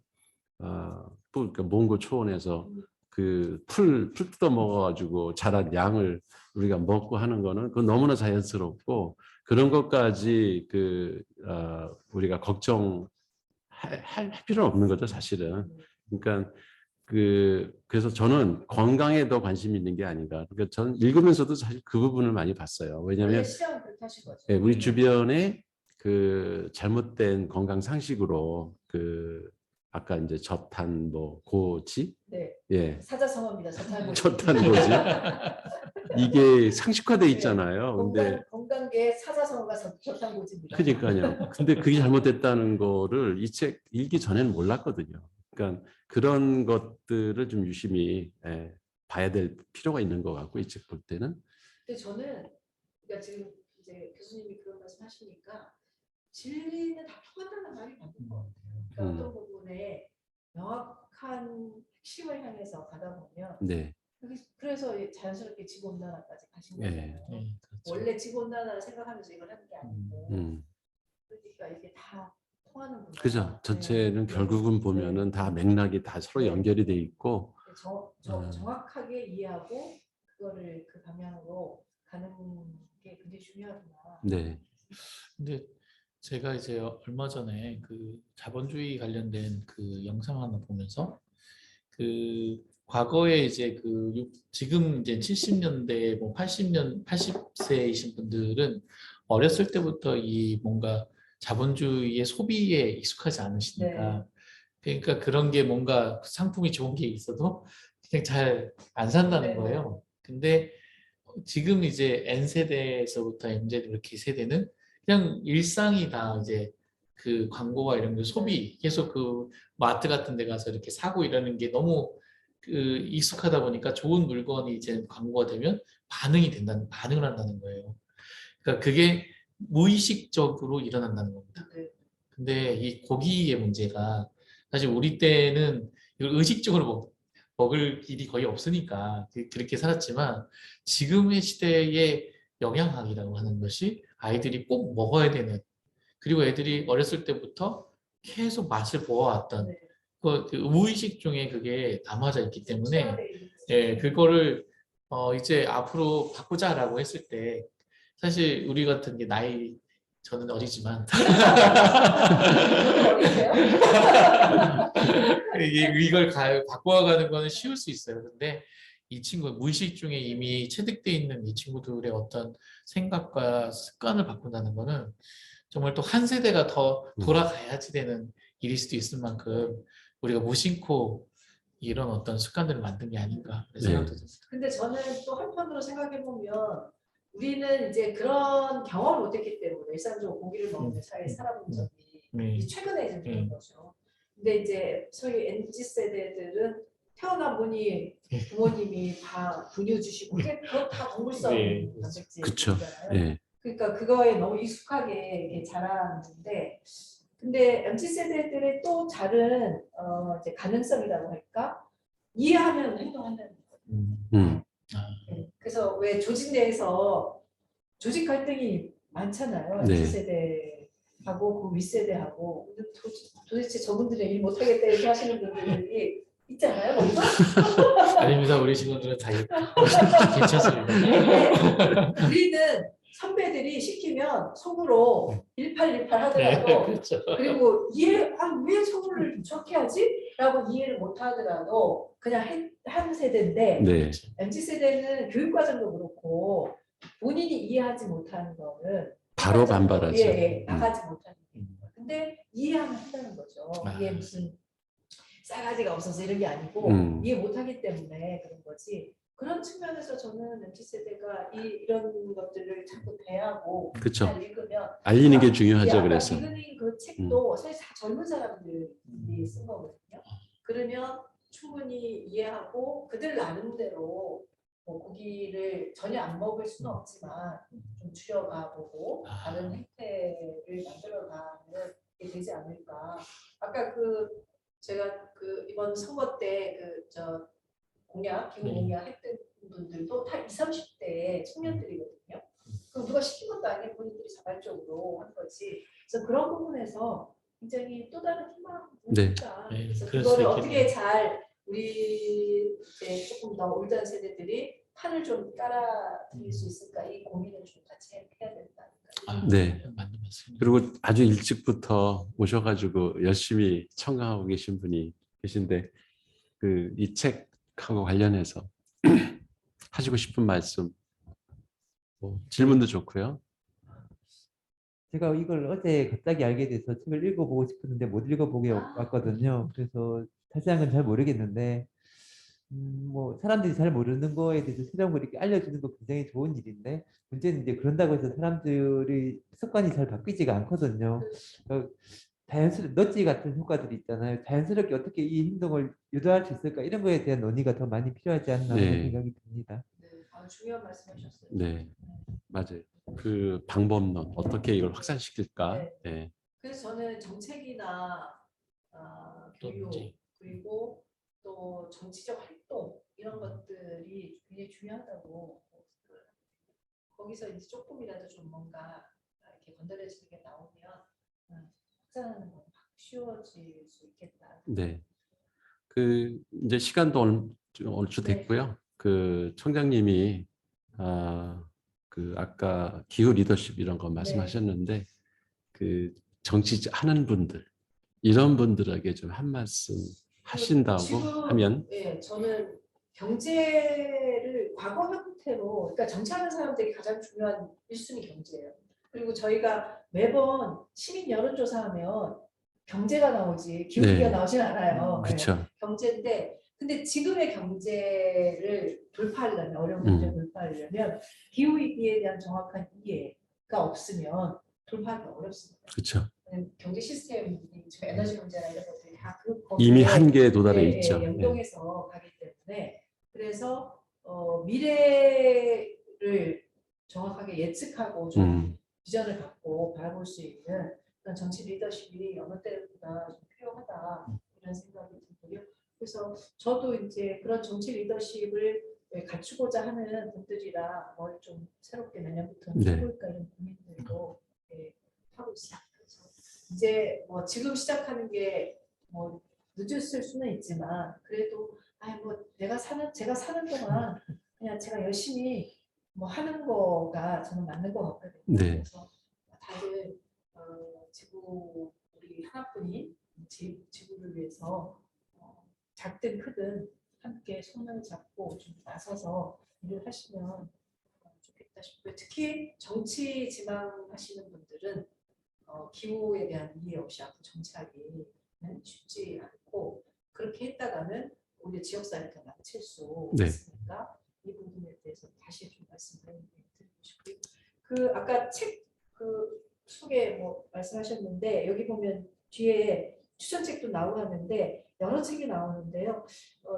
그러니까 몽골 초원에서 그 풀 뜯어 먹어가지고 자란 양을 우리가 먹고 하는 거는 그건 너무나 자연스럽고 그런 것까지 우리가 걱정할 필요는 없는 거죠 사실은. 그러니까 그래서 저는 건강에 더 관심이 있는 게 아닌가. 그러니까 저는 읽으면서도 사실 그 부분을 많이 봤어요. 왜냐하면 시장은 그렇게 하신 거죠. 우리 주변에 그 잘못된 건강 상식으로 아까 이제 저탄 뭐 고지 네. 예 사자성어입니다. 저탄고지. 저탄고지 이게 상식화돼 있잖아요. 근데 건강계 사자성어가 저탄고지입니다. 그러니까요. 근데 그게 잘못됐다는 거를 이 책 읽기 전에는 몰랐거든요. 그러니까 그런 것들을 좀 유심히 봐야 될 필요가 있는 것 같고 이 책 볼 때는. 근데 저는 그러니까 지금 이제 교수님이 그런 말씀 하시니까 진리는 다 통한다는 말이 맞는 것 같아요. 그러니까 어떤 부분에 명확한 핵심을 향해서 가다 보면 네. 그래서 자연스럽게 지구온난화까지 가신 네. 거잖아요. 그렇죠. 원래 지구온난화를 생각하면서 이걸 하는 게 아니고 음. 그러니까 이게 다 통하는구나. 그죠. 전체는 네. 결국은 네. 보면은 다 맥락이 다 서로 네. 연결이 돼 있고. 정확하게 이해하고 그거를 그 방향으로 가는 게 굉장히 중요하구나. 네. 근데 제가 이제 얼마 전에 그 자본주의 관련된 그 영상 하나 보면서 그 과거에 이제 지금 이제 70년대 뭐 80세이신 분들은 어렸을 때부터 이 뭔가 자본주의의 소비에 익숙하지 않으시니까 그러니까 그런 게 뭔가 상품이 좋은 게 있어도 그냥 잘 안 산다는 네. 거예요. 근데 지금 이제 N세대에서부터 MZ 이렇게 세대는 그냥 일상이 다 이제 그 광고와 이런 게 소비 계속 그 마트 같은 데 가서 이렇게 사고 이러는 게 너무 그 익숙하다 보니까 좋은 물건이 이제 광고가 되면 반응을 한다는 거예요. 그러니까 그게 무의식적으로 일어난다는 겁니다. 네. 근데 이 고기의 문제가 사실 우리 때는 이걸 의식적으로 먹을 일이 거의 없으니까 그렇게 살았지만 지금의 시대의 영양학이라고 하는 것이 아이들이 꼭 먹어야 되는 그리고 애들이 어렸을 때부터 계속 맛을 보아왔던 네. 그 무의식 중에 그게 담아져 있기 때문에 체화돼 있는 거죠. 예, 그거를 이제 앞으로 바꾸자라고 했을 때 사실 우리 같은 게 나이 저는 어리지만 저는 어리세요? 이걸 바꿔가는 거는 쉬울 수 있어요. 근데 이 친구 무의식 중에 이미 체득돼 있는 이 친구들의 어떤 생각과 습관을 바꾼다는 거는 정말 또 한 세대가 더 돌아가야지 되는 일일 수도 있을 만큼 우리가 무심코 이런 어떤 습관들을 만든 게 아닌가 그런 생각도 듭니다. 근데 저는 또 한편으로 생각해 보면 우리는 이제 그런 경험을 못했기 때문에 일상적으로 고기를 먹는 사회에 살아본 적이 이제 최근에 이제 그런 거죠. 근데 이제 소위 MZ 세대들은 태어나 보니 부모님이 다 분유 주시고 그거 다 동물성 그쵸. 단백질이잖아요. 예. 그러니까 그거에 너무 익숙하게 이렇게 자라는데 근데 MZ 세대들의 또 다른 이제 가능성이라고 할까 이해하면 행동한다는 거예요. 네. 그래서 왜 조직 내에서 조직 갈등이 많잖아요. 네. MZ 세대하고 그 윗세대하고 도대체 저분들이 일 못하겠다 이렇게 하시는 분들이 있잖아요. 거기서? 아닙니다. 우리 직원들은 다 괜찮습니다. 우리는 선배들이 시키면 속으로 1818 하더라도 네, 그렇죠. 그리고 왜 서울을 저렇게 하지? 라고 이해를 못 하더라도 그냥 한 세대인데 네. MZ 세대는 교육과정도 그렇고 본인이 이해하지 못하는 거는 바로 반발하죠. 나가지 못하는 거예요. 근데 이해하면 한다는 거죠. 이게 무슨 싸가지가 없어서 이런 게 아니고 이해 못하기 때문에 그런 거지. 그런 측면에서 저는 MZ 세대가 이런 것들을 자꾸 대하고 그쵸. 잘 읽으면 알리는 게 중요하죠. 아까 그래서. 비그닝 그 책도 사실 다 젊은 사람들이 쓴 거거든요. 그러면 충분히 이해하고 그들 나름대로 뭐 고기를 전혀 안 먹을 수는 없지만 좀 줄여가 보고 다른 행태를 만들어가는 게 되지 않을까. 아까 제가 이번 선거 때 기후 공약 했던 분들도 다 20, 30대 청년들이거든요. 그럼 누가 시킨 것도 아니고 본인들이 자발적으로 한 거지. 그래서 그런 부분에서 굉장히 또 다른 희망이니까. 네. 그래서 그럴 그거를 수 어떻게 있겠네요. 잘 우리 이제 조금 더 올드한 세대들이 판을 좀 깔아드릴 수 있을까 이 고민을 좀 같이 해야 된다. 네. 맞는 말씀. 그리고 아주 일찍부터 오셔가지고 열심히 청강하고 계신 분이 계신데 이 책하고 관련해서 하시고 싶은 말씀, 질문도 좋고요. 제가 이걸 어제 갑자기 알게 돼서 책을 읽어보고 싶었는데 못 읽어보게 왔거든요. 그래서 자세한 건 잘 모르겠는데 뭐 사람들이 잘 모르는 거에 대해서 새로운 걸 이렇게 알려주는 거 굉장히 좋은 일인데 문제는 이제 그런다고 해서 사람들이 습관이 잘 바뀌지가 않거든요. 자연스럽게 너지 같은 효과들이 있잖아요. 자연스럽게 어떻게 이 행동을 유도할 수 있을까 이런 거에 대한 논의가 더 많이 필요하지 않나 네. 하는 생각이 듭니다. 네, 중요한 말씀하셨어요. 네, 맞아요. 그 방법론 어떻게 이걸 확산시킬까? 네. 네. 그래서 저는 정책이나 교육 논지. 그리고 또 정치적 활동 이런 것들이 굉장히 중요하다고 생각을 합니다. 거기서 이제 조금이라도 좀 뭔가 이렇게 건드려지는 게 나오면 확산하는 건 확 쉬워질 수 있겠다. 네. 그 이제 시간도 얼추 네. 됐고요. 그 총장님이 그 아까 기후 리더십 이런 거 말씀하셨는데 그 정치하는 분들 이런 분들에게 좀 한 말씀 하신다고 지금, 하면 예, 저는 경제를 과거 형태로, 그러니까 정치하는 사람들이 가장 중요한 1순위 경제예요. 그리고 저희가 매번 시민 여론조사하면 경제가 나오지 기후위기가 네. 나오진 않아요. 예, 그렇죠. 경제인데, 근데 지금의 경제를 돌파하려면, 어려운 경제를 돌파하려면 기후위기에 대한 정확한 이해가 없으면 돌파하기 어렵습니다. 그렇죠. 경제 시스템이 지금 에너지 문제나 이런 것들이 다그 이미 한계에 도달해 있죠. 네. 연동해서 가기 때문에 그래서 미래를 정확하게 예측하고 좀 비전을 갖고 바라볼 수 있는 그런 정치 리더십이 어느 때보다 좀 필요하다 이런 생각이 들고요. 그래서 저도 이제 그런 정치 리더십을 갖추고자 하는 분들이랑 뭘 좀 새롭게 내년부터 네. 해볼까 이런 고민들도 하고 있습니다. 그래서 이제 뭐 지금 시작하는 게 뭐 늦었을 수는 있지만 그래도 뭐 제가 사는 동안 그냥 제가 열심히 뭐 하는 거가 저는 맞는 것 같거든요. 네. 그래서 다들 지구 우리 하나뿐인 지구를 위해서 작든 크든 함께 손을 잡고 좀 나서서 일을 하시면 좋겠다 싶고요. 특히 정치 지망하시는 분들은 기후에 대한 이해 없이 앞으로 정치하기는 쉽지 않고 그렇게 했다가는 오히려 지역사회를 더 망칠 수 네. 있으니까 이 부분에 대해서 다시 좀 말씀을 드리고 싶고요. 그 아까 책 그 소개 뭐 말씀하셨는데 여기 보면 뒤에 추천책도 나오고 하는데 여러 책이 나오는데요.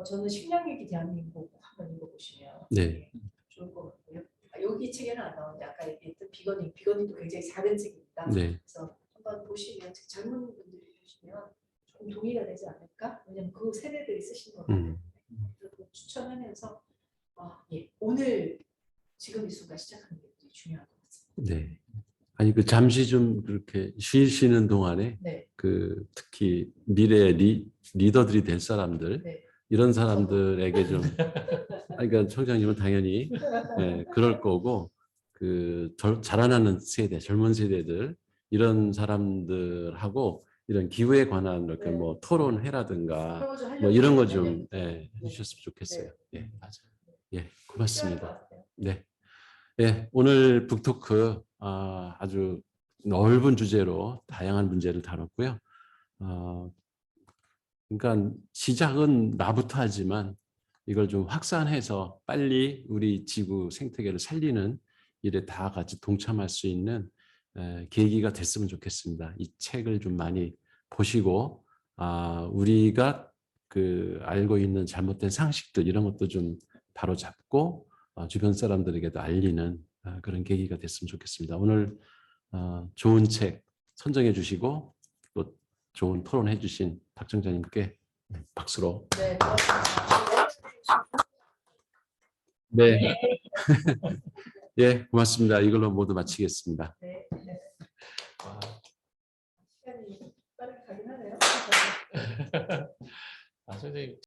저는 식량위기 대한민국 한번 읽어보시면 네. 좋을 것 같고요. 여기 책에는 안 나오는데 아까 얘기했던 비건님도 굉장히 작은 책입니다. 네. 그래서 한번 보시면 젊은 분들이 보시면 조금 동의가 되지 않을까? 왜냐면 그 세대들이 쓰신 거기 때문에 그리고 추천하면서 예, 오늘 지금 이 순간 시작하는 게 굉장히 중요한 것 같습니다. 네. 아니 그 잠시 좀 그렇게 쉬시는 동안에 네, 그 특히 미래의 리더들이 될 사람들 네. 이런 사람들에게 좀 그러니까 총장님은 당연히 그럴 거고 그 자라나는 세대 젊은 세대들 이런 사람들하고 이런 기후에 관한 이렇게 네. 뭐 토론회라든가 그런 거좀 하려고 뭐 이런 거 해요, 좀 내년부터. 해주셨으면 좋겠어요. 예, 맞아. 예, 필요할 것 고맙습니다. 같아요. 네. 예, 오늘 북토크 아주 넓은 주제로 다양한 문제를 다뤘고요. 그러니까 시작은 나부터 하지만 이걸 좀 확산해서 빨리 우리 지구 생태계를 살리는 일에 다 같이 동참할 수 있는 계기가 됐으면 좋겠습니다. 이 책을 좀 많이 보시고 우리가 그 알고 있는 잘못된 상식들 이런 것도 좀 바로 잡고 주변 사람들에게도 알리는 그런 계기가 됐으면 좋겠습니다. 오늘 좋은 책 선정해 주시고 또 좋은 토론해 주신 박 청장님께 박수로. 네, 고맙습니다. 네. 예, 고맙습니다. 이걸로 모두 마치겠습니다. 네, 네. 시간이 빠르게 가긴 하네요. 선생님